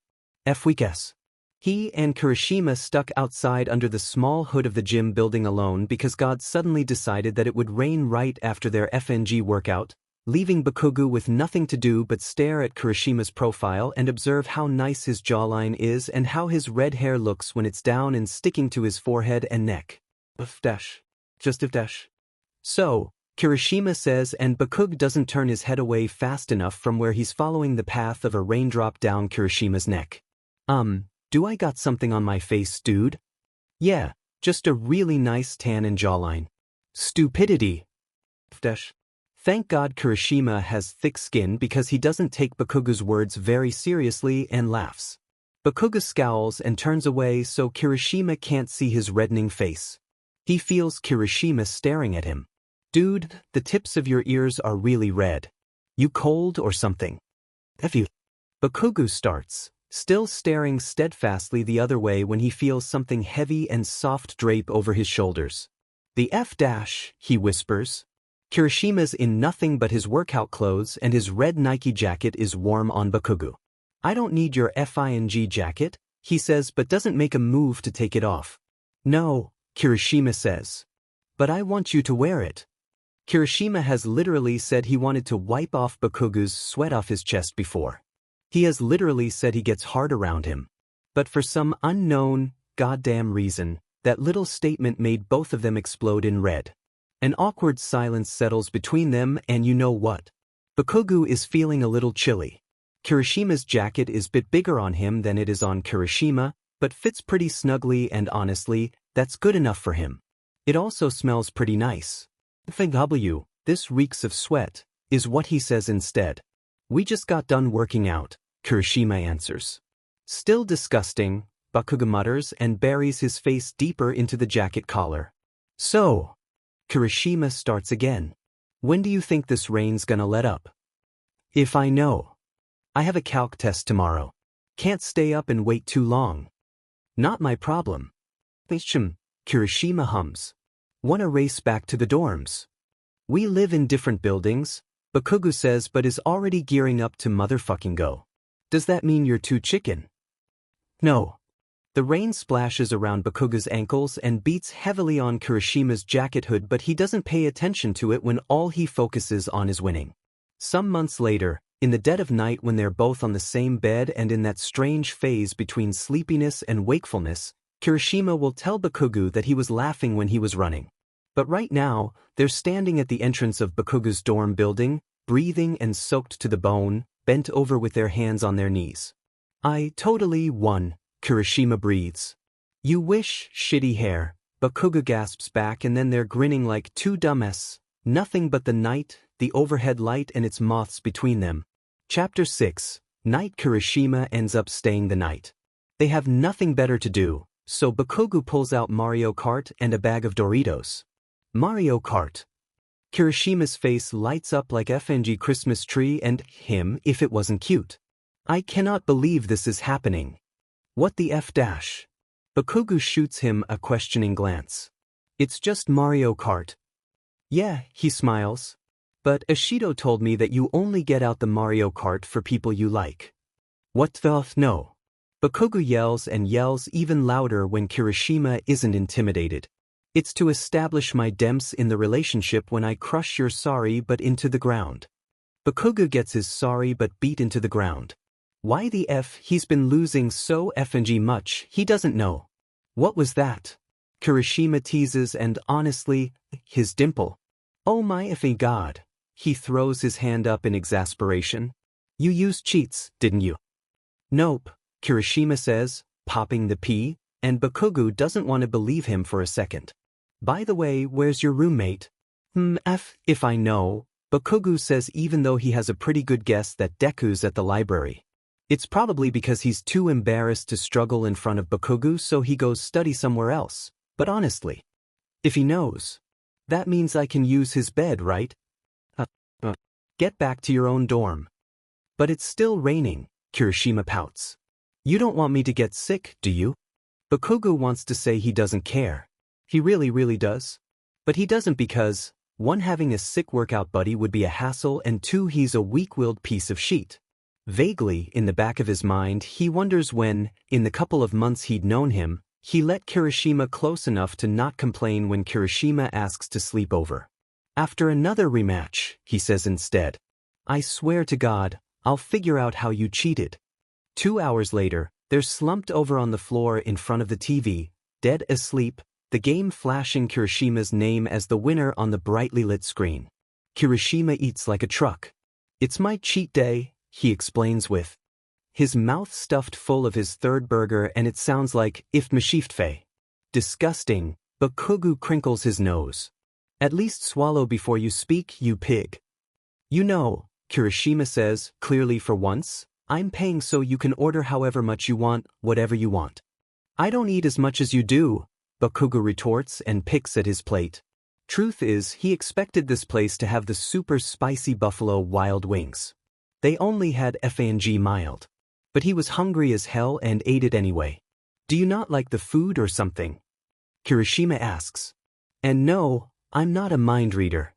F weakness. He and Kirishima stuck outside under the small hood of the gym building alone because God suddenly decided that it would rain right after their FNG workout, leaving Bakugou with nothing to do but stare at Kirishima's profile and observe how nice his jawline is and how his red hair looks when it's down and sticking to his forehead and neck. Just if dash. So, Kirishima says, and Bakugou doesn't turn his head away fast enough from where he's following the path of a raindrop down Kirishima's neck. Do I got something on my face, dude? Yeah, just a really nice tan and jawline. Stupidity. Thank God Kirishima has thick skin because he doesn't take Bakugou's words very seriously and laughs. Bakugou scowls and turns away so Kirishima can't see his reddening face. He feels Kirishima staring at him. Dude, the tips of your ears are really red. You cold or something? F you. Bakugou starts, still staring steadfastly the other way when he feels something heavy and soft drape over his shoulders. The F dash, he whispers. Kirishima's in nothing but his workout clothes and his red Nike jacket is warm on Bakugou. I don't need your FING jacket, he says but doesn't make a move to take it off. No, Kirishima says. But I want you to wear it. Kirishima has literally said he wanted to wipe off Bakugou's sweat off his chest before. He has literally said he gets hard around him. But for some unknown, goddamn reason, that little statement made both of them explode in red. An awkward silence settles between them and you know what? Bakugou is feeling a little chilly. Kirishima's jacket is a bit bigger on him than it is on Kirishima, but fits pretty snugly and honestly, that's good enough for him. It also smells pretty nice. FW, this reeks of sweat, is what he says instead. We just got done working out, Kirishima answers. Still disgusting, Bakugou mutters and buries his face deeper into the jacket collar. So, Kirishima starts again. When do you think this rain's gonna let up? If I know. I have a calc test tomorrow. Can't stay up and wait too long. Not my problem. Kirishima hums. Wanna race back to the dorms? We live in different buildings, Bakugou says but is already gearing up to motherfucking go. Does that mean you're too chicken? No. The rain splashes around Bakugou's ankles and beats heavily on Kirishima's jacket hood but he doesn't pay attention to it when all he focuses on is winning. Some months later, in the dead of night when they're both on the same bed and in that strange phase between sleepiness and wakefulness, Kirishima will tell Bakugou that he was laughing when he was running. But right now, they're standing at the entrance of Bakugou's dorm building, breathing and soaked to the bone, bent over with their hands on their knees. I totally won, Kirishima breathes. You wish, shitty hair, Bakugou gasps back and then they're grinning like two dumbass, nothing but the night, the overhead light and its moths between them. Chapter 6, Night. Kirishima ends up staying the night. They have nothing better to do, so Bakugou pulls out Mario Kart and a bag of Doritos. Mario Kart. Kirishima's face lights up like FNG Christmas tree and him if it wasn't cute. I cannot believe this is happening. What the F dash? Bakugou shoots him a questioning glance. It's just Mario Kart. Yeah, he smiles. But Ashido told me that you only get out the Mario Kart for people you like. What the f no? Bakugou yells and yells even louder when Kirishima isn't intimidated. It's to establish my demps in the relationship when I crush your sorry but into the ground. Bakugou gets his sorry but beat into the ground. Why the F he's been losing so FNG much he doesn't know. What was that? Kirishima teases and honestly, his dimple. Oh my effing god. He throws his hand up in exasperation. You used cheats, didn't you? Nope, Kirishima says, popping the P, and Bakugou doesn't want to believe him for a second. By the way, where's your roommate? If I know, Bakugou says even though he has a pretty good guess that Deku's at the library. It's probably because he's too embarrassed to struggle in front of Bakugou so he goes study somewhere else, but honestly. If he knows. That means I can use his bed, right? Get back to your own dorm. But it's still raining, Kirishima pouts. You don't want me to get sick, do you? Bakugou wants to say he doesn't care. He really does. But he doesn't because, 1, having a sick workout buddy would be a hassle and 2, he's a weak-willed piece of shit. Vaguely, in the back of his mind, he wonders when, in the couple of months he'd known him, he let Kirishima close enough to not complain when Kirishima asks to sleep over. After another rematch, he says instead. I swear to God, I'll figure out how you cheated. 2 hours later, they're slumped over on the floor in front of the TV, dead asleep, the game flashing Kirishima's name as the winner on the brightly lit screen. Kirishima eats like a truck. It's my cheat day, he explains with his mouth stuffed full of his third burger and it sounds like, if Mashifte. Disgusting, Bakugou crinkles his nose. At least swallow before you speak, you pig. You know, Kirishima says, clearly for once, I'm paying so you can order however much you want, whatever you want. I don't eat as much as you do, Bakugou retorts and picks at his plate. Truth is, he expected this place to have the super spicy buffalo wild wings. They only had FANG mild. But he was hungry as hell and ate it anyway. Do you not like the food or something? Kirishima asks. And no, I'm not a mind reader.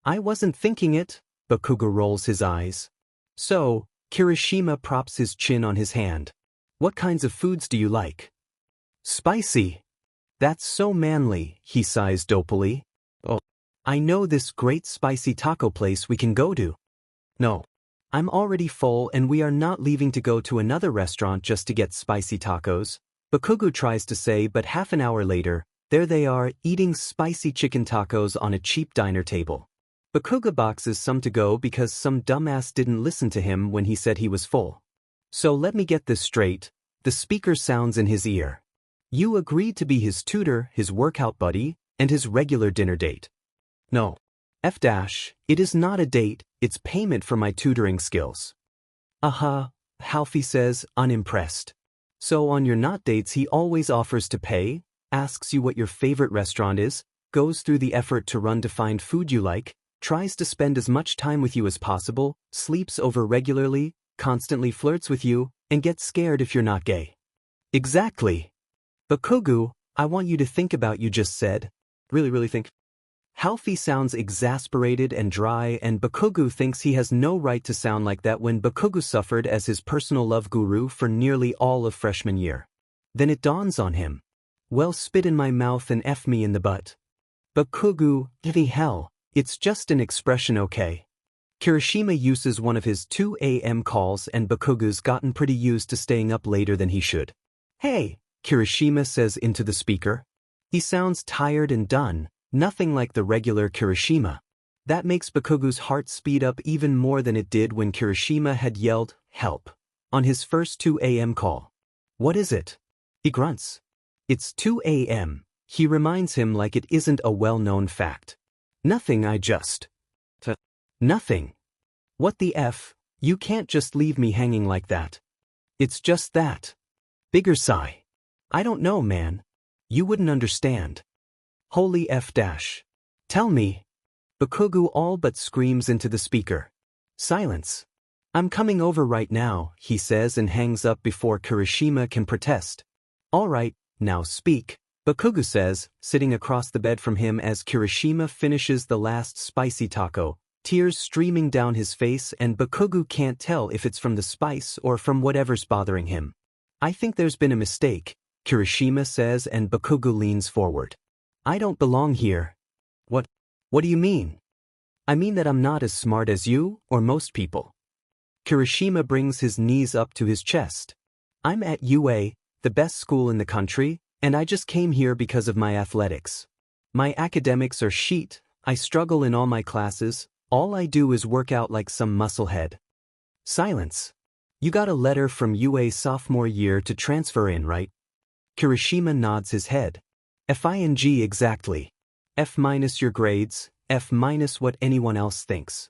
I wasn't thinking it, Bakugou rolls his eyes. So, Kirishima props his chin on his hand. What kinds of foods do you like? Spicy. That's so manly, he sighs dopily. Oh, I know this great spicy taco place we can go to. No. I'm already full and we are not leaving to go to another restaurant just to get spicy tacos, Bakugou tries to say, but half an hour later, there they are eating spicy chicken tacos on a cheap diner table. Bakugou boxes some to go because some dumbass didn't listen to him when he said he was full. So let me get this straight, the speaker sounds in his ear. You agreed to be his tutor, his workout buddy, and his regular dinner date. No. It is not a date, it's payment for my tutoring skills. Halfie says, unimpressed. So on your not dates he always offers to pay, asks you what your favorite restaurant is, goes through the effort to run to find food you like, tries to spend as much time with you as possible, sleeps over regularly, constantly flirts with you, and gets scared if you're not gay. Exactly. Bakugou, I want you to think about you just said. Really think. Halfie sounds exasperated and dry, and Bakugou thinks he has no right to sound like that when Bakugou suffered as his personal love guru for nearly all of freshman year. Then it dawns on him. Well, spit in my mouth and F me in the butt. Bakugou, giving hell, it's just an expression, okay? Kirishima uses one of his 2 a.m. calls and Bakugou's gotten pretty used to staying up later than he should. Hey, Kirishima says into the speaker. He sounds tired and done. Nothing like the regular Kirishima. That makes Bakugou's heart speed up even more than it did when Kirishima had yelled, help, on his first 2 a.m. call. What is it? He grunts. It's 2 a.m. He reminds him like it isn't a well-known fact. Nothing, Nothing. What the F? You can't just leave me hanging like that. It's just that. Bigger sigh. I don't know, man. You wouldn't understand. Holy F dash. Tell me. Bakugou all but screams into the speaker. Silence. I'm coming over right now, he says and hangs up before Kirishima can protest. All right, now speak, Bakugou says, sitting across the bed from him as Kirishima finishes the last spicy taco, tears streaming down his face, and Bakugou can't tell if it's from the spice or from whatever's bothering him. I think there's been a mistake, Kirishima says, and Bakugou leans forward. I don't belong here. What do you mean? I mean that I'm not as smart as you, or most people. Kirishima brings his knees up to his chest. I'm at UA, the best school in the country, and I just came here because of my athletics. My academics are shit, I struggle in all my classes, all I do is work out like some musclehead. Silence. You got a letter from UA sophomore year to transfer in, right? Kirishima nods his head. FING exactly. F minus your grades, F minus what anyone else thinks.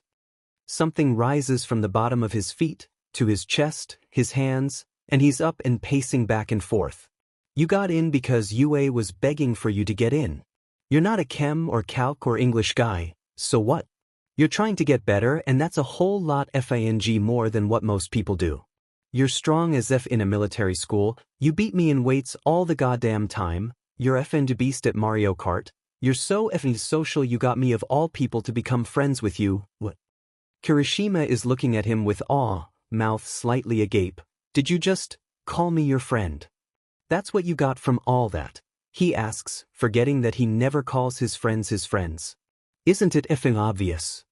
Something rises from the bottom of his feet, to his chest, his hands, and he's up and pacing back and forth. You got in because UA was begging for you to get in. You're not a chem or calc or English guy, so what? You're trying to get better, and that's a whole lot FING more than what most people do. You're strong as F in a military school, you beat me in weights all the goddamn time, you're effing beast at Mario Kart, you're so effing social you got me of all people to become friends with you, what? Kirishima is looking at him with awe, mouth slightly agape. Did you just call me your friend? That's what you got from all that? He asks, forgetting that he never calls his friends his friends. Isn't it effing obvious?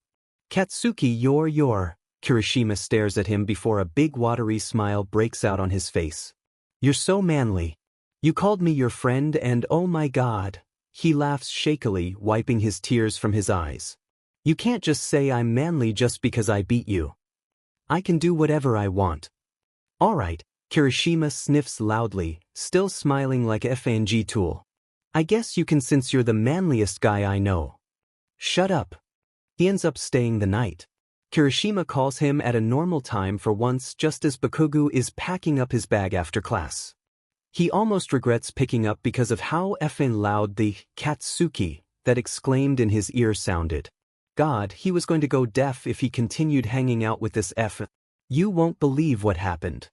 Katsuki, you're. Kirishima stares at him before a big watery smile breaks out on his face. You're so manly. You called me your friend and oh my god. He laughs shakily, wiping his tears from his eyes. You can't just say I'm manly just because I beat you. I can do whatever I want. Alright, Kirishima sniffs loudly, still smiling like a FNG tool. I guess you can since you're the manliest guy I know. Shut up. He ends up staying the night. Kirishima calls him at a normal time for once just as Bakugou is packing up his bag after class. He almost regrets picking up because of how effing loud the Katsuki that exclaimed in his ear sounded. God, he was going to go deaf if he continued hanging out with this F. You won't believe what happened.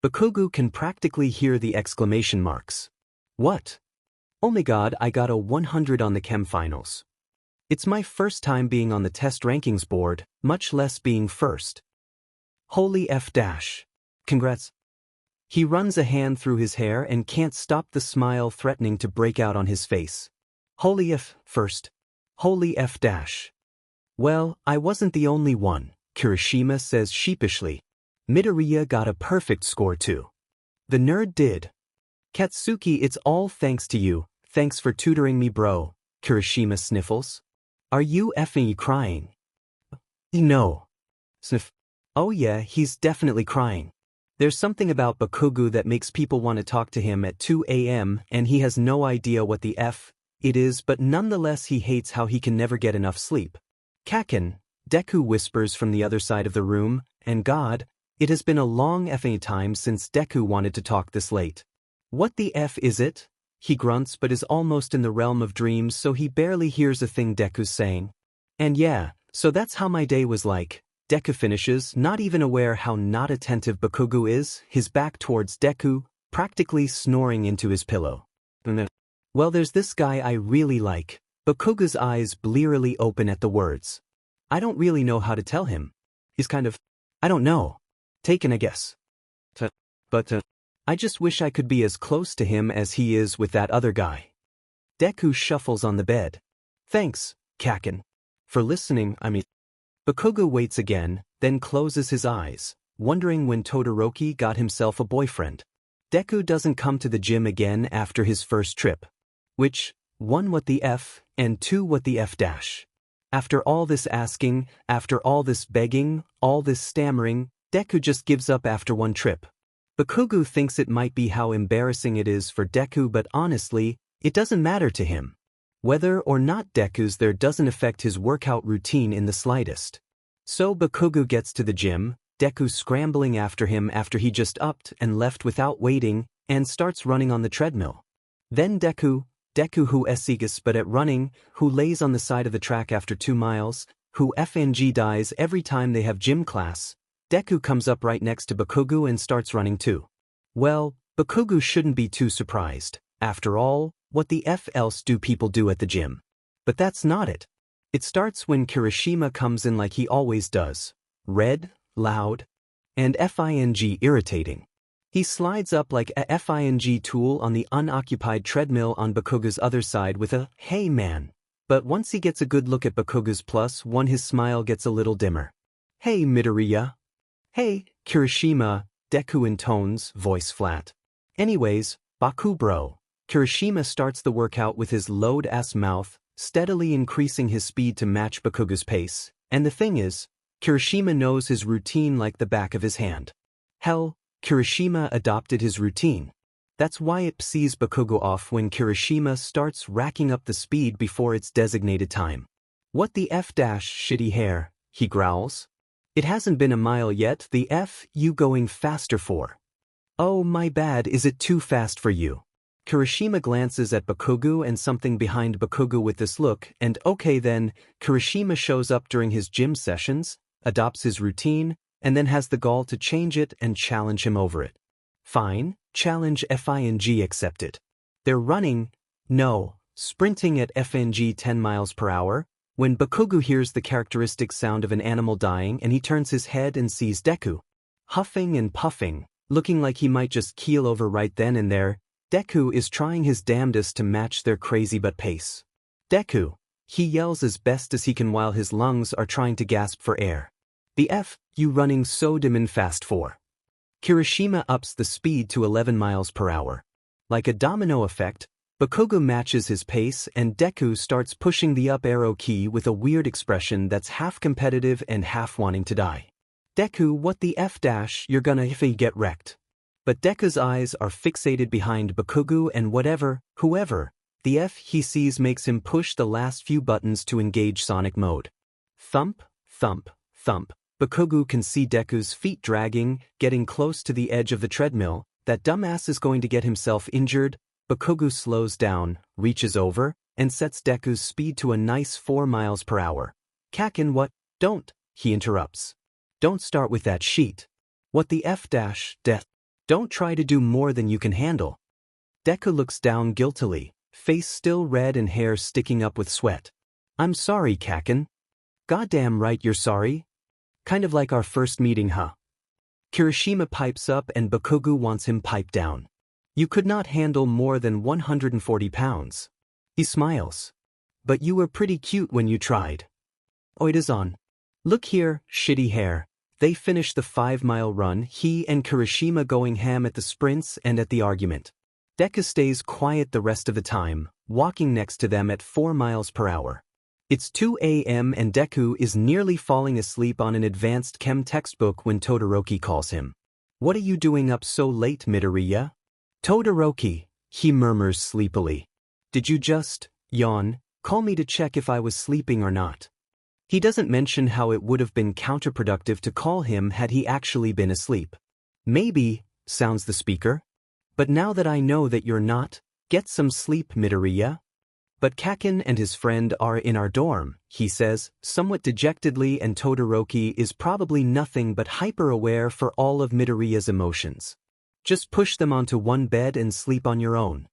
Bakugou can practically hear the exclamation marks. What? Oh my god, I got a 100 on the chem finals. It's my first time being on the test rankings board, much less being first. Holy F dash. Congrats. He runs a hand through his hair and can't stop the smile threatening to break out on his face. Holy F first. Holy F dash. Well, I wasn't the only one, Kirishima says sheepishly. Midoriya got a perfect score too. The nerd did. Katsuki, it's all thanks to you, thanks for tutoring me bro, Kirishima sniffles. Are you effing crying? No. Sniff. Oh yeah, he's definitely crying. There's something about Bakugou that makes people want to talk to him at 2 a.m. and he has no idea what the F it is, but nonetheless he hates how he can never get enough sleep. Kaken, Deku whispers from the other side of the room, and God, it has been a long effing time since Deku wanted to talk this late. What the F is it? He grunts but is almost in the realm of dreams so he barely hears a thing Deku's saying. And yeah, so that's how my day was like. Deku finishes, not even aware how not attentive Bakugou is, his back towards Deku, practically snoring into his pillow. Well, there's this guy I really like. Bakugou's eyes blearily open at the words. I don't really know how to tell him. He's kind of, I don't know. Taken a guess. But I just wish I could be as close to him as he is with that other guy. Deku shuffles on the bed. Thanks, Kaken. For listening, Bakugou waits again, then closes his eyes, wondering when Todoroki got himself a boyfriend. Deku doesn't come to the gym again after his first trip. Which, 1 what the F, and 2 what the F dash. After all this asking, after all this begging, all this stammering, Deku just gives up after 1 trip. Bakugou thinks it might be how embarrassing it is for Deku, but honestly, it doesn't matter to him. Whether or not Deku's there doesn't affect his workout routine in the slightest. So Bakugou gets to the gym, Deku scrambling after him after he just upped and left without waiting, and starts running on the treadmill. Then Deku who esigas but at running, who lays on the side of the track after 2 miles, who FNG dies every time they have gym class, Deku comes up right next to Bakugou and starts running too. Well, Bakugou shouldn't be too surprised. After all, what the F else do people do at the gym? But that's not it. It starts when Kirishima comes in like he always does. Red, loud, and FING irritating. He slides up like a FING tool on the unoccupied treadmill on Bakugou's other side with a, hey man. But once he gets a good look at Bakugou's +1 his smile gets a little dimmer. Hey Midoriya. Hey, Kirishima, Deku intones, voice flat. Anyways, Baku bro. Kirishima starts the workout with his load-ass mouth, steadily increasing his speed to match Bakugou's pace, and the thing is, Kirishima knows his routine like the back of his hand. Hell, Kirishima adopted his routine. That's why it pisses Bakugou off when Kirishima starts racking up the speed before its designated time. What the F dash shitty hair, he growls. It hasn't been a mile yet, the F you going faster for. Oh my bad, is it too fast for you? Kirishima glances at Bakugou and something behind Bakugou with this look, and okay then, Kirishima shows up during his gym sessions, adopts his routine, and then has the gall to change it and challenge him over it. Fine, challenge FING accepted. They're running, no, sprinting at FNG 10 miles per hour, when Bakugou hears the characteristic sound of an animal dying and he turns his head and sees Deku. Huffing and puffing, looking like he might just keel over right then and there, Deku is trying his damnedest to match their crazy butt pace. Deku, he yells as best as he can while his lungs are trying to gasp for air. The F you running so dimmin' fast for. Kirishima ups the speed to 11 miles per hour. Like a domino effect, Bakugou matches his pace and Deku starts pushing the up arrow key with a weird expression that's half competitive and half wanting to die. Deku, what the F dash, you're gonna get wrecked. But Deku's eyes are fixated behind Bakugou and whoever, the F he sees makes him push the last few buttons to engage Sonic mode. Thump, thump, Thump. Bakugou can see Deku's feet dragging, getting close to the edge of the treadmill. That dumbass is going to get himself injured. Bakugou slows down, reaches over, and sets Deku's speed to a nice 4 miles per hour. Kakin, what? Don't, he interrupts. Don't start with that sheet. What the F-death? Don't try to do more than you can handle. Deku looks down guiltily, face still red and hair sticking up with sweat. I'm sorry, Kakin. Goddamn right you're sorry. Kind of like our first meeting, huh? Kirishima pipes up and Bakugou wants him piped down. You could not handle more than 140 pounds. He smiles. But you were pretty cute when you tried. Oida-san. Look here, shitty hair. They finish the 5-mile run, he and Kirishima going ham at the sprints and at the argument. Deku stays quiet the rest of the time, walking next to them at 4 miles per hour. It's 2 a.m. and Deku is nearly falling asleep on an advanced chem textbook when Todoroki calls him. What are you doing up so late, Midoriya? Todoroki, he murmurs sleepily. Did you just, yawn, call me to check if I was sleeping or not? He doesn't mention how it would have been counterproductive to call him had he actually been asleep. Maybe, sounds the speaker. But now that I know that you're not, get some sleep, Midoriya. But Kakin and his friend are in our dorm, he says, somewhat dejectedly, and Todoroki is probably nothing but hyper-aware for all of Midoriya's emotions. Just push them onto one bed and sleep on your own.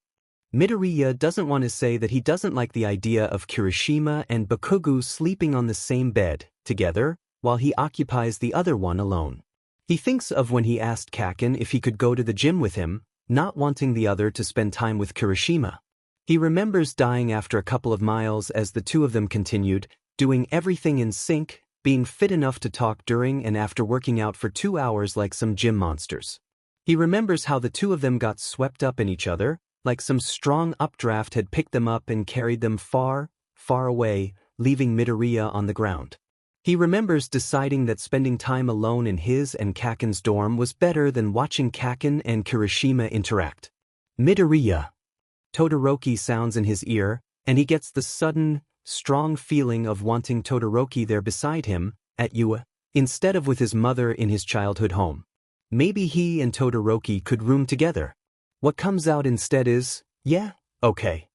Midoriya doesn't want to say that he doesn't like the idea of Kirishima and Bakugou sleeping on the same bed, together, while he occupies the other one alone. He thinks of when he asked Kakin if he could go to the gym with him, not wanting the other to spend time with Kirishima. He remembers dying after a couple of miles as the two of them continued, doing everything in sync, being fit enough to talk during and after working out for 2 hours like some gym monsters. He remembers how the two of them got swept up in each other, like some strong updraft had picked them up and carried them far, far away, leaving Midoriya on the ground. He remembers deciding that spending time alone in his and Kakin's dorm was better than watching Kakin and Kirishima interact. Midoriya. Todoroki sounds in his ear, and he gets the sudden, strong feeling of wanting Todoroki there beside him, at Yua, instead of with his mother in his childhood home. Maybe he and Todoroki could room together. What comes out instead is, yeah, okay.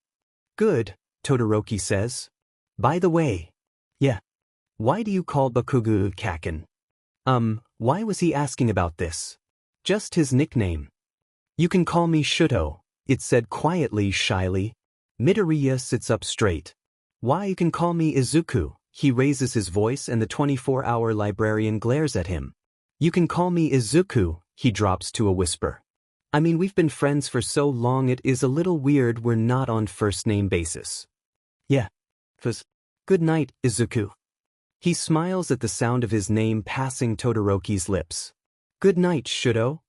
Good, Todoroki says. By the way. Yeah. Why do you call Bakugou Kakin? Why was he asking about this? Just his nickname. You can call me Shuto, it said quietly, shyly. Midoriya sits up straight. Why, you can call me Izuku. He raises his voice and the 24-hour librarian glares at him. You can call me Izuku, he drops to a whisper. I mean, we've been friends for so long it is a little weird we're not on first-name basis. Yeah. Good night, Izuku. He smiles at the sound of his name passing Todoroki's lips. Good night, Shuto.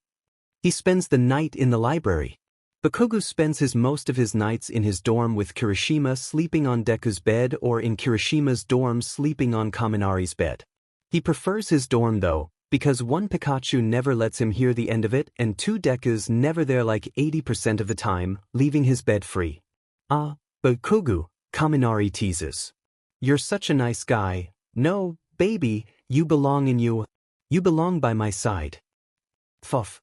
He spends the night in the library. Bakugou spends most of his nights in his dorm with Kirishima sleeping on Deku's bed or in Kirishima's dorm sleeping on Kaminari's bed. He prefers his dorm though, because 1, Pikachu never lets him hear the end of it, and 2, Deku's never there like 80% of the time, leaving his bed free. Ah, Bakugou, Kaminari teases. You're such a nice guy. No, baby, you belong by my side. Fuff.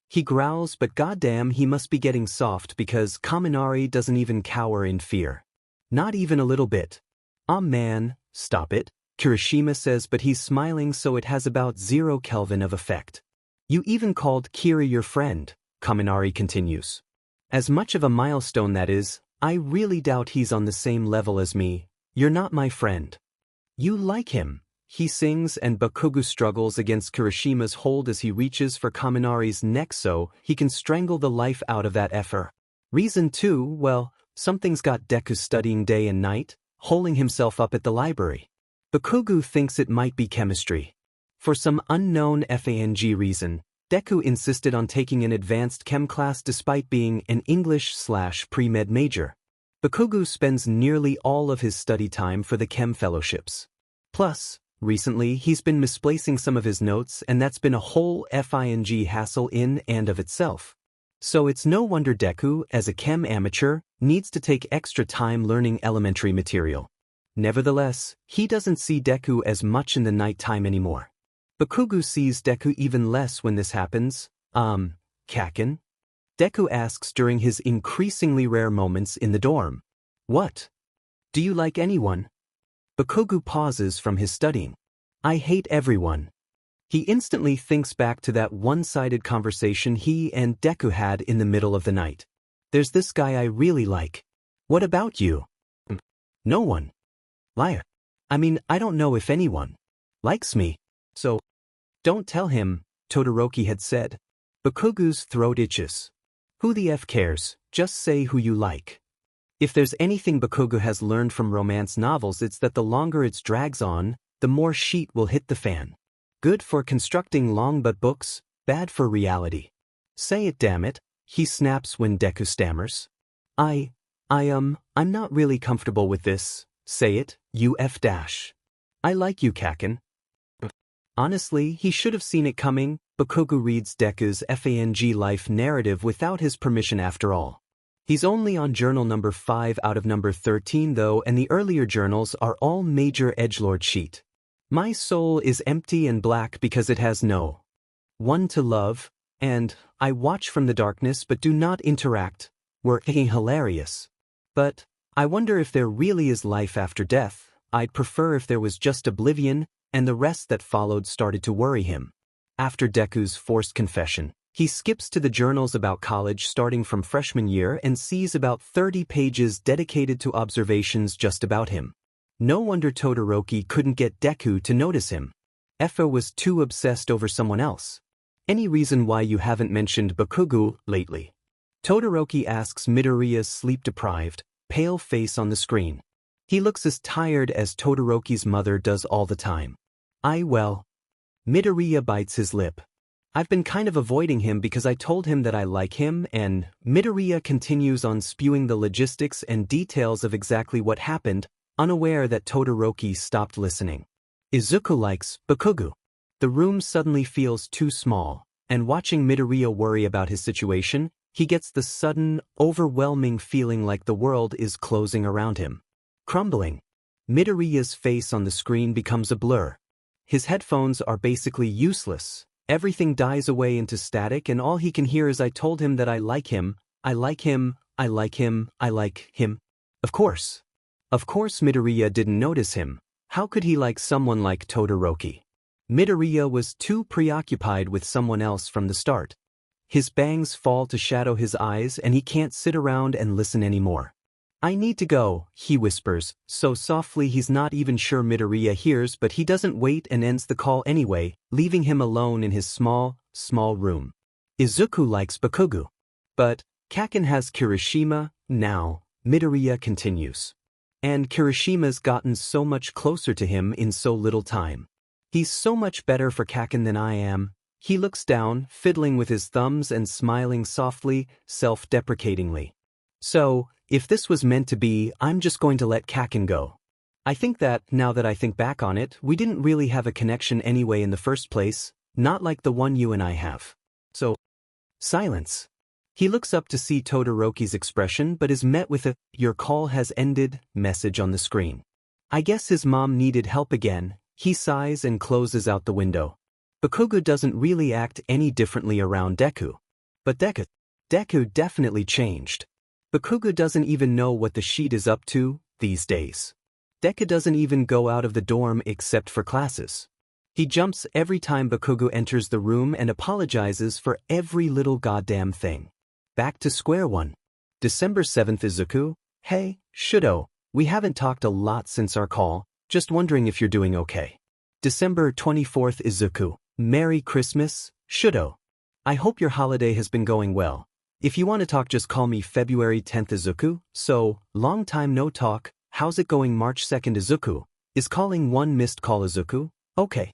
He growls, but goddamn he must be getting soft because Kaminari doesn't even cower in fear. Not even a little bit. Ah man, stop it, Kirishima says, but he's smiling so it has about 0 Kelvin of effect. You even called Kira your friend, Kaminari continues. As much of a milestone that is, I really doubt he's on the same level as me. You're not my friend. You like him, he sings, and Bakugou struggles against Kirishima's hold as he reaches for Kaminari's neck so he can strangle the life out of that effer. Reason 2, well, something's got Deku studying day and night, holding himself up at the library. Bakugou thinks it might be chemistry. For some unknown FANG reason, Deku insisted on taking an advanced chem class despite being an English/pre-med major. Bakugou spends nearly all of his study time for the chem fellowships. Plus, recently he's been misplacing some of his notes, and that's been a whole FING hassle in and of itself. So it's no wonder Deku, as a chem amateur, needs to take extra time learning elementary material. Nevertheless, he doesn't see Deku as much in the night time anymore. Bakugou sees Deku even less when this happens. Kaken? Deku asks during his increasingly rare moments in the dorm. What? Do you like anyone? Bakugou pauses from his studying. I hate everyone. He instantly thinks back to that one-sided conversation he and Deku had in the middle of the night. There's this guy I really like. What about you? No one. Liar. I mean, I don't know if anyone likes me. So, don't tell him, Todoroki had said. Bakugou's throat itches. Who the F cares, just say who you like. If there's anything Bakugou has learned from romance novels, it's that the longer it drags on, the more shit will hit the fan. Good for constructing long but books, bad for reality. Say it, damn it, he snaps when Deku stammers. I'm not really comfortable with this. Say it, you F dash. I like you, Kaken. Honestly, he should have seen it coming. Bakugou reads Deku's FANG life narrative without his permission after all. He's only on journal number 5 out of number 13 though, and the earlier journals are all major edgelord shit. My soul is empty and black because it has no one to love, and I watch from the darkness but do not interact, were hilarious. But I wonder if there really is life after death. I'd prefer if there was just oblivion, and the rest that followed started to worry him. After Deku's forced confession, he skips to the journals about college starting from freshman year and sees about 30 pages dedicated to observations just about him. No wonder Todoroki couldn't get Deku to notice him. Effa was too obsessed over someone else. Any reason why you haven't mentioned Bakugou lately? Todoroki asks Midoriya's sleep-deprived, pale face on the screen. He looks as tired as Todoroki's mother does all the time. Midoriya bites his lip. I've been kind of avoiding him because I told him that I like him, and Midoriya continues on spewing the logistics and details of exactly what happened, unaware that Todoroki stopped listening. Izuku likes Bakugou. The room suddenly feels too small, and watching Midoriya worry about his situation, he gets the sudden, overwhelming feeling like the world is closing around him. Crumbling. Midoriya's face on the screen becomes a blur. His headphones are basically useless. Everything dies away into static and all he can hear is I told him that I like him, I like him, I like him, I like him. Of course Midoriya didn't notice him. How could he like someone like Todoroki? Midoriya was too preoccupied with someone else from the start. His bangs fall to shadow his eyes and he can't sit around and listen anymore. I need to go, he whispers, so softly he's not even sure Midoriya hears, but he doesn't wait and ends the call anyway, leaving him alone in his small room. Izuku likes Bakugou. But Kaken has Kirishima now, Midoriya continues. And Kirishima's gotten so much closer to him in so little time. He's so much better for Kaken than I am. He looks down, fiddling with his thumbs and smiling softly, self-deprecatingly. So, if this was meant to be, I'm just going to let Kaken go. I think that, now that I think back on it, we didn't really have a connection anyway in the first place, not like the one you and I have. So, silence. He looks up to see Todoroki's expression but is met with a, "Your call has ended," message on the screen. I guess his mom needed help again. He sighs and closes out the window. Bakugou doesn't really act any differently around Deku. But Deku definitely changed. Bakugou doesn't even know what the sheet is up to these days. Deku doesn't even go out of the dorm except for classes. He jumps every time Bakugou enters the room and apologizes for every little goddamn thing. Back to square one. December 7th Izuku, hey, Shudo, we haven't talked a lot since our call, just wondering if you're doing okay. December 24th Izuku, Merry Christmas, Shudo. I hope your holiday has been going well. If you want to talk just call me February 10th Izuku, so, long time no talk, how's it going March 2nd Izuku? Is calling one missed call Izuku? Okay.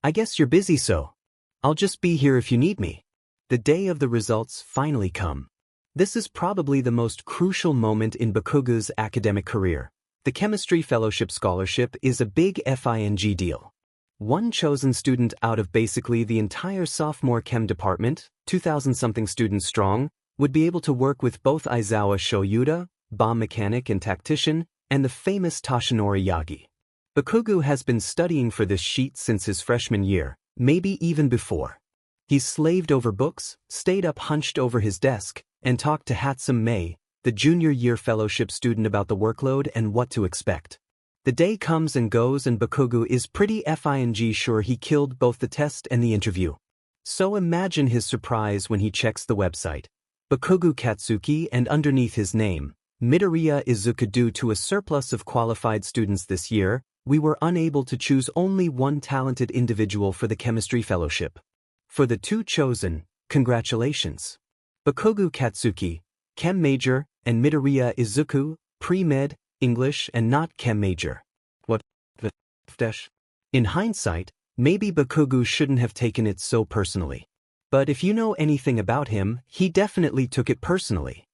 I guess you're busy so. I'll just be here if you need me. The day of the results finally come. This is probably the most crucial moment in Bakugou's academic career. The Chemistry Fellowship Scholarship is a big FING deal. One chosen student out of basically the entire sophomore chem department, 2,000-something students strong, would be able to work with both Aizawa Shoyuda, bomb mechanic and tactician, and the famous Toshinori Yagi. Bakugou has been studying for this sheet since his freshman year, maybe even before. He's slaved over books, stayed up hunched over his desk, and talked to Hatsum Mei, the junior year fellowship student, about the workload and what to expect. The day comes and goes and Bakugou is pretty fing sure he killed both the test and the interview. So imagine his surprise when he checks the website. Bakugou Katsuki, and underneath his name, Midoriya Izuku. Due to a surplus of qualified students this year, we were unable to choose only one talented individual for the chemistry fellowship. For the two chosen, congratulations. Bakugou Katsuki, Chem major, and Midoriya Izuku, Pre-Med, English and not Chem major. What the dash? In hindsight, maybe Bakugou shouldn't have taken it so personally. But if you know anything about him, he definitely took it personally.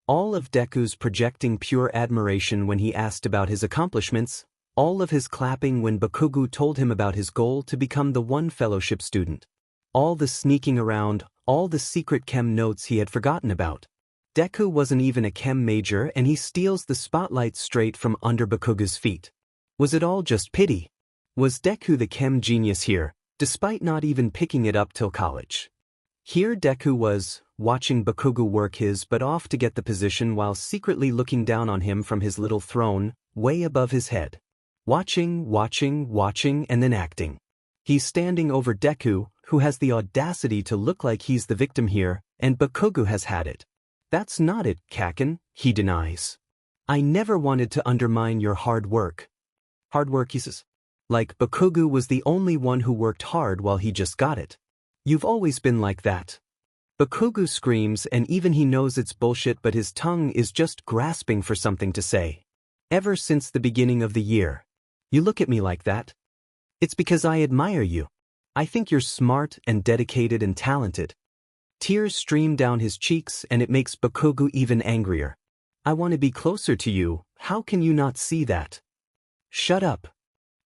All of Deku's projecting pure admiration when he asked about his accomplishments, all of his clapping when Bakugou told him about his goal to become the one fellowship student, all the sneaking around, all the secret chem notes he had forgotten about. Deku wasn't even a chem major and he steals the spotlight straight from under Bakugou's feet. Was it all just pity? Was Deku the chem genius here, despite not even picking it up till college? Here Deku was, watching Bakugou work his butt off to get the position while secretly looking down on him from his little throne, way above his head. Watching, and then acting. He's standing over Deku, who has the audacity to look like he's the victim here, and Bakugou has had it. That's not it, Kaken, he denies. I never wanted to undermine your hard work. Hard work, he says. Like Bakugou was the only one who worked hard while he just got it. You've always been like that. Bakugou screams and even he knows it's bullshit but his tongue is just grasping for something to say. Ever since the beginning of the year. You look at me like that. It's because I admire you. I think you're smart and dedicated and talented. Tears stream down his cheeks and it makes Bakugou even angrier. I want to be closer to you, how can you not see that? Shut up.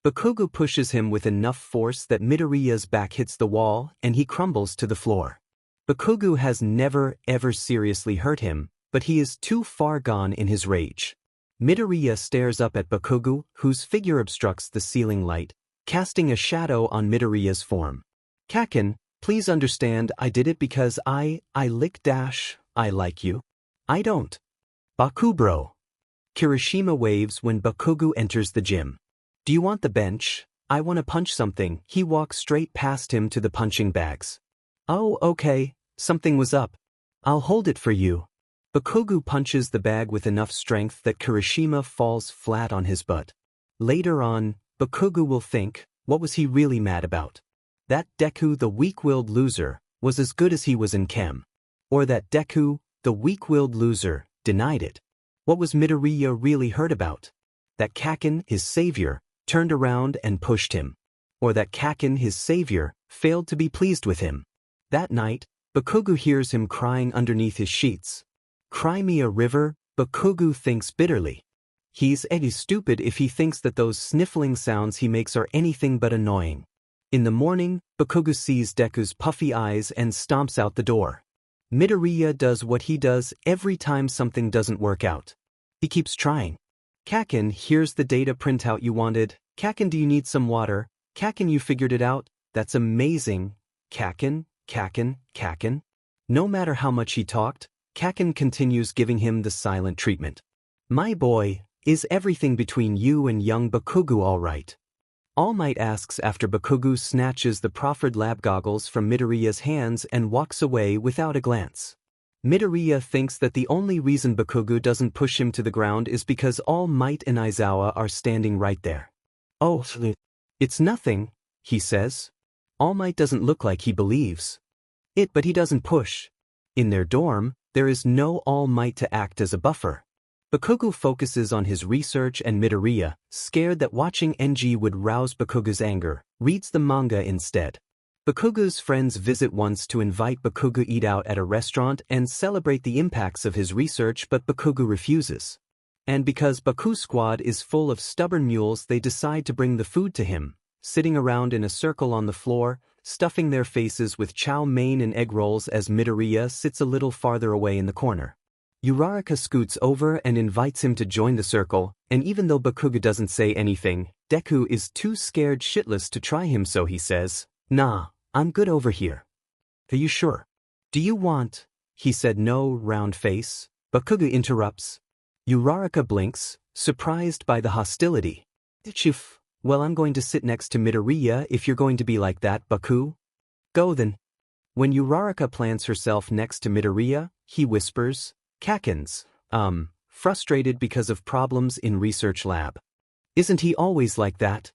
Bakugou pushes him with enough force that Midoriya's back hits the wall and he crumbles to the floor. Bakugou has never ever seriously hurt him, but he is too far gone in his rage. Midoriya stares up at Bakugou, whose figure obstructs the ceiling light, casting a shadow on Midoriya's form. Kaken, please understand I did it because I like you. I don't. Baku bro. Kirishima waves when Bakugou enters the gym. Do you want the bench? I want to punch something. He walks straight past him to the punching bags. Oh, okay, something was up. I'll hold it for you. Bakugou punches the bag with enough strength that Kirishima falls flat on his butt. Later on, Bakugou will think, what was he really mad about? That Deku, the weak-willed loser, was as good as he was in chem. Or that Deku, the weak-willed loser, denied it. What was Midoriya really hurt about? That Kaken, his savior, turned around and pushed him. Or that Kaken, his savior, failed to be pleased with him. That night, Bakugou hears him crying underneath his sheets. Cry me a river, Bakugou thinks bitterly. He's stupid if he thinks that those sniffling sounds he makes are anything but annoying. In the morning, Bakugou sees Deku's puffy eyes and stomps out the door. Midoriya does what he does every time something doesn't work out. He keeps trying. Kaken, here's the data printout you wanted. Kaken, do you need some water? Kaken, you figured it out? That's amazing. Kaken. No matter how much he talked, Kaken continues giving him the silent treatment. My boy, is everything between you and young Bakugou all right? All Might asks after Bakugou snatches the proffered lab goggles from Midoriya's hands and walks away without a glance. Midoriya thinks that the only reason Bakugou doesn't push him to the ground is because All Might and Aizawa are standing right there. Oh, it's nothing, he says. All Might doesn't look like he believes it, but he doesn't push. In their dorm, there is no All Might to act as a buffer. Bakugou focuses on his research and Midoriya, scared that watching NG would rouse Bakugou's anger, reads the manga instead. Bakugou's friends visit once to invite Bakugou eat out at a restaurant and celebrate the impacts of his research, but Bakugou refuses. And because Baku Squad is full of stubborn mules, they decide to bring the food to him, sitting around in a circle on the floor, stuffing their faces with chow mein and egg rolls as Midoriya sits a little farther away in the corner. Uraraka scoots over and invites him to join the circle, and even though Bakugou doesn't say anything, Deku is too scared shitless to try him, so he says, "Nah, I'm good over here." "Are you sure?" "Do you want?" He said no, round face. Bakugou interrupts. Uraraka blinks, surprised by the hostility. "Chif, well, I'm going to sit next to Midoriya if you're going to be like that, Baku." "Go then." When Uraraka plants herself next to Midoriya, he whispers, "Kakens, frustrated because of problems in research lab. Isn't he always like that?"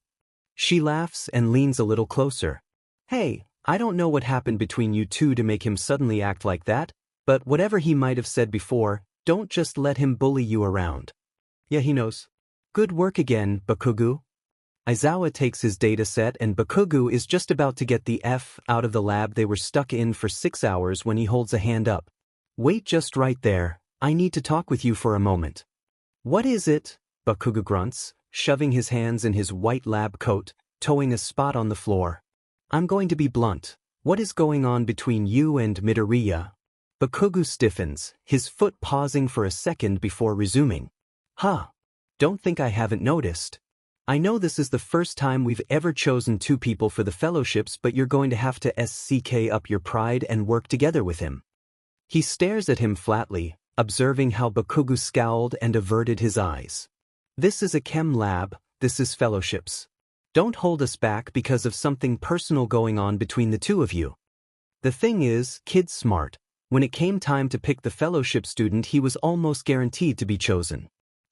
She laughs and leans a little closer. "Hey, I don't know what happened between you two to make him suddenly act like that, but whatever he might have said before, don't just let him bully you around." "Yeah, he knows." "Good work again, Bakugou." Aizawa takes his data set and Bakugou is just about to get the F out of the lab they were stuck in for 6 hours when he holds a hand up. "Wait just right there, I need to talk with you for a moment." "What is it?" Bakugou grunts, shoving his hands in his white lab coat, toeing a spot on the floor. "I'm going to be blunt. What is going on between you and Midoriya?" Bakugou stiffens, his foot pausing for a second before resuming. "Huh. Don't think I haven't noticed. I know this is the first time we've ever chosen 2 people for the fellowships, but you're going to have to SCK up your pride and work together with him." He stares at him flatly, observing how Bakugou scowled and averted his eyes. "This is a chem lab, this is fellowships. Don't hold us back because of something personal going on between the 2 of you." The thing is, kid's smart. When it came time to pick the fellowship student, he was almost guaranteed to be chosen.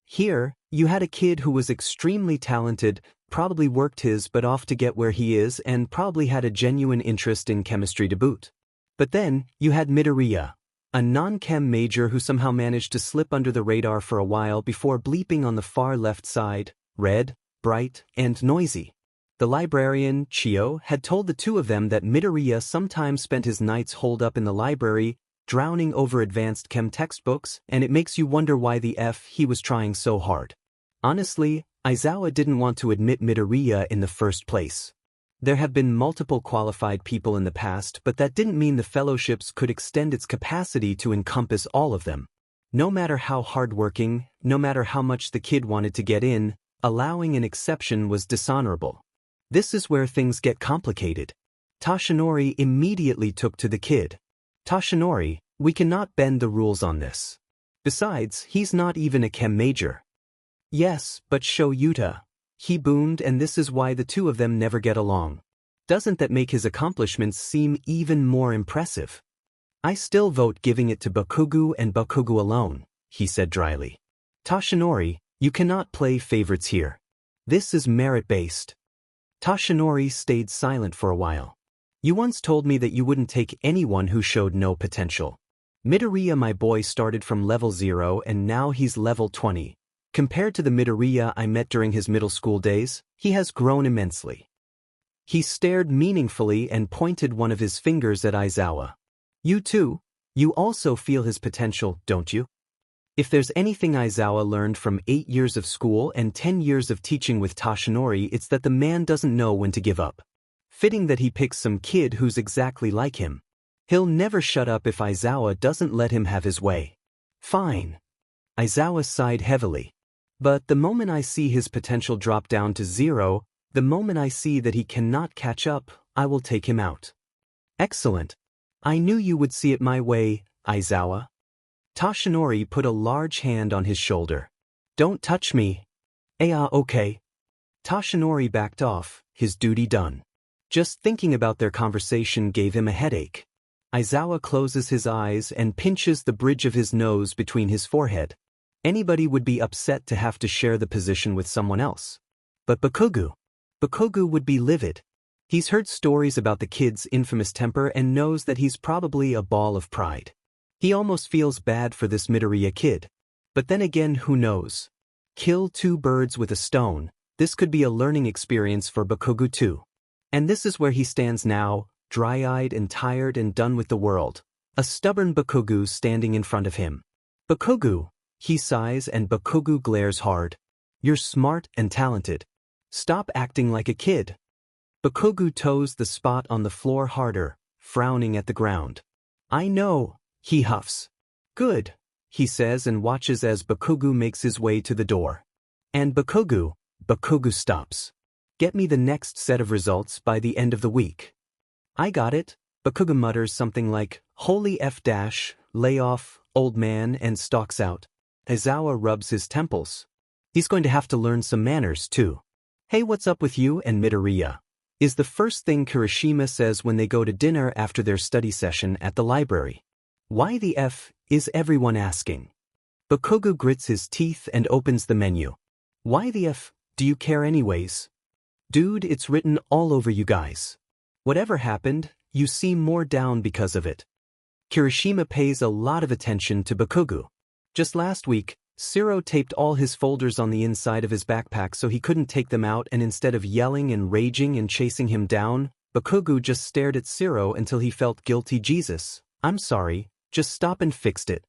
Here, you had a kid who was extremely talented, probably worked his butt off to get where he is and probably had a genuine interest in chemistry to boot. But then, you had Midoriya, a non-chem major who somehow managed to slip under the radar for a while before bleeping on the far left side, red, bright, and noisy. The librarian, Chio, had told the 2 of them that Midoriya sometimes spent his nights holed up in the library, drowning over advanced chem textbooks, and it makes you wonder why the F he was trying so hard. Honestly, Aizawa didn't want to admit Midoriya in the first place. There have been multiple qualified people in the past, but that didn't mean the fellowships could extend its capacity to encompass all of them. No matter how hardworking, no matter how much the kid wanted to get in, allowing an exception was dishonorable. This is where things get complicated. Toshinori immediately took to the kid. "Toshinori, we cannot bend the rules on this. Besides, he's not even a chem major." "Yes, but Sho Yuta," he boomed, and this is why the 2 of them never get along. "Doesn't that make his accomplishments seem even more impressive?" "I still vote giving it to Bakugou and Bakugou alone," he said dryly. "Toshinori, you cannot play favorites here. This is merit-based." Toshinori stayed silent for a while. "You once told me that you wouldn't take anyone who showed no potential. Midoriya, my boy, started from level 0 and now he's level 20. Compared to the Midoriya I met during his middle school days, he has grown immensely." He stared meaningfully and pointed one of his fingers at Aizawa. "You too? You also feel his potential, don't you?" If there's anything Aizawa learned from 8 years of school and 10 years of teaching with Toshinori, it's that the man doesn't know when to give up. Fitting that he picks some kid who's exactly like him. He'll never shut up if Aizawa doesn't let him have his way. "Fine." Aizawa sighed heavily. "But the moment I see his potential drop down to 0, the moment I see that he cannot catch up, I will take him out." "Excellent. I knew you would see it my way, Aizawa." Toshinori put a large hand on his shoulder. "Don't touch me." Okay." Toshinori backed off, his duty done. Just thinking about their conversation gave him a headache. Aizawa closes his eyes and pinches the bridge of his nose between his forehead. Anybody would be upset to have to share the position with someone else. But Bakugou would be livid. He's heard stories about the kid's infamous temper and knows that he's probably a ball of pride. He almost feels bad for this Midoriya kid. But then again, who knows? Kill 2 birds with a stone. This could be a learning experience for Bakugou too. And this is where he stands now, dry-eyed and tired and done with the world. A stubborn Bakugou standing in front of him. "Bakugou," he sighs, and Bakugou glares hard. "You're smart and talented. Stop acting like a kid." Bakugou toes the spot on the floor harder, frowning at the ground. "I know," he huffs. "Good." he says and watches as Bakugou makes his way to the door. And Bakugou stops. Get me the next set of results by the end of the week. I got it. Bakugou mutters something like, holy F dash, lay off, old man, and stalks out. Aizawa rubs his temples. He's going to have to learn some manners too. Hey, what's up with you and Midoriya? Is the first thing Kirishima says when they go to dinner after their study session at the library. Why the F is everyone asking? Bakugou grits his teeth and opens the menu. Why the F do you care anyways? Dude, it's written all over you guys. Whatever happened, you seem more down because of it. Kirishima pays a lot of attention to Bakugou. Just last week, Shiro taped all his folders on the inside of his backpack so he couldn't take them out, and instead of yelling and raging and chasing him down, Bakugou just stared at Shiro until he felt guilty. Jesus, I'm sorry, just stop and fixed it.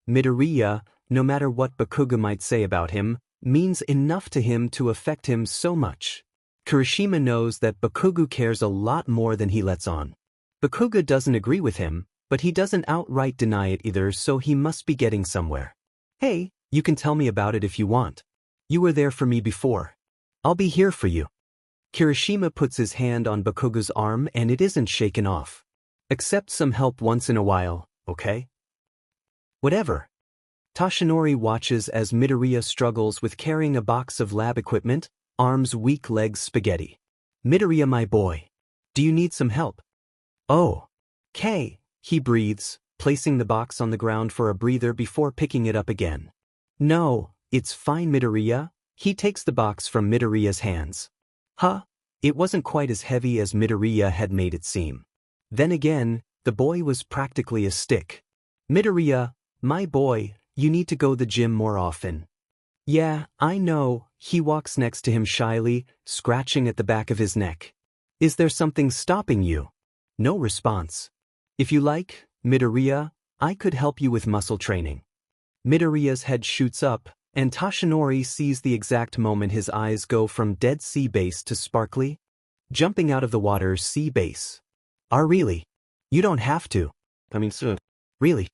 Midoriya, no matter what Bakugou might say about him, means enough to him to affect him so much. Kirishima knows that Bakugou cares a lot more than he lets on. Bakugou doesn't agree with him, but he doesn't outright deny it either, so he must be getting somewhere. Hey, you can tell me about it if you want. You were there for me before. I'll be here for you. Kirishima puts his hand on Bakugou's arm and it isn't shaken off. Accept some help once in a while, okay? Whatever. Toshinori watches as Midoriya struggles with carrying a box of lab equipment, arms weak, legs spaghetti. Midoriya, my boy. Do you need some help? Oh. K, he breathes, placing the box on the ground for a breather before picking it up again. No, it's fine, Midoriya. He takes the box from Midoriya's hands. Huh? It wasn't quite as heavy as Midoriya had made it seem. Then again, the boy was practically a stick. Midoriya, my boy, you need to go to the gym more often. Yeah, I know. He walks next to him shyly, scratching at the back of his neck. Is there something stopping you? No response. If you like, Midoriya, I could help you with muscle training. Midoriya's head shoots up, and Toshinori sees the exact moment his eyes go from dead sea base to sparkly, jumping out of the water sea base. Really? You don't have to. Really?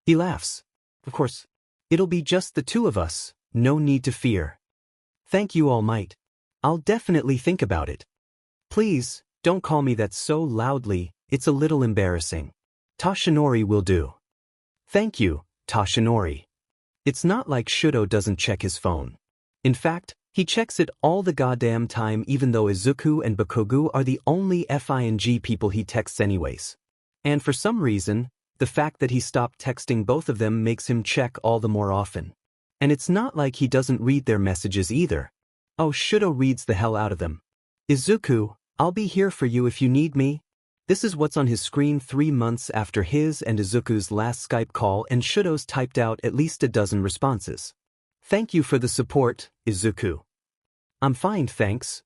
He laughs. Of course. It'll be just the two of us, no need to fear. Thank you, All Might. I'll definitely think about it. Please, don't call me that so loudly, it's a little embarrassing. Toshinori will do. Thank you, Toshinori. It's not like Shudo doesn't check his phone. In fact, he checks it all the goddamn time, even though Izuku and Bakugou are the only FING people he texts anyways. And for some reason, the fact that he stopped texting both of them makes him check all the more often. And it's not like he doesn't read their messages either. Oh, Shudo reads the hell out of them. Izuku, I'll be here for you if you need me. This is what's on his screen 3 months after his and Izuku's last Skype call, and Shudo's typed out at least a dozen responses. Thank you for the support, Izuku. I'm fine, thanks.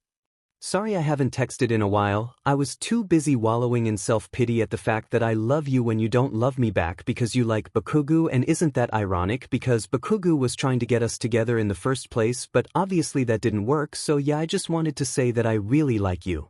Sorry I haven't texted in a while. I was too busy wallowing in self-pity at the fact that I love you when you don't love me back because you like Bakugou, and isn't that ironic because Bakugou was trying to get us together in the first place, but obviously that didn't work, so yeah, I just wanted to say that I really like you.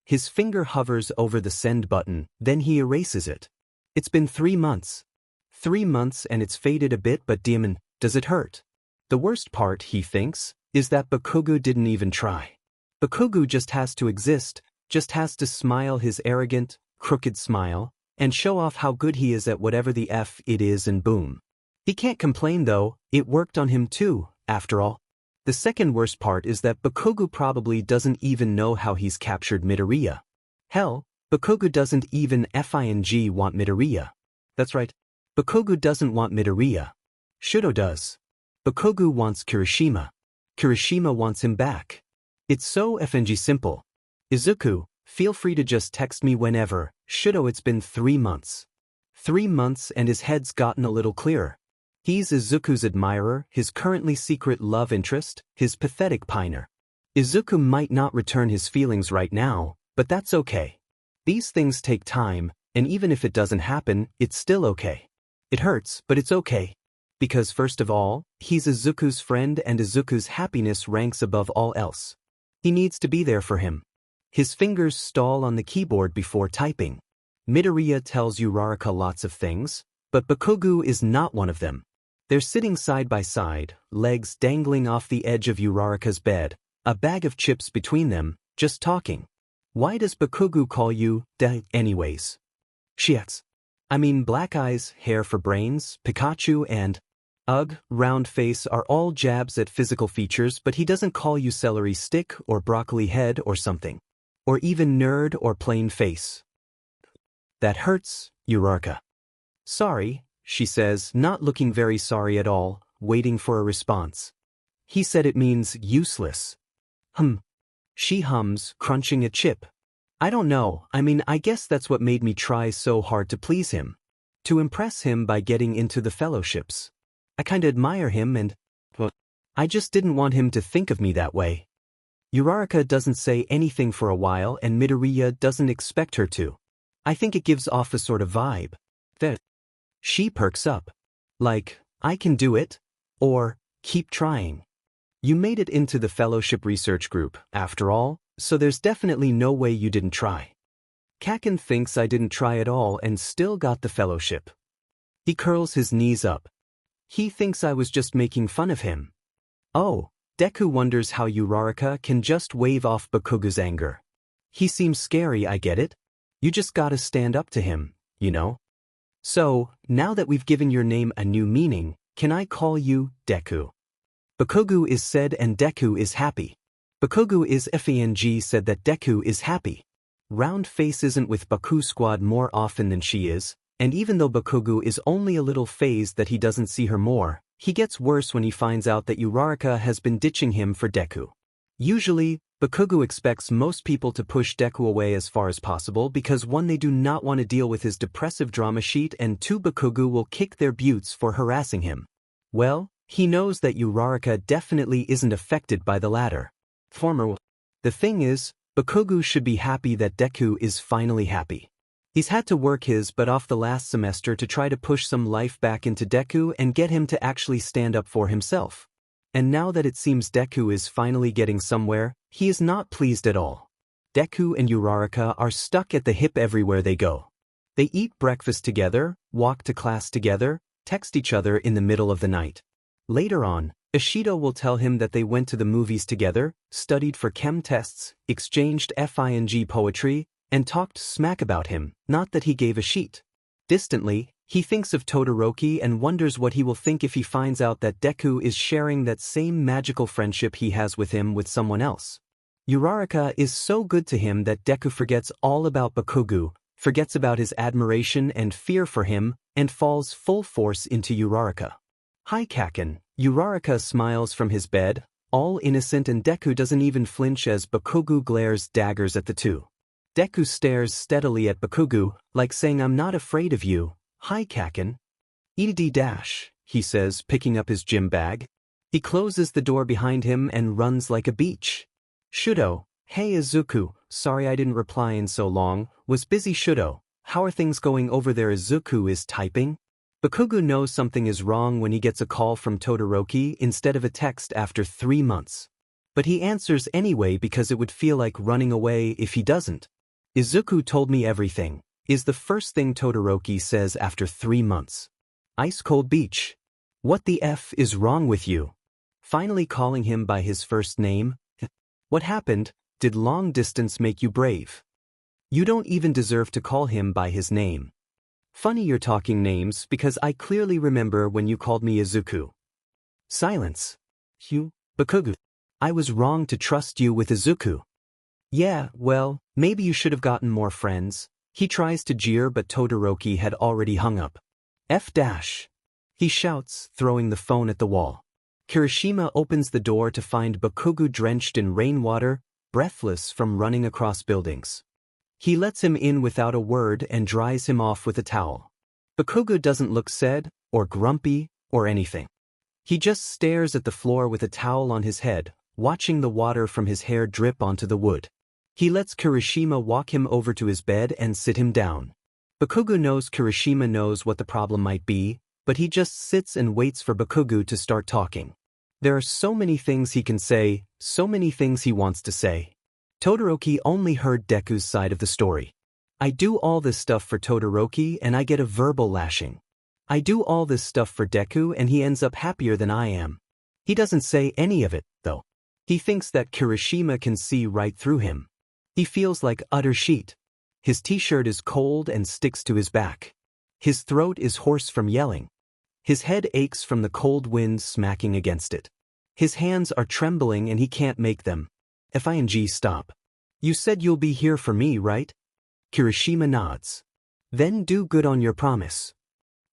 His finger hovers over the send button, then he erases it. It's been 3 months. 3 months and it's faded a bit, but demon, does it hurt? The worst part, he thinks, is that Bakugou didn't even try. Bakugou just has to exist, just has to smile his arrogant, crooked smile, and show off how good he is at whatever the F it is, and boom. He can't complain though, it worked on him too, after all. The second worst part is that Bakugou probably doesn't even know how he's captured Midoriya. Hell, Bakugou doesn't even FING want Midoriya. That's right. Bakugou doesn't want Midoriya. Shudo does. Bakugou wants Kirishima. Kirishima wants him back. It's so FNG simple. Izuku, feel free to just text me whenever. Shudo, it's been 3 months. 3 months and his head's gotten a little clearer. He's Izuku's admirer, his currently secret love interest, his pathetic piner. Izuku might not return his feelings right now, but that's okay. These things take time, and even if it doesn't happen, it's still okay. It hurts, but it's okay. Because first of all, he's Izuku's friend and Izuku's happiness ranks above all else. He needs to be there for him. His fingers stall on the keyboard before typing. Midoriya tells Uraraka lots of things, but Bakugou is not one of them. They're sitting side by side, legs dangling off the edge of Uraraka's bed, a bag of chips between them, just talking. Why does Bakugou call you anyways? She asks. I mean, black eyes, hair for brains, Pikachu and round face are all jabs at physical features, but he doesn't call you celery stick or broccoli head or something. Or even nerd or plain face. That hurts, Uraraka. Sorry, she says, not looking very sorry at all, waiting for a response. He said it means useless. She hums, crunching a chip. I don't know, I mean, I guess that's what made me try so hard to please him. To impress him by getting into the fellowships. I kinda admire him and, well, I just didn't want him to think of me that way. Uraraka doesn't say anything for a while and Midoriya doesn't expect her to. I think it gives off a sort of vibe. That she perks up. Like, I can do it. Or, keep trying. You made it into the fellowship research group, after all, so there's definitely no way you didn't try. Kaken thinks I didn't try at all and still got the fellowship. He curls his knees up. He thinks I was just making fun of him. Oh, Deku wonders how Uraraka can just wave off Bakugou's anger. He seems scary, I get it. You just gotta stand up to him, you know? So, now that we've given your name a new meaning, can I call you Deku? Bakugou is said and Deku is happy. Bakugou is FANG said that Deku is happy. Round face isn't with Baku squad more often than she is, and even though Bakugou is only a little phased that he doesn't see her more, he gets worse when he finds out that Uraraka has been ditching him for Deku. Usually, Bakugou expects most people to push Deku away as far as possible because 1, they do not want to deal with his depressive drama sheet, and 2, Bakugou will kick their butts for harassing him. Well, he knows that Uraraka definitely isn't affected by the latter. The thing is, Bakugou should be happy that Deku is finally happy. He's had to work his butt off the last semester to try to push some life back into Deku and get him to actually stand up for himself. And now that it seems Deku is finally getting somewhere, he is not pleased at all. Deku and Uraraka are stuck at the hip everywhere they go. They eat breakfast together, walk to class together, text each other in the middle of the night. Later on, Ishido will tell him that they went to the movies together, studied for chem tests, exchanged FING poetry, and talked smack about him, not that he gave a shit. Distantly, he thinks of Todoroki and wonders what he will think if he finds out that Deku is sharing that same magical friendship he has with him with someone else. Uraraka is so good to him that Deku forgets all about Bakugou, forgets about his admiration and fear for him, and falls full force into Uraraka. Hi Kaken, Uraraka smiles from his bed, all innocent, and Deku doesn't even flinch as Bakugou glares daggers at the two. Deku stares steadily at Bakugou, like saying, I'm not afraid of you. Hi Kaken. ED-, he says, picking up his gym bag. He closes the door behind him and runs like a beach. Shudo, hey Izuku, sorry I didn't reply in so long, was busy. Shudo, how are things going over there? Izuku is typing. Bakugou knows something is wrong when he gets a call from Todoroki instead of a text after 3 months. But he answers anyway because it would feel like running away if he doesn't. Izuku told me everything, is the first thing Todoroki says after 3 months. Ice cold beach. What the F is wrong with you? Finally calling him by his first name? What happened? Did long distance make you brave? You don't even deserve to call him by his name. Funny you're talking names because I clearly remember when you called me Izuku. Silence. You, Bakugou. I was wrong to trust you with Izuku. Yeah, well, maybe you should have gotten more friends. He tries to jeer but Todoroki had already hung up. F-. He shouts, throwing the phone at the wall. Kirishima opens the door to find Bakugou drenched in rainwater, breathless from running across buildings. He lets him in without a word and dries him off with a towel. Bakugou doesn't look sad, or grumpy, or anything. He just stares at the floor with a towel on his head, watching the water from his hair drip onto the wood. He lets Kirishima walk him over to his bed and sit him down. Bakugou knows Kirishima knows what the problem might be, but he just sits and waits for Bakugou to start talking. There are so many things he can say, so many things he wants to say. Todoroki only heard Deku's side of the story. I do all this stuff for Todoroki and I get a verbal lashing. I do all this stuff for Deku and he ends up happier than I am. He doesn't say any of it, though. He thinks that Kirishima can see right through him. He feels like utter shit. His t-shirt is cold and sticks to his back. His throat is hoarse from yelling. His head aches from the cold wind smacking against it. His hands are trembling and he can't make them. Fing stop. You said you'll be here for me, right? Kirishima nods. Then do good on your promise.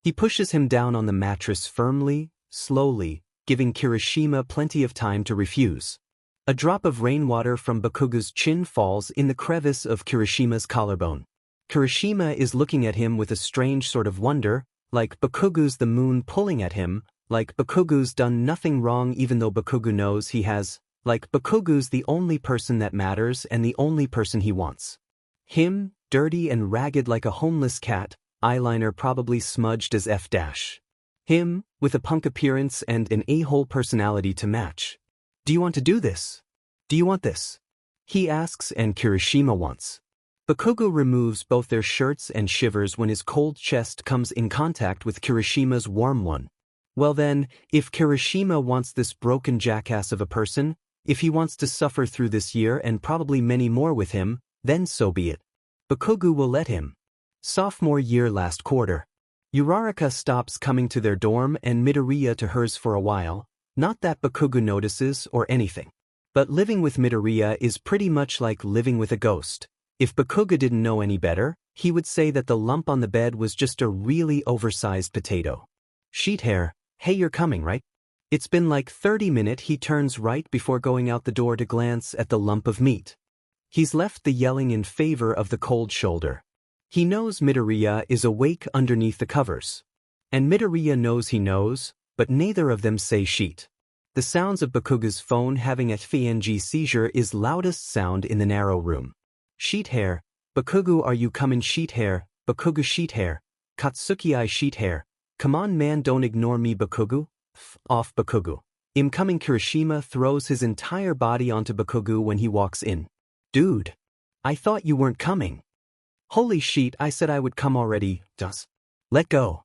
He pushes him down on the mattress firmly, slowly, giving Kirishima plenty of time to refuse. A drop of rainwater from Bakugou's chin falls in the crevice of Kirishima's collarbone. Kirishima is looking at him with a strange sort of wonder, like Bakugou's the moon pulling at him, like Bakugou's done nothing wrong even though Bakugou knows he has, like Bakugou's the only person that matters and the only person he wants. Him, dirty and ragged like a homeless cat, eyeliner probably smudged as F-. Him, with a punk appearance and an a-hole personality to match. Do you want to do this? Do you want this? He asks and Kirishima wants. Bakugou removes both their shirts and shivers when his cold chest comes in contact with Kirishima's warm one. Well then, if Kirishima wants this broken jackass of a person, if he wants to suffer through this year and probably many more with him, then so be it. Bakugou will let him. Sophomore year last quarter. Uraraka stops coming to their dorm and Midoriya to hers for a while, not that Bakugou notices or anything. But living with Midoriya is pretty much like living with a ghost. If Bakugou didn't know any better, he would say that the lump on the bed was just a really oversized potato. Sheet hair, hey you're coming right? It's been like 30 minutes. He turns right before going out the door to glance at the lump of meat. He's left the yelling in favor of the cold shoulder. He knows Midoriya is awake underneath the covers. And Midoriya knows he knows, but neither of them say sheet. The sounds of Bakugou's phone having a Fing seizure is loudest sound in the narrow room. Sheet hair, Bakugou are you comin' sheet hair, Bakugou sheet hair, Katsuki sheet hair, come on man don't ignore me Bakugou, off Bakugou. I'm coming. Kirishima throws his entire body onto Bakugou when he walks in. Dude. I thought you weren't coming. Holy shit, I said I would come already, just. Let go.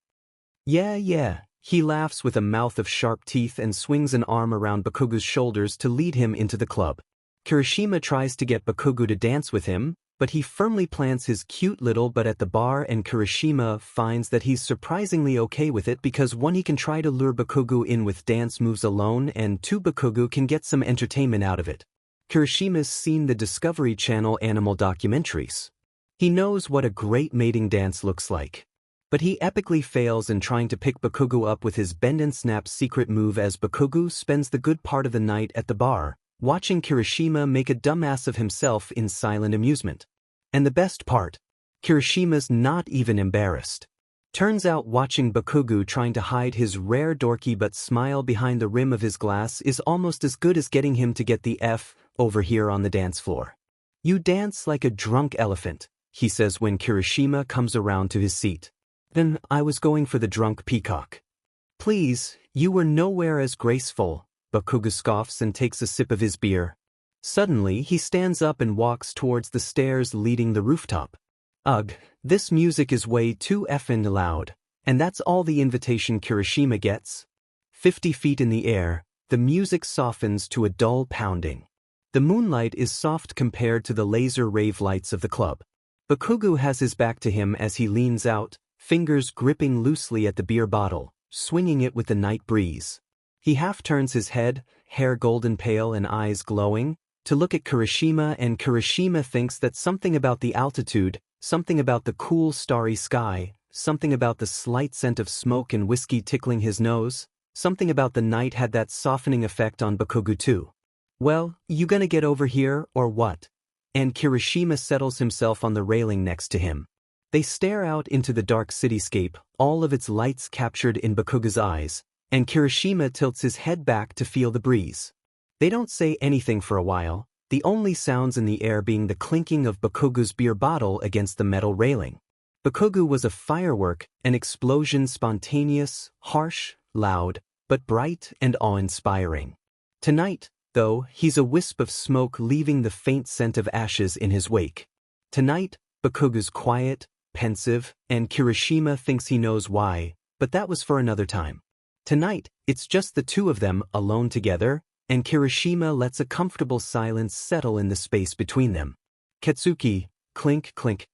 Yeah. He laughs with a mouth of sharp teeth and swings an arm around Bakugou's shoulders to lead him into the club. Kirishima tries to get Bakugou to dance with him, but he firmly plants his cute little butt at the bar and Kirishima finds that he's surprisingly okay with it because one, he can try to lure Bakugou in with dance moves alone, and two, Bakugou can get some entertainment out of it. Kirishima's seen the Discovery Channel animal documentaries. He knows what a great mating dance looks like. But he epically fails in trying to pick Bakugou up with his bend and snap secret move as Bakugou spends the good part of the night at the bar, watching Kirishima make a dumbass of himself in silent amusement. And the best part, Kirishima's not even embarrassed. Turns out watching Bakugou trying to hide his rare dorky but smile behind the rim of his glass is almost as good as getting him to get the F over here on the dance floor. You dance like a drunk elephant, he says when Kirishima comes around to his seat. Then I was going for the drunk peacock. Please, you were nowhere as graceful, Bakugou scoffs and takes a sip of his beer. Suddenly he stands up and walks towards the stairs leading the rooftop. Ugh, this music is way too effin' loud, and that's all the invitation Kirishima gets. 50 feet in the air, the music softens to a dull pounding. The moonlight is soft compared to the laser rave lights of the club. Bakugou has his back to him as he leans out, fingers gripping loosely at the beer bottle, swinging it with the night breeze. He half turns his head, hair golden pale and eyes glowing, to look at Kirishima, and Kirishima thinks that something about the altitude, something about the cool starry sky, something about the slight scent of smoke and whiskey tickling his nose, something about the night had that softening effect on Bakugou too. Well, you gonna get over here, or what? And Kirishima settles himself on the railing next to him. They stare out into the dark cityscape, all of its lights captured in Bakugou's eyes, and Kirishima tilts his head back to feel the breeze. They don't say anything for a while, the only sounds in the air being the clinking of Bakugou's beer bottle against the metal railing. Bakugou was a firework, an explosion, spontaneous, harsh, loud, but bright and awe-inspiring. Tonight, though, he's a wisp of smoke leaving the faint scent of ashes in his wake. Tonight, Bakugou's quiet, pensive, and Kirishima thinks he knows why, But that was for another time. Tonight, it's just the two of them alone together, and Kirishima lets a comfortable silence settle in the space between them. Katsuki, clink clink,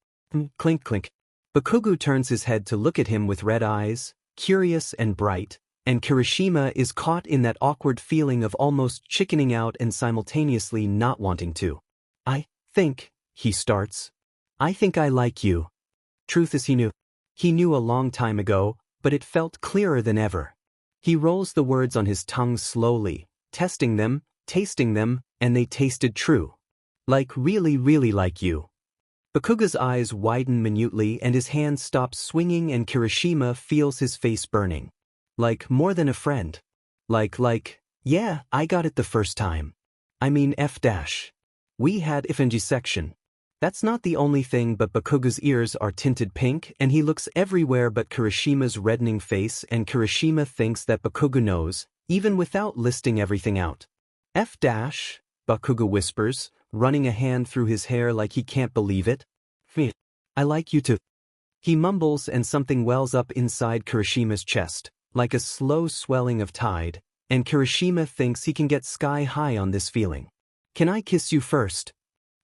clink clink. Bakugou turns his head to look at him with red eyes, curious and bright, and Kirishima is caught in that awkward feeling of almost chickening out and simultaneously not wanting to. I think, he starts. I think I like you. Truth is he knew. He knew a long time ago, but it felt clearer than ever. He rolls the words on his tongue slowly, testing them, tasting them, and they tasted true. Like really, really like you. Bakugou's eyes widen minutely and his hand stops swinging and Kirishima feels his face burning. Like more than a friend. Like, yeah, I got it the first time. I mean F-. We had ifngi section. That's not the only thing, but Bakugou's ears are tinted pink and he looks everywhere but Kirishima's reddening face, and Kirishima thinks that Bakugou knows, even without listing everything out. F-, Bakugou whispers, running a hand through his hair like he can't believe it. I like you too. He mumbles and something wells up inside Kirishima's chest, like a slow swelling of tide, and Kirishima thinks he can get sky high on this feeling. Can I kiss you first?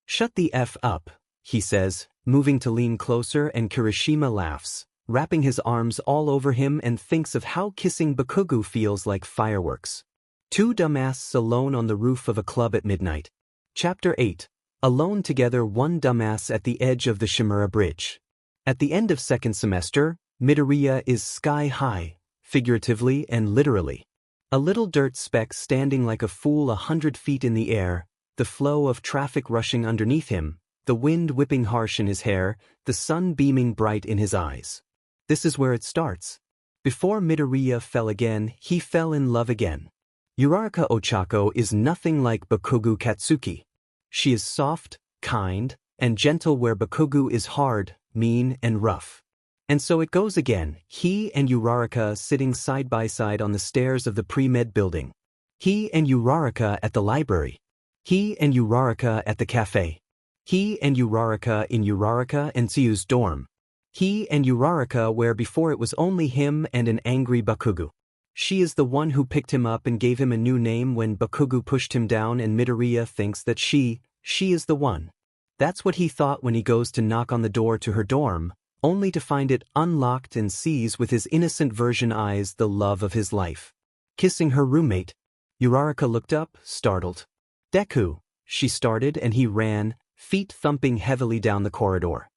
Shut the F up, he says, moving to lean closer, and Kirishima laughs, wrapping his arms all over him and thinks of how kissing Bakugou feels like fireworks. Two dumbasses alone on the roof of a club at midnight. Chapter 8. Alone together, one dumbass at the edge of the Shimura Bridge. At the end of second semester, Midoriya is sky high, figuratively and literally. A little dirt speck standing like a fool 100 feet in the air, the flow of traffic rushing underneath him, the wind whipping harsh in his hair, the sun beaming bright in his eyes. This is where it starts. Before Midoriya fell again, he fell in love again. Uraraka Ochako is nothing like Bakugou Katsuki. She is soft, kind, and gentle where Bakugou is hard, mean, and rough. And so it goes again, he and Uraraka sitting side by side on the stairs of the pre-med building. He and Uraraka at the library. He and Uraraka at the cafe. He and Uraraka in Uraraka and Tsuyu's dorm. He and Uraraka where before it was only him and an angry Bakugou. She is the one who picked him up and gave him a new name when Bakugou pushed him down, and Midoriya thinks that she is the one. That's what he thought when he goes to knock on the door to her dorm, only to find it unlocked and sees with his innocent virgin eyes the love of his life. Kissing her roommate. Uraraka looked up, startled. Deku, she started, and he ran, feet thumping heavily down the corridor.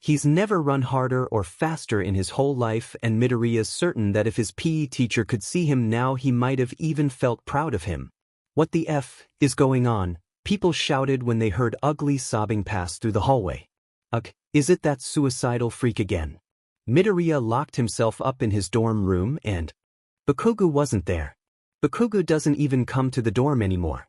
He's never run harder or faster in his whole life, and Midoriya's certain that if his PE teacher could see him now he might have even felt proud of him. What the F is going on? People shouted when they heard ugly sobbing pass through the hallway. Ugh, is it that suicidal freak again? Midoriya locked himself up in his dorm room and Bakugou wasn't there. Bakugou doesn't even come to the dorm anymore.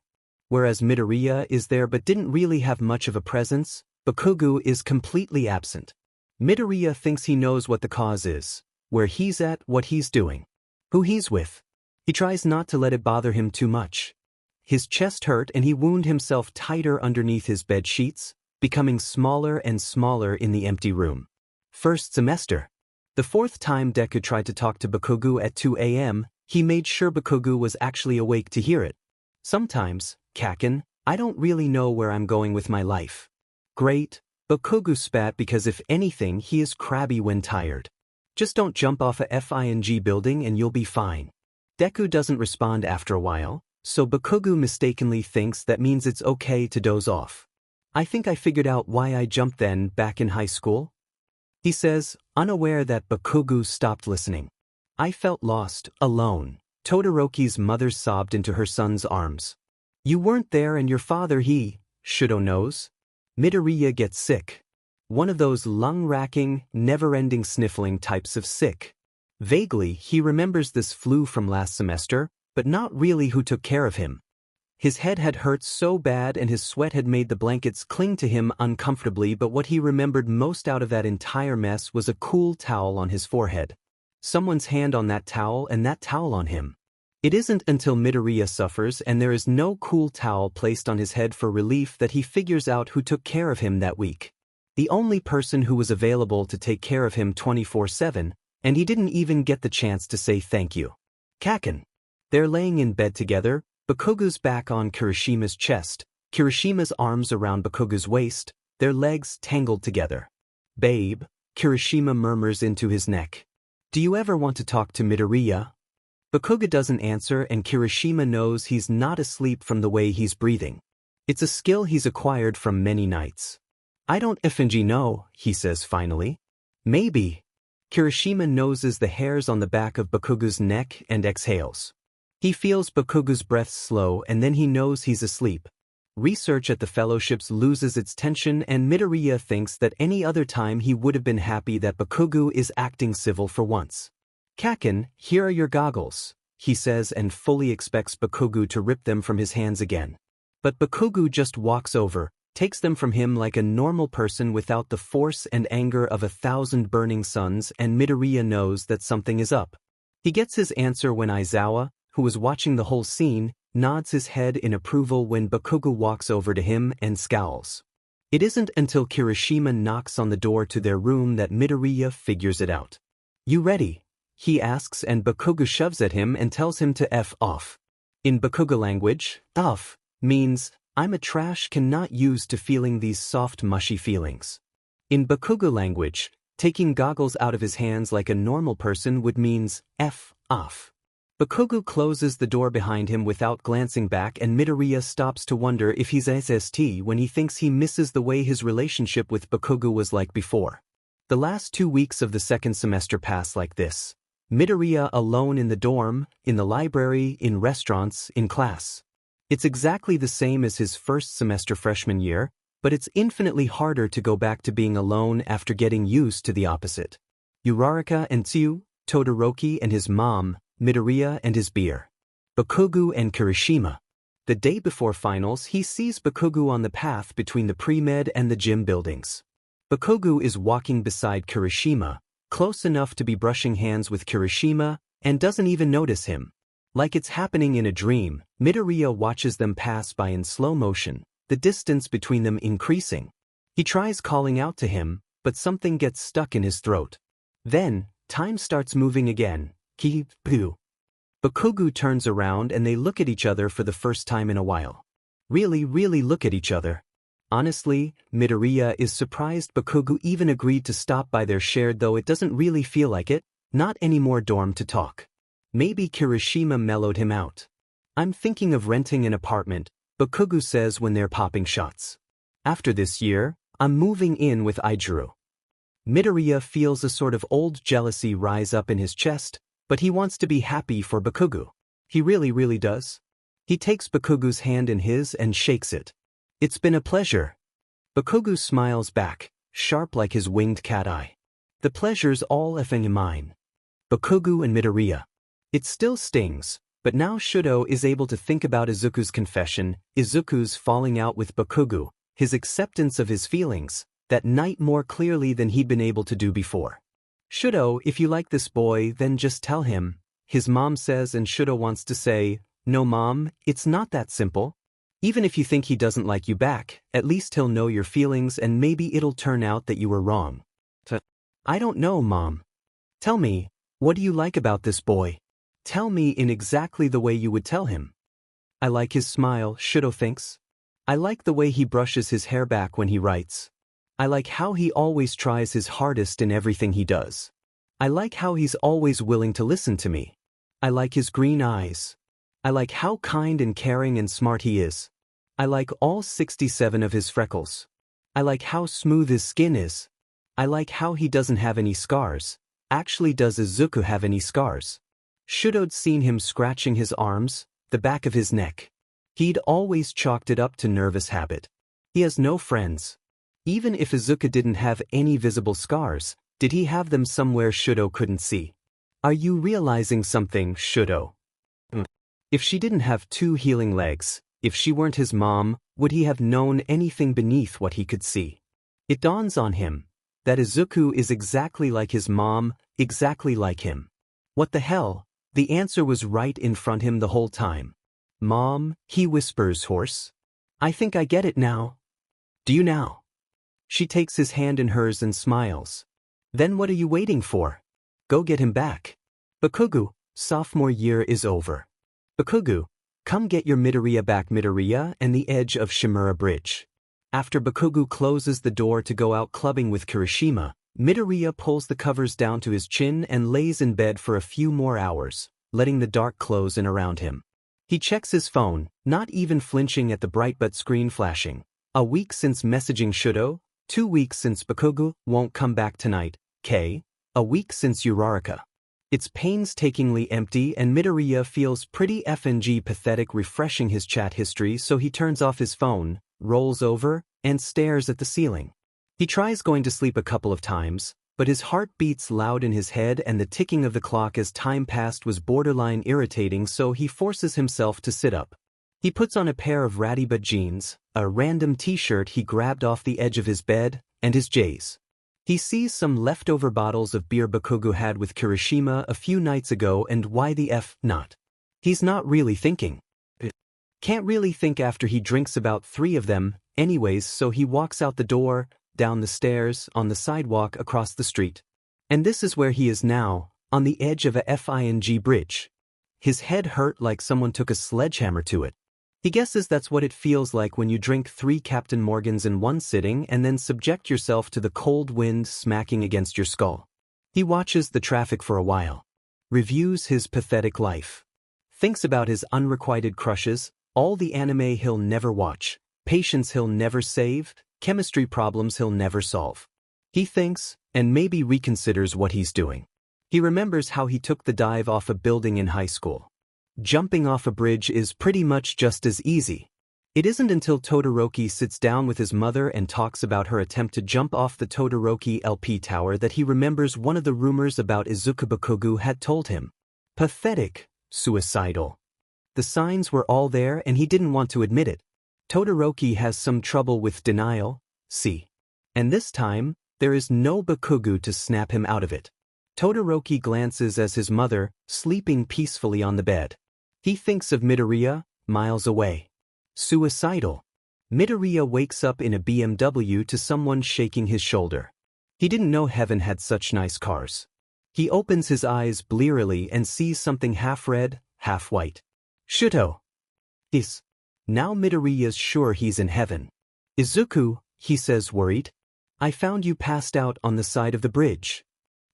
Whereas Midoriya is there but didn't really have much of a presence, Bakugou is completely absent. Midoriya thinks he knows what the cause is, where he's at, what he's doing, who he's with. He tries not to let it bother him too much. His chest hurt and he wound himself tighter underneath his bed sheets, becoming smaller and smaller in the empty room. First semester. The fourth time Deku tried to talk to Bakugou at 2 a.m., he made sure Bakugou was actually awake to hear it. Sometimes, Kaken, I don't really know where I'm going with my life. Great, Bakugou spat because if anything he is crabby when tired. Just don't jump off a FING building and you'll be fine. Deku doesn't respond after a while, so Bakugou mistakenly thinks that means it's okay to doze off. I think I figured out why I jumped then back in high school. He says, unaware that Bakugou stopped listening. I felt lost, alone. Todoroki's mother sobbed into her son's arms. You weren't there and your father Shudo knows. Midoriya gets sick. One of those lung-racking, never-ending sniffling types of sick. Vaguely, he remembers this flu from last semester, but not really who took care of him. His head had hurt so bad and his sweat had made the blankets cling to him uncomfortably, but what he remembered most out of that entire mess was a cool towel on his forehead. Someone's hand on that towel and that towel on him. It isn't until Midoriya suffers and there is no cool towel placed on his head for relief that he figures out who took care of him that week. The only person who was available to take care of him 24/7, And he didn't even get the chance to say thank you. Kaken. They're laying in bed together, Bakugou's back on Kirishima's chest, Kirishima's arms around Bakugou's waist, their legs tangled together. Babe, Kirishima murmurs into his neck. Do you ever want to talk to Midoriya? Bakugou doesn't answer and Kirishima knows he's not asleep from the way he's breathing. It's a skill he's acquired from many nights. I don't effing know, he says finally. Maybe. Kirishima noses the hairs on the back of Bakugou's neck and exhales. He feels Bakugou's breath slow and then he knows he's asleep. Research at the fellowships loses its tension and Midoriya thinks that any other time he would have been happy that Bakugou is acting civil for once. Kaken, here are your goggles, he says and fully expects Bakugou to rip them from his hands again. But Bakugou just walks over, takes them from him like a normal person without the force and anger of 1,000 burning suns and Midoriya knows that something is up. He gets his answer when Aizawa, who was watching the whole scene, nods his head in approval when Bakugou walks over to him and scowls. It isn't until Kirishima knocks on the door to their room that Midoriya figures it out. You ready? He asks and Bakugou shoves at him and tells him to F off. In Bakugou language, off means, I'm a trash can not use to feeling these soft mushy feelings. In Bakugou language, taking goggles out of his hands like a normal person would means, F off. Bakugou closes the door behind him without glancing back and Midoriya stops to wonder if he's SST when he thinks he misses the way his relationship with Bakugou was like before. The last 2 weeks of the second semester pass like this. Midoriya alone in the dorm, in the library, in restaurants, in class. It's exactly the same as his first semester freshman year, but it's infinitely harder to go back to being alone after getting used to the opposite. Uraraka and Tsu, Todoroki and his mom, Midoriya and his beer. Bakugou and Kirishima. The day before finals he sees Bakugou on the path between the pre-med and the gym buildings. Bakugou is walking beside Kirishima, close enough to be brushing hands with Kirishima, and doesn't even notice him. Like it's happening in a dream, Midoriya watches them pass by in slow motion, the distance between them increasing. He tries calling out to him, but something gets stuck in his throat. Then, time starts moving again. Ki-pu. Bakugou turns around and they look at each other for the first time in a while. Really look at each other. Honestly, Midoriya is surprised Bakugou even agreed to stop by their shared though it doesn't really feel like it, not any more dorm to talk. Maybe Kirishima mellowed him out. I'm thinking of renting an apartment, Bakugou says when they're popping shots. After this year, I'm moving in with Aijuru. Midoriya feels a sort of old jealousy rise up in his chest, but he wants to be happy for Bakugou. He really does. He takes Bakugou's hand in his and shakes it. It's been a pleasure. Bakugou smiles back, sharp like his winged cat eye. The pleasure's all effing mine. Bakugou and Midoriya. It still stings, but now Shudo is able to think about Izuku's confession, Izuku's falling out with Bakugou, his acceptance of his feelings, that night more clearly than he'd been able to do before. Shudo, if you like this boy, then just tell him, his mom says and Shudo wants to say, no mom, it's not that simple. Even if you think he doesn't like you back, at least he'll know your feelings and maybe it'll turn out that you were wrong. I don't know, Mom. Tell me, what do you like about this boy? Tell me in exactly the way you would tell him. I like his smile, Shudo thinks. I like the way he brushes his hair back when he writes. I like how he always tries his hardest in everything he does. I like how he's always willing to listen to me. I like his green eyes. I like how kind and caring and smart he is. I like all 67 of his freckles. I like how smooth his skin is. I like how he doesn't have any scars. Actually, does Izuku have any scars? Shudo'd seen him scratching his arms, the back of his neck. He'd always chalked it up to nervous habit. He has no friends. Even if Izuku didn't have any visible scars, did he have them somewhere Shudo couldn't see? Are you realizing something, Shudo? If she didn't have 2 healing legs, if she weren't his mom, would he have known anything beneath what he could see? It dawns on him that Izuku is exactly like his mom, exactly like him. What the hell? The answer was right in front him the whole time. Mom, he whispers hoarse. I think I get it now. Do you now? She takes his hand in hers and smiles. Then what are you waiting for? go get him back. Bakugou, sophomore year is over. Bakugou, come get your Midoriya back. Midoriya and the edge of Shimura Bridge. After Bakugou closes the door to go out clubbing with Kirishima, Midoriya pulls the covers down to his chin and lays in bed for a few more hours, letting the dark close in around him. He checks his phone, not even flinching at the bright but screen flashing. A week since messaging Shudo, 2 weeks since Bakugou won't come back tonight, a week since Uraraka. It's painstakingly empty and Midoriya feels pretty FNG pathetic refreshing his chat history, so he turns off his phone, rolls over, and stares at the ceiling. He tries going to sleep a couple of times, but his heart beats loud in his head and the ticking of the clock as time passed was borderline irritating, so he forces himself to sit up. He puts on a pair of ratty but jeans, a random t-shirt he grabbed off the edge of his bed, and his J's. He sees some leftover bottles of beer Bakugou had with Kirishima a few nights ago, and why the F not? He's not really thinking. Can't really think after he drinks about 3 of them, anyways, so he walks out the door, down the stairs, on the sidewalk across the street. And this is where he is now, on the edge of a FING bridge. His head hurt like someone took a sledgehammer to it. He guesses that's what it feels like when you drink 3 Captain Morgans in one sitting and then subject yourself to the cold wind smacking against your skull. He watches the traffic for a while. Reviews his pathetic life. Thinks about his unrequited crushes, all the anime he'll never watch, patients he'll never save, chemistry problems he'll never solve. He thinks, and maybe reconsiders what he's doing. He remembers how he took the dive off a building in high school. Jumping off a bridge is pretty much just as easy. It isn't until Todoroki sits down with his mother and talks about her attempt to jump off the Todoroki LP tower that he remembers one of the rumors about Izuku Bakugou had told him. Pathetic, suicidal. The signs were all there and he didn't want to admit it. Todoroki has some trouble with denial, see. And this time, there is no Bakugou to snap him out of it. Todoroki glances as his mother, sleeping peacefully on the bed. He thinks of Midoriya, miles away. Suicidal. Midoriya wakes up in a BMW to someone shaking his shoulder. He didn't know heaven had such nice cars. He opens his eyes blearily and sees something half red, half white. Shuto. Is. Now Midoriya's sure he's in heaven. Izuku, he says worried. I found you passed out on the side of the bridge.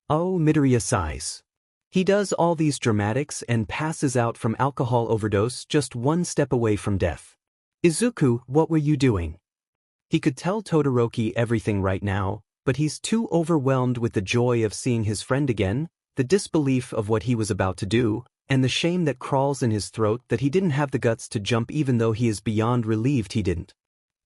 Oh, Midoriya sighs. He does all these dramatics and passes out from alcohol overdose just 1 step away from death. Izuku, what were you doing? He could tell Todoroki everything right now, but he's too overwhelmed with the joy of seeing his friend again, the disbelief of what he was about to do, and the shame that crawls in his throat that he didn't have the guts to jump even though he is beyond relieved he didn't.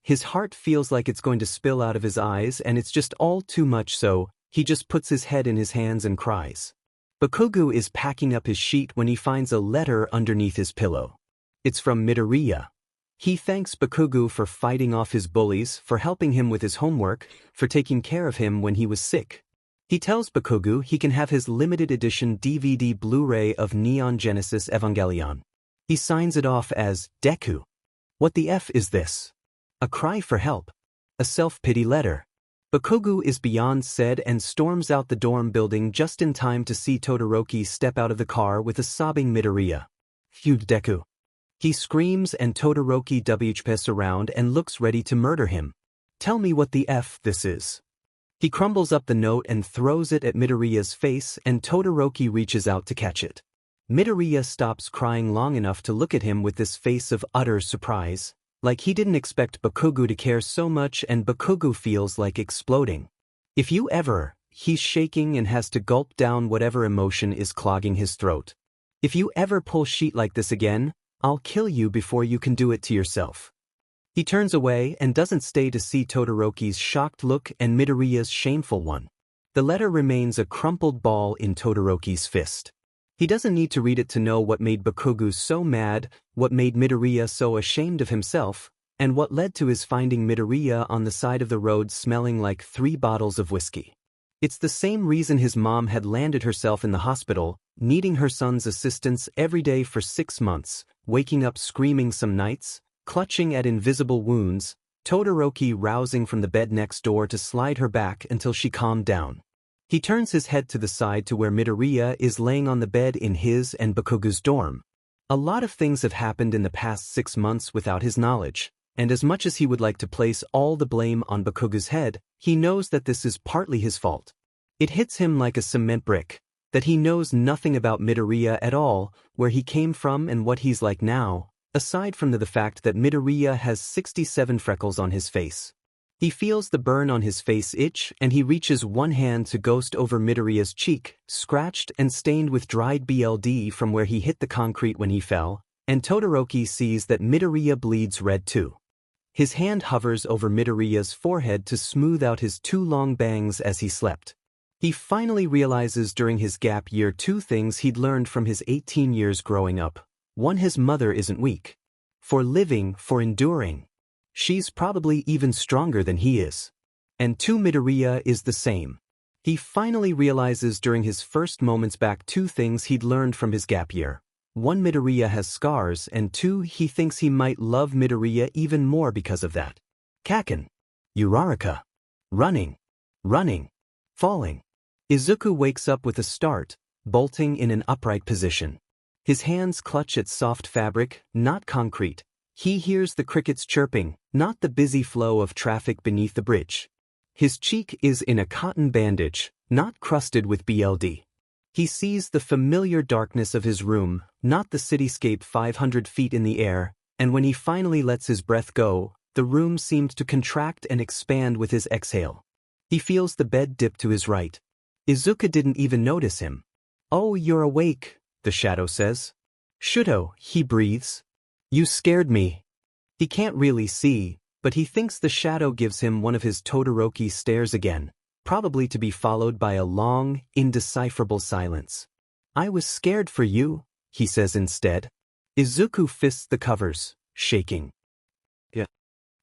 His heart feels like it's going to spill out of his eyes and it's just all too much, so he just puts his head in his hands and cries. Bakugou is packing up his sheet when he finds a letter underneath his pillow. It's from Midoriya. He thanks Bakugou for fighting off his bullies, for helping him with his homework, for taking care of him when he was sick. He tells Bakugou he can have his limited edition DVD Blu-ray of Neon Genesis Evangelion. He signs it off as Deku. What the F is this? A cry for help. A self-pity letter. Bakugou is beyond said and storms out the dorm building just in time to see Todoroki step out of the car with a sobbing Midoriya. Phew, Deku. He screams and Todoroki WHPs around and looks ready to murder him. Tell me what the F this is. He crumbles up the note and throws it at Midoriya's face and Todoroki reaches out to catch it. Midoriya stops crying long enough to look at him with this face of utter surprise. Like he didn't expect Bakugou to care so much and Bakugou feels like exploding. If you ever, he's shaking and has to gulp down whatever emotion is clogging his throat. If you ever pull shit like this again, I'll kill you before you can do it to yourself. He turns away and doesn't stay to see Todoroki's shocked look and Midoriya's shameful one. The letter remains a crumpled ball in Todoroki's fist. He doesn't need to read it to know what made Bakugou so mad, what made Midoriya so ashamed of himself, and what led to his finding Midoriya on the side of the road smelling like 3 bottles of whiskey. It's the same reason his mom had landed herself in the hospital, needing her son's assistance every day for 6 months, waking up screaming some nights, clutching at invisible wounds, Todoroki rousing from the bed next door to slide her back until she calmed down. He turns his head to the side to where Midoriya is laying on the bed in his and Bakugou's dorm. A lot of things have happened in the past 6 months without his knowledge, and as much as he would like to place all the blame on Bakugou's head, he knows that this is partly his fault. It hits him like a cement brick, that he knows nothing about Midoriya at all, where he came from and what he's like now, aside from the fact that Midoriya has 67 freckles on his face. He feels the burn on his face itch and he reaches one hand to ghost over Midoriya's cheek, scratched and stained with dried BLD from where he hit the concrete when he fell, and Todoroki sees that Midoriya bleeds red too. His hand hovers over Midoriya's forehead to smooth out his 2 long bangs as he slept. He finally realizes during his gap year 2 things he'd learned from his 18 years growing up. 1. His mother isn't weak. For living, for enduring. She's probably even stronger than he is. And 2. Midoriya is the same. He finally realizes during his first moments back 2 things he'd learned from his gap year. 1. Midoriya has scars, and 2. He thinks he might love Midoriya even more because of that. Kaken. Uraraka. Running. Falling. Izuku wakes up with a start, bolting in an upright position. His hands clutch at soft fabric, not concrete. He hears the crickets chirping, not the busy flow of traffic beneath the bridge. His cheek is in a cotton bandage, not crusted with BLD. He sees the familiar darkness of his room, not the cityscape 500 feet in the air, and when he finally lets his breath go, the room seemed to contract and expand with his exhale. He feels the bed dip to his right. Izuku didn't even notice him. "Oh, you're awake," the shadow says. "Shudo," he breathes. "You scared me." He can't really see, but he thinks the shadow gives him one of his Todoroki stares again, probably to be followed by a long, indecipherable silence. "I was scared for you," he says instead. Izuku fists the covers, shaking.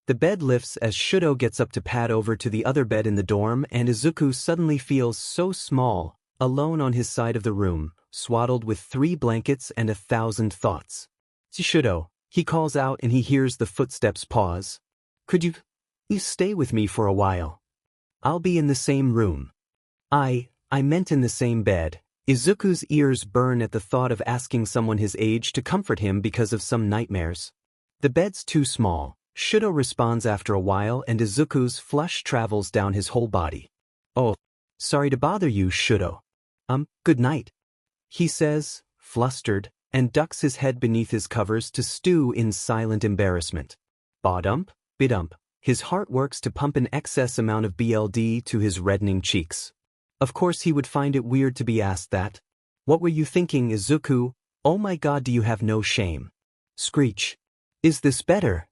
The bed lifts as Shudo gets up to pad over to the other bed in the dorm, and Izuku suddenly feels so small, alone on his side of the room, swaddled with 3 blankets and 1,000 thoughts. "Shudo," he calls out, and he hears the footsteps pause. "Could you stay with me for a while? I'll be in the same room." I meant in the same bed." Izuku's ears burn at the thought of asking someone his age to comfort him because of some nightmares. "The bed's too small," Shudo responds after a while, and Izuku's flush travels down his whole body. "Oh, sorry to bother you, Shudo. Good night," he says, flustered, and ducks his head beneath his covers to stew in silent embarrassment. Ba-dump, bidump. His heart works to pump an excess amount of BLD to his reddening cheeks. Of course he would find it weird to be asked that. "What were you thinking, Izuku? Oh my god, do you have no shame?" Screech. "Is this better?"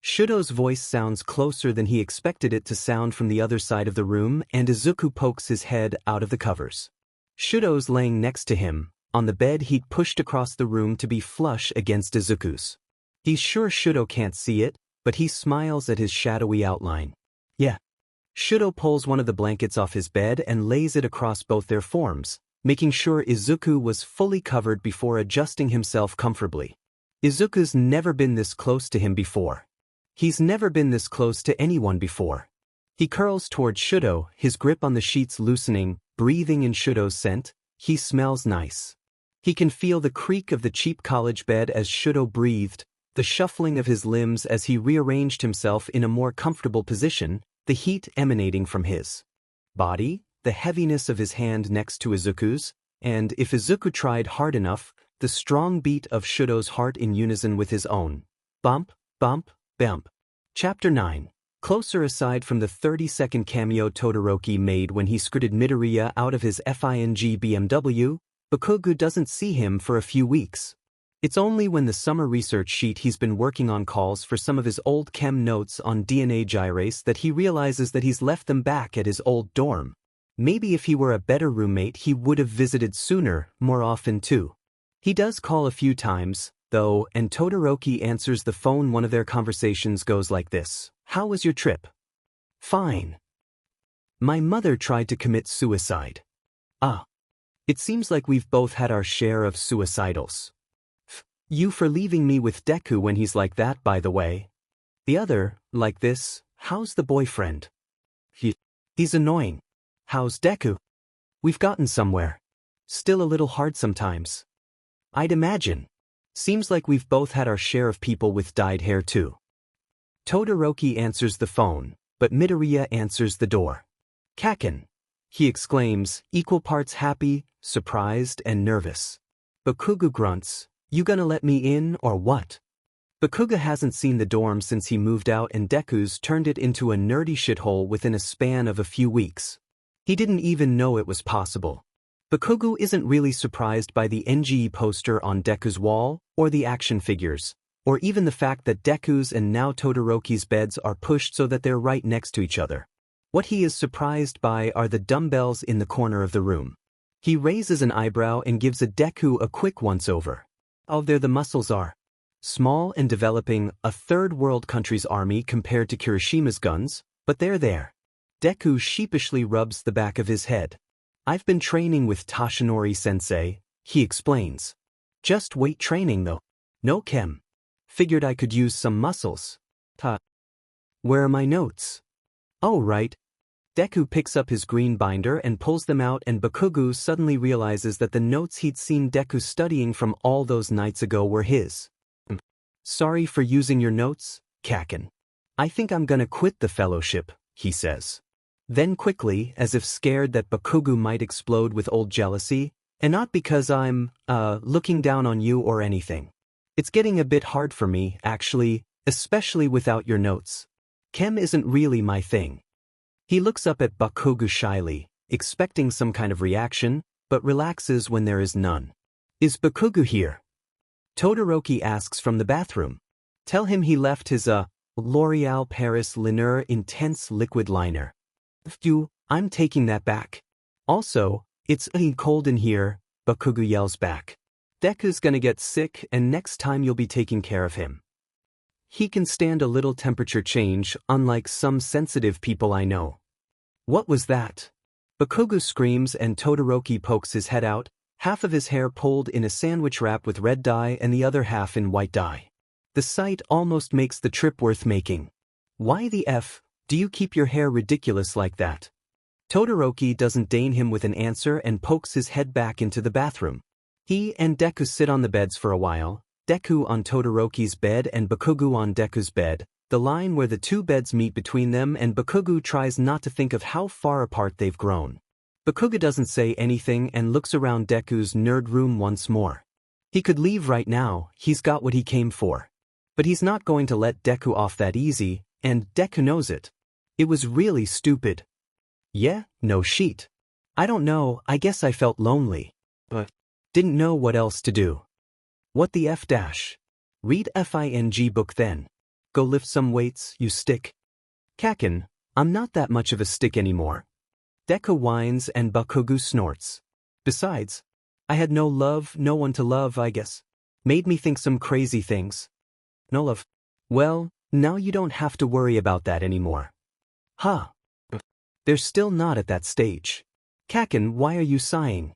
Shudo's voice sounds closer than he expected it to sound from the other side of the room, and Izuku pokes his head out of the covers. Shudo's laying next to him, on the bed he'd pushed across the room to be flush against Izuku's. He's sure Shudo can't see it, but he smiles at his shadowy outline. "Yeah." Shudo pulls one of the blankets off his bed and lays it across both their forms, making sure Izuku was fully covered before adjusting himself comfortably. Izuku's never been this close to him before. He's never been this close to anyone before. He curls toward Shudo, his grip on the sheets loosening, breathing in Shudo's scent. He smells nice. He can feel the creak of the cheap college bed as Shudo breathed, the shuffling of his limbs as he rearranged himself in a more comfortable position, the heat emanating from his body, the heaviness of his hand next to Izuku's, and, if Izuku tried hard enough, the strong beat of Shudo's heart in unison with his own. Bump, bump, bump. Chapter 9. Closer. Aside from the 30-second cameo Todoroki made when he scooted Midoriya out of his FING BMW, Bakugou doesn't see him for a few weeks. It's only when the summer research sheet he's been working on calls for some of his old chem notes on DNA gyrase that he realizes that he's left them back at his old dorm. Maybe if he were a better roommate he would have visited sooner, more often too. He does call a few times, though, and Todoroki answers the phone. One of their conversations goes like this. "How was your trip?" "Fine. My mother tried to commit suicide." "Ah. It seems like we've both had our share of suicidals." "You for leaving me with Deku when he's like that, by the way." The other, like this. "How's the boyfriend?" He's annoying." "How's Deku?" We've gotten somewhere. Still a little hard sometimes. I'd imagine. Seems like we've both had our share of people with dyed hair too. Todoroki answers the phone, but Midoriya answers the door. Kaken! He exclaims, equal parts happy, surprised, and nervous. Bakugou grunts, you gonna let me in or what? Bakugou hasn't seen the dorm since he moved out and Deku's turned it into a nerdy shithole within a span of a few weeks. He didn't even know it was possible. Bakugou isn't really surprised by the NGE poster on Deku's wall, or the action figures, or even the fact that Deku's and now Todoroki's beds are pushed so that they're right next to each other. What he is surprised by are the dumbbells in the corner of the room. He raises an eyebrow and gives a Deku a quick once-over. Oh, there the muscles are. Small and developing, a third-world country's army compared to Kirishima's guns, but they're there. Deku sheepishly rubs the back of his head. I've been training with Toshinori-sensei, he explains. Just weight training though. No chem. Figured I could use some muscles. Where are my notes? Oh right. Deku picks up his green binder and pulls them out and Bakugou suddenly realizes that the notes he'd seen Deku studying from all those nights ago were his. Sorry for using your notes, Kaken. I think I'm gonna quit the fellowship, he says. Then quickly, as if scared that Bakugou might explode with old jealousy, and not because I'm, looking down on you or anything. It's getting a bit hard for me, actually, especially without your notes. Chem isn't really my thing. He looks up at Bakugou shyly, expecting some kind of reaction, but relaxes when there is none. Is Bakugou here? Todoroki asks from the bathroom. Tell him he left his, L'Oréal Paris Liner Intense Liquid Liner. I'm taking that back. Also, it's cold in here, Bakugou yells back. Deku's gonna get sick and next time you'll be taking care of him. He can stand a little temperature change, unlike some sensitive people I know. What was that? Bakugou screams and Todoroki pokes his head out, half of his hair pulled in a sandwich wrap with red dye and the other half in white dye. The sight almost makes the trip worth making. Why the F do you keep your hair ridiculous like that? Todoroki doesn't deign him with an answer and pokes his head back into the bathroom. He and Deku sit on the beds for a while, Deku on Todoroki's bed and Bakugou on Deku's bed, the line where the two beds meet between them and Bakugou tries not to think of how far apart they've grown. Bakugou doesn't say anything and looks around Deku's nerd room once more. He could leave right now, he's got what he came for. But he's not going to let Deku off that easy, and Deku knows it. It was really stupid. Yeah, no sheet. I don't know, I guess I felt lonely. But didn't know what else to do. What the F dash? Read FING book then. Go lift some weights, you stick. Kaken, I'm not that much of a stick anymore. Deku whines and Bakugou snorts. Besides, I had no love, no one to love, I guess. Made me think some crazy things. No love. Well, now you don't have to worry about that anymore. Huh. They're still not at that stage. Kaken, why are you sighing?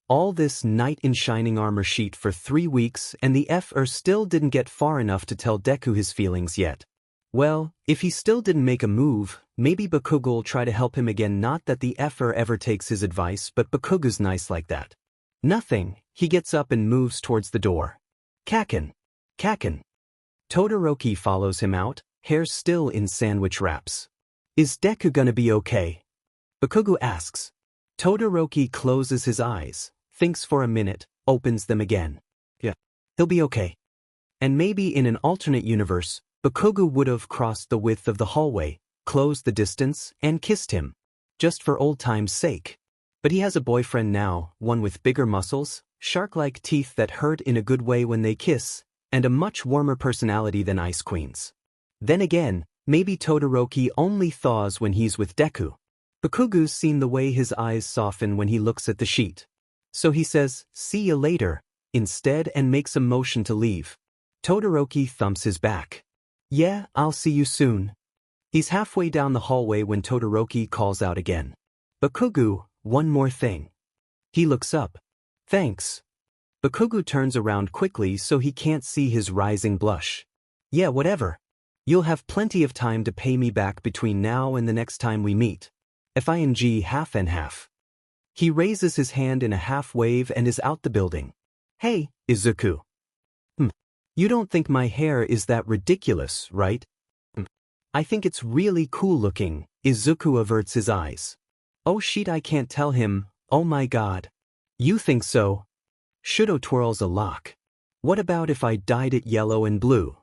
All this knight in shining armor sheet for 3 weeks and the F-er still didn't get far enough to tell Deku his feelings yet. Well, if he still didn't make a move, maybe Bakugou'll try to help him again. Not that the F-er ever takes his advice, but Bakugou's nice like that. Nothing, he gets up and moves towards the door. Kaken. Kaken. Todoroki follows him out, hair still in sandwich wraps. Is Deku gonna be okay? Bakugou asks. Todoroki closes his eyes, thinks for a minute, opens them again. Yeah, he'll be okay. And maybe in an alternate universe, Bakugou would have crossed the width of the hallway, closed the distance, and kissed him. Just for old time's sake. But he has a boyfriend now, one with bigger muscles, shark-like teeth that hurt in a good way when they kiss, and a much warmer personality than Ice Queen's. Then again, maybe Todoroki only thaws when he's with Deku. Bakugou's seen the way his eyes soften when he looks at the sheet. So he says, "See you later," instead and makes a motion to leave. Todoroki thumps his back. Yeah, I'll see you soon. He's halfway down the hallway when Todoroki calls out again. Bakugou, one more thing. He looks up. Thanks. Bakugou turns around quickly so he can't see his rising blush. Yeah, whatever. You'll have plenty of time to pay me back between now and the next time we meet. FING half and half. He raises his hand in a half-wave and is out the building. Hey, Izuku. You don't think my hair is that ridiculous, right? I think it's really cool looking. Izuku averts his eyes. Oh shit, I can't tell him. Oh my god. You think so? Shudo twirls a lock. What about if I dyed it yellow and blue?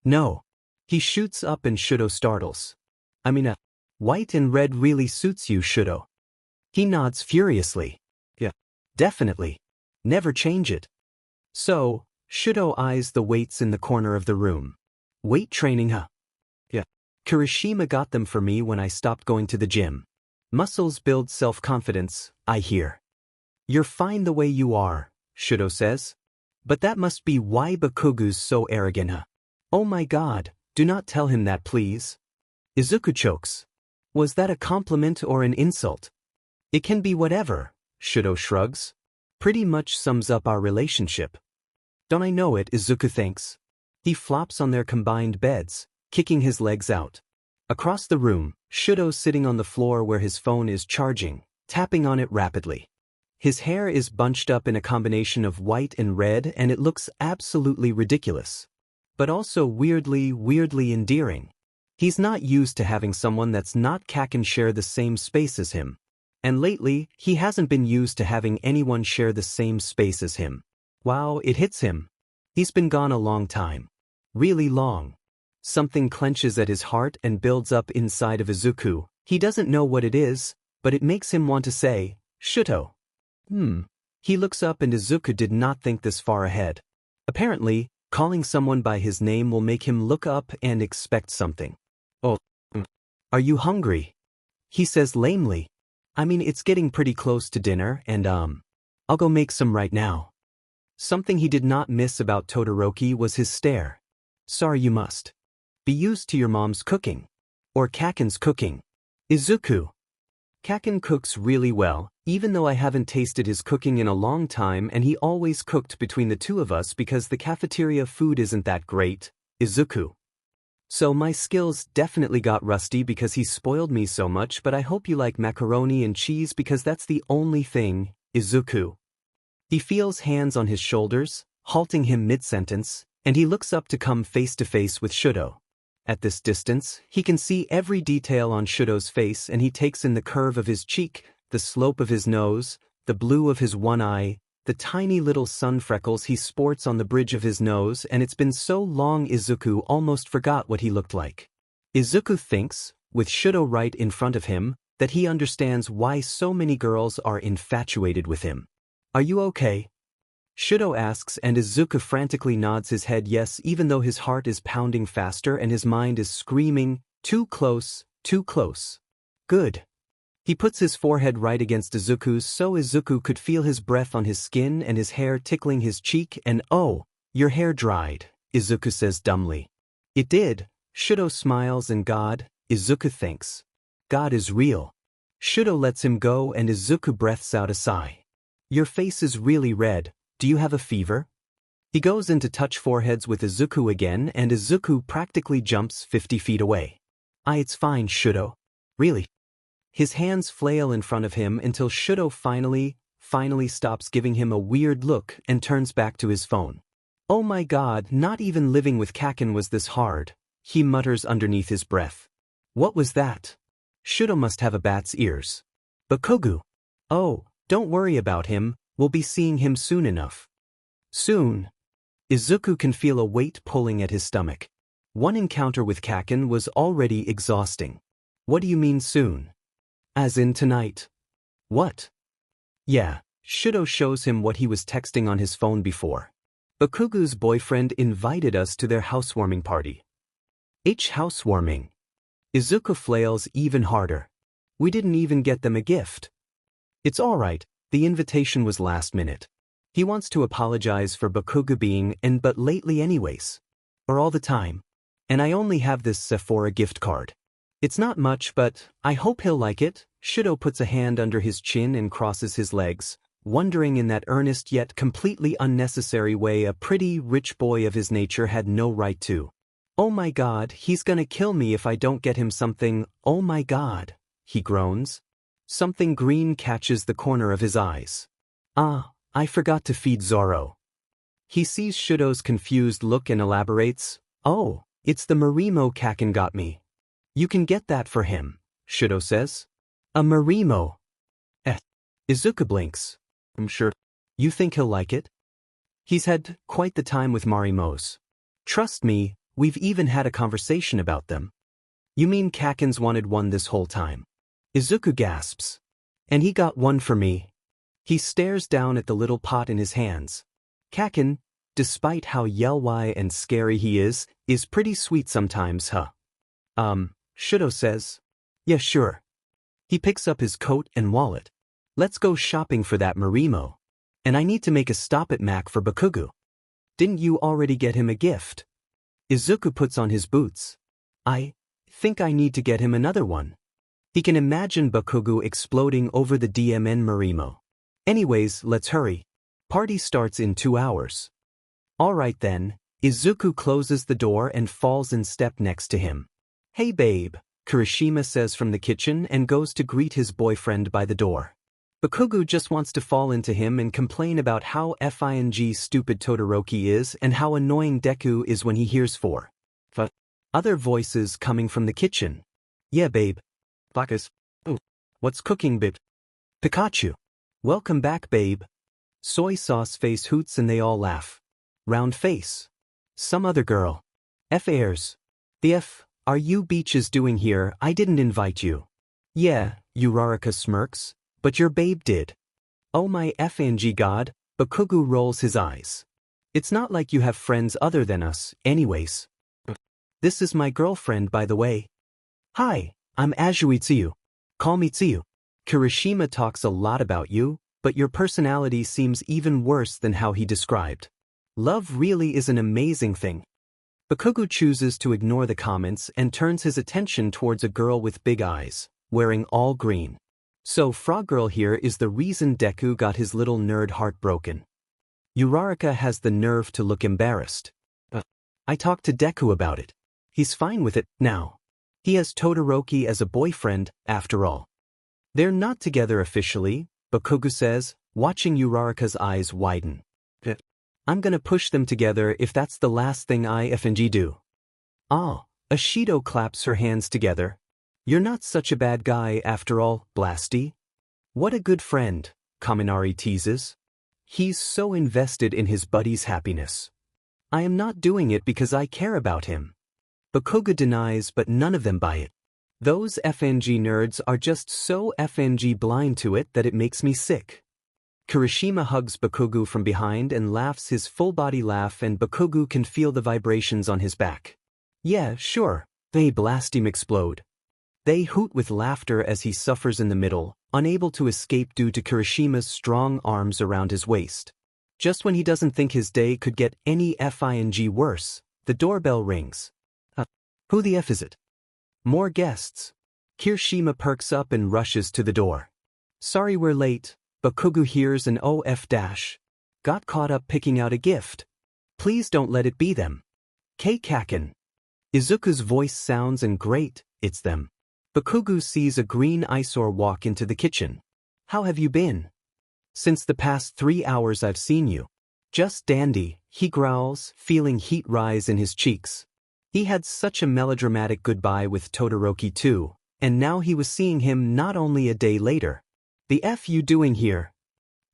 No. He shoots up and Shudo startles. I mean, white and red really suits you, Shudo. He nods furiously. Yeah. Definitely. Never change it. So, Shudo eyes the weights in the corner of the room. Weight training, huh? Yeah. Kirishima got them for me when I stopped going to the gym. Muscles build self-confidence, I hear. You're fine the way you are, Shudo says. But that must be why Bakugou's so arrogant, huh? Oh my god, do not tell him that please. Izuku chokes. Was that a compliment or an insult? It can be whatever, Shudo shrugs. Pretty much sums up our relationship. Don't I know it, Izuku thinks. He flops on their combined beds, kicking his legs out. Across the room, Shudo's sitting on the floor where his phone is charging, tapping on it rapidly. His hair is bunched up in a combination of white and red and it looks absolutely ridiculous. But also weirdly endearing. He's not used to having someone that's not Kaken share the same space as him. And lately, he hasn't been used to having anyone share the same space as him. Wow, it hits him. He's been gone a long time. Really long. Something clenches at his heart and builds up inside of Izuku. He doesn't know what it is, but it makes him want to say, Shuto. He looks up and Izuku did not think this far ahead. Apparently, calling someone by his name will make him look up and expect something. Oh, are you hungry? He says lamely. I mean, it's getting pretty close to dinner and I'll go make some right now. Something he did not miss about Todoroki was his stare. Sorry, you must be used to your mom's cooking. Or Kaken's cooking. Izuku. Kaken cooks really well, even though I haven't tasted his cooking in a long time and he always cooked between the two of us because the cafeteria food isn't that great, Izuku. So my skills definitely got rusty because he spoiled me so much, but I hope you like macaroni and cheese because that's the only thing, Izuku. He feels hands on his shoulders, halting him mid-sentence, and he looks up to come face to face with Shudo. At this distance, he can see every detail on Shudo's face and he takes in the curve of his cheek, the slope of his nose, the blue of his one eye, the tiny little sun freckles he sports on the bridge of his nose, and it's been so long Izuku almost forgot what he looked like. Izuku thinks, with Shudo right in front of him, that he understands why so many girls are infatuated with him. Are you okay? Shudo asks and Izuku frantically nods his head yes even though his heart is pounding faster and his mind is screaming, too close, too close. Good. He puts his forehead right against Izuku's so Izuku could feel his breath on his skin and his hair tickling his cheek and oh, your hair dried, Izuku says dumbly. It did. Shudo smiles and God, Izuku thinks. God is real. Shudo lets him go and Izuku breathes out a sigh. Your face is really red. Do you have a fever? He goes in to touch foreheads with Izuku again and Izuku practically jumps 50 feet away. It's fine, Shudo. Really? His hands flail in front of him until Shudo finally stops giving him a weird look and turns back to his phone. Oh my god, not even living with Kaken was this hard, he mutters underneath his breath. What was that? Shudo must have a bat's ears. Bakugou. Oh, don't worry about him. We'll be seeing him soon enough. Soon. Izuku can feel a weight pulling at his stomach. One encounter with Kaken was already exhausting. What do you mean soon? As in tonight. What? Yeah, Shudo shows him what he was texting on his phone before. Bakugou's boyfriend invited us to their housewarming party. Housewarming. Izuku flails even harder. We didn't even get them a gift. It's alright. The invitation was last minute. He wants to apologize for Bakugou being but lately anyways. Or all the time. And I only have this Sephora gift card. It's not much but I hope he'll like it. Shudo puts a hand under his chin and crosses his legs, wondering in that earnest yet completely unnecessary way a pretty rich boy of his nature had no right to. Oh my god, he's gonna kill me if I don't get him something, oh my god, he groans. Something green catches the corner of his eyes. Ah, I forgot to feed Zoro. He sees Shudo's confused look and elaborates, "Oh, it's the Marimo Kaken got me." "You can get that for him," Shudo says. "A Marimo?" Izuku blinks. "I'm sure. You think he'll like it?" He's had quite the time with Marimos. "Trust me, we've even had a conversation about them." "You mean Kaken's wanted one this whole time?" Izuku gasps. "And he got one for me." He stares down at the little pot in his hands. Kaken, despite how yellowy and scary he is pretty sweet sometimes, huh? Shudo says. "Yeah, sure." He picks up his coat and wallet. "Let's go shopping for that Marimo. And I need to make a stop at Mac for Bakugou." "Didn't you already get him a gift?" Izuku puts on his boots. "I think I need to get him another one." He can imagine Bakugou exploding over the DMN Marimo. "Anyways, let's hurry. Party starts in 2 hours." "Alright then." Izuku closes the door and falls in step next to him. "Hey babe," Kirishima says from the kitchen and goes to greet his boyfriend by the door. Bakugou just wants to fall into him and complain about how FING stupid Todoroki is and how annoying Deku is when he hears four other voices coming from the kitchen. "Yeah babe." "Bacchus." "Oh, what's cooking babe?" "Pikachu." "Welcome back babe." Soy sauce face hoots and they all laugh. Round face. "Some other girl." "F airs." "The F are you beaches doing here? I didn't invite you." "Yeah," Uraraka smirks. "But your babe did." "Oh my FNG god," Bakugou rolls his eyes. "It's not like you have friends other than us, anyways." "This is my girlfriend by the way." "Hi, I'm Azui Tsuyu. Call me Tsuyu." "Kirishima talks a lot about you, but your personality seems even worse than how he described." "Love really is an amazing thing." Bakugou chooses to ignore the comments and turns his attention towards a girl with big eyes, wearing all green. So Frog Girl here is the reason Deku got his little nerd heart broken. Uraraka has the nerve to look embarrassed. "I talked to Deku about it. He's fine with it now. He has Todoroki as a boyfriend, after all." "They're not together officially," Bakugou says, watching Uraraka's eyes widen. "I'm gonna push them together if that's the last thing I FNG do." "Ah," Ashido claps her hands together. "You're not such a bad guy after all, Blasty." "What a good friend," Kaminari teases. "He's so invested in his buddy's happiness." "I am not doing it because I care about him." Bakugou denies but none of them buy it. Those FNG nerds are just so FNG blind to it that it makes me sick. Kirishima hugs Bakugou from behind and laughs his full-body laugh and Bakugou can feel the vibrations on his back. "Yeah, sure." They blast him explode. They hoot with laughter as he suffers in the middle, unable to escape due to Kirishima's strong arms around his waist. Just when he doesn't think his day could get any FING worse, the doorbell rings. Who the F is it? More guests. Kirishima perks up and rushes to the door. "Sorry we're late." Bakugou hears an OF dash. "Got caught up picking out a gift. Please don't let it be them." Kaken. Izuku's voice sounds and great, it's them. Bakugou sees a green eyesore walk into the kitchen. "How have you been?" "Since the past 3 hours I've seen you." "Just dandy," he growls, feeling heat rise in his cheeks. He had such a melodramatic goodbye with Todoroki too, and now he was seeing him not only a day later. "The F you doing here?"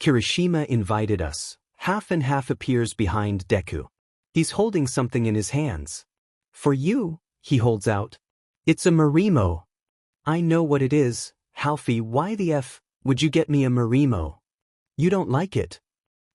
"Kirishima invited us." Half and half appears behind Deku. He's holding something in his hands. "For you," he holds out. "It's a Marimo." "I know what it is." "Halfie, why the F would you get me a Marimo? You don't like it."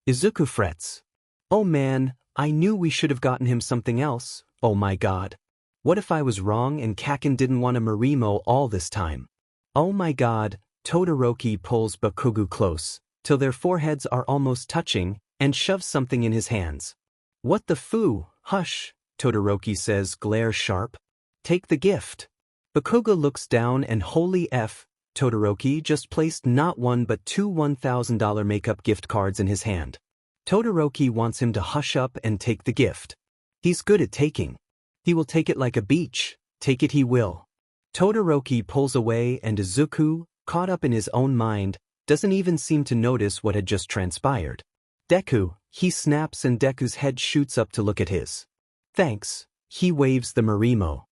Izuku frets. "Oh man, I knew we should have gotten him something else. Oh my god. What if I was wrong and Kaken didn't want a Marimo all this time?" "Oh my god." Todoroki pulls Bakugou close, till their foreheads are almost touching, and shoves something in his hands. "What the foo?" "Hush," Todoroki says, glare sharp. "Take the gift." Bakugou looks down and holy F, Todoroki just placed not one but 2 $1,000 makeup gift cards in his hand. Todoroki wants him to hush up and take the gift. He's good at taking. He will take it like a beach, take it he will. Todoroki pulls away and Izuku, caught up in his own mind, doesn't even seem to notice what had just transpired. Deku, he snaps and Deku's head shoots up to look at his. Thanks, he waves the Marimo.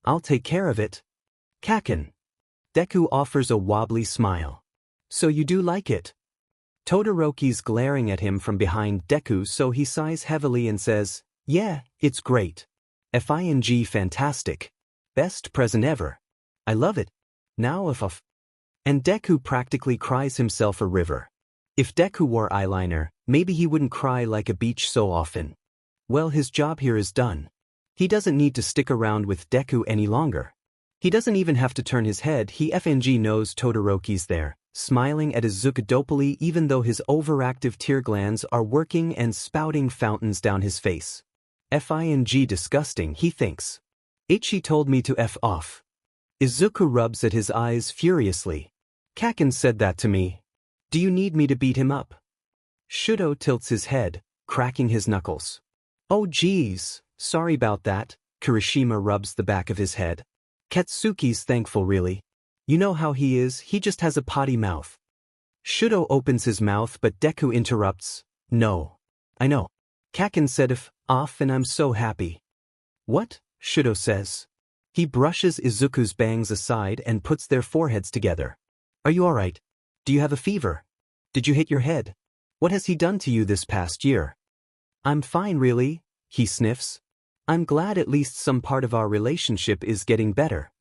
I'll take care of it. Kaken. Deku offers a wobbly smile. So you do like it? Todoroki's glaring at him from behind Deku, so he sighs heavily and says, yeah, it's great. F-I-N-G fantastic. Best present ever. I love it. Now if And Deku practically cries himself a river. If Deku wore eyeliner, maybe he wouldn't cry like a beach so often. Well, his job here is done. He doesn't need to stick around with Deku any longer. He doesn't even have to turn his head, he FNG knows Todoroki's there, smiling at Izuku dopely even though his overactive tear glands are working and spouting fountains down his face. FING disgusting, he thinks. Ichi told me to F off. Izuku rubs at his eyes furiously. Kaken said that to me. Do you need me to beat him up? Shudo tilts his head, cracking his knuckles. Oh geez, sorry about that, Kirishima rubs the back of his head. Katsuki's thankful really. You know how he is, he just has a potty mouth. Shudo opens his mouth but Deku interrupts. No. I know. Kaken said if off and I'm so happy. What? Shudo says. He brushes Izuku's bangs aside and puts their foreheads together. Are you alright? Do you have a fever? Did you hit your head? What has he done to you this past year? I'm fine really, he sniffs. I'm glad at least some part of our relationship is getting better.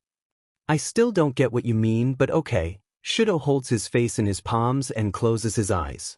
I still don't get what you mean, but okay. Shudo holds his face in his palms and closes his eyes.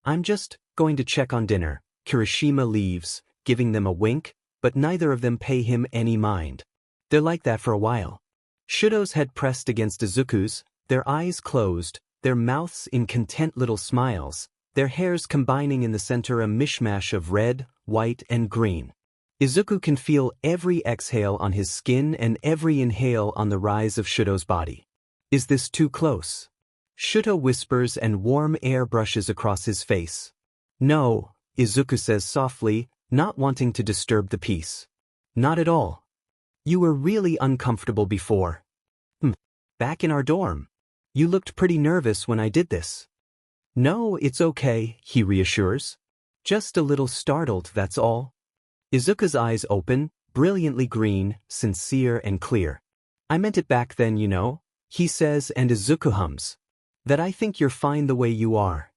I'm just going to check on dinner. Kirishima leaves, giving them a wink, but neither of them pay him any mind. They're like that for a while. Shudo's head pressed against Izuku's, their eyes closed, their mouths in content little smiles, their hairs combining in the center a mishmash of red, white, and green. Izuku can feel every exhale on his skin and every inhale on the rise of Shudo's body. Is this too close? Shudo whispers and warm air brushes across his face. No, Izuku says softly, not wanting to disturb the peace. Not at all. You were really uncomfortable before. Back in our dorm. You looked pretty nervous when I did this. No, it's okay, he reassures. Just a little startled, that's all. Izuku's eyes open, brilliantly green, sincere and clear. I meant it back then, you know, he says, and Izuku hums. That I think you're fine the way you are.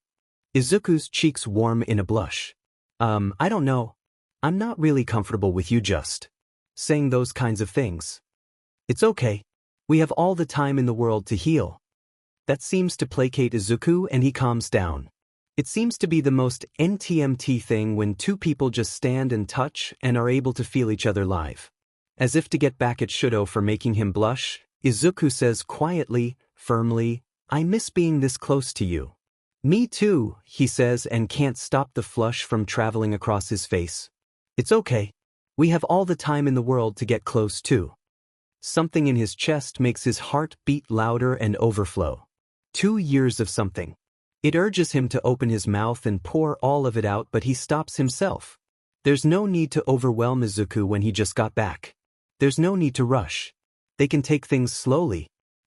Izuku's cheeks warm in a blush. I don't know. I'm not really comfortable with you just saying those kinds of things. It's okay. We have all the time in the world to heal. That seems to placate Izuku and he calms down. It seems to be the most NTMT thing when two people just stand and touch and are able to feel each other live. As if to get back at Shudo for making him blush, Izuku says quietly, firmly, I miss being this close to you. Me too, he says and can't stop the flush from traveling across his face. It's okay. We have all the time in the world to get close too. Something in his chest makes his heart beat louder and overflow. 2 years of something. It urges him to open his mouth and pour all of it out, but he stops himself. There's no need to overwhelm Izuku when he just got back. There's no need to rush. They can take things slowly.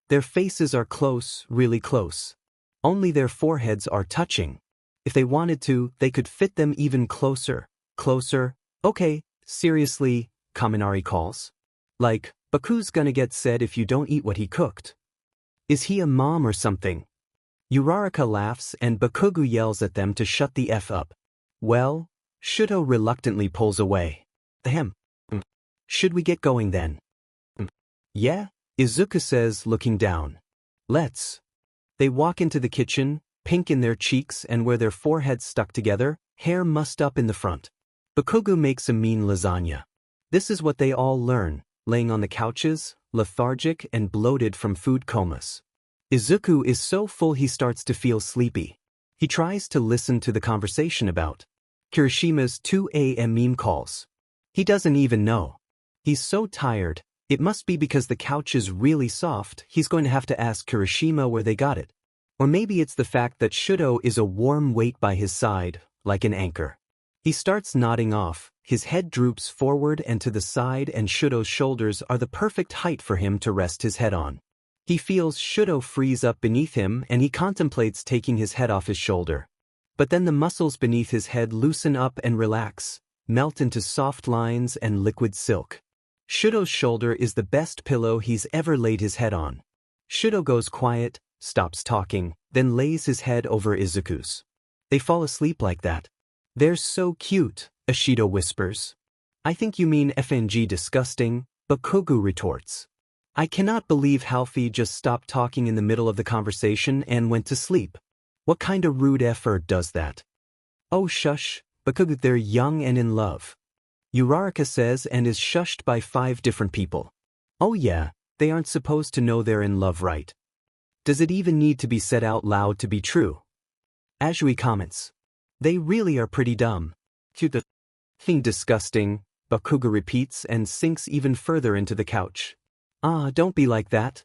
Their faces are close, really close. Only their foreheads are touching. If they wanted to, they could fit them even closer. Closer. Okay, seriously, Kaminari calls. Like, Bakugou's gonna get said if you don't eat what he cooked. Is he a mom or something? Uraraka laughs and Bakugou yells at them to shut the F up. Well, Shudo reluctantly pulls away. Ahem. Should we get going then? Yeah, Izuku says, looking down. Let's. They walk into the kitchen, pink in their cheeks and where their foreheads stuck together, hair mussed up in the front. Bakugou makes a mean lasagna. This is what they all learn, laying on the couches, lethargic and bloated from food comas. Izuku is so full he starts to feel sleepy. He tries to listen to the conversation about Kirishima's 2 a.m. meme calls. He doesn't even know. He's so tired, it must be because the couch is really soft, he's going to have to ask Kirishima where they got it. Or maybe it's the fact that Shudo is a warm weight by his side, like an anchor. He starts nodding off, his head droops forward and to the side and Shudo's shoulders are the perfect height for him to rest his head on. He feels Shudo freeze up beneath him and he contemplates taking his head off his shoulder. But then the muscles beneath his head loosen up and relax, melt into soft lines and liquid silk. Shudo's shoulder is the best pillow he's ever laid his head on. Shudo goes quiet, stops talking, then lays his head over Izuku's. They fall asleep like that. They're so cute, Ashido whispers. I think you mean FNG disgusting, Bakugou retorts. I cannot believe Halfie just stopped talking in the middle of the conversation and went to sleep. What kind of rude effort does that? Oh shush, Bakugou, they're young and in love. Uraraka says and is shushed by 5 different people. Oh yeah, they aren't supposed to know they're in love, right? Does it even need to be said out loud to be true? Ajui comments. They really are pretty dumb. Cute thing disgusting, Bakugou repeats and sinks even further into the couch. Ah, don't be like that.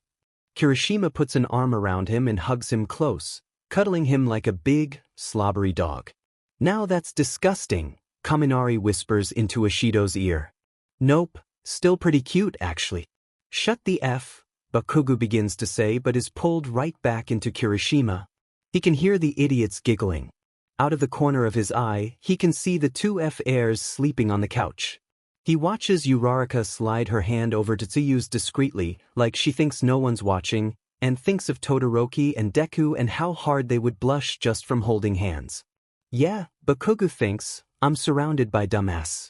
Kirishima puts an arm around him and hugs him close, cuddling him like a big, slobbery dog. Now that's disgusting, Kaminari whispers into Ashido's ear. Nope, still pretty cute actually. Shut the F, Bakugou begins to say but is pulled right back into Kirishima. He can hear the idiots giggling. Out of the corner of his eye, he can see the 2 F-airs sleeping on the couch. He watches Uraraka slide her hand over to Tsuyu's discreetly, like she thinks no one's watching, and thinks of Todoroki and Deku and how hard they would blush just from holding hands. Yeah, Bakugou thinks, I'm surrounded by dumbass.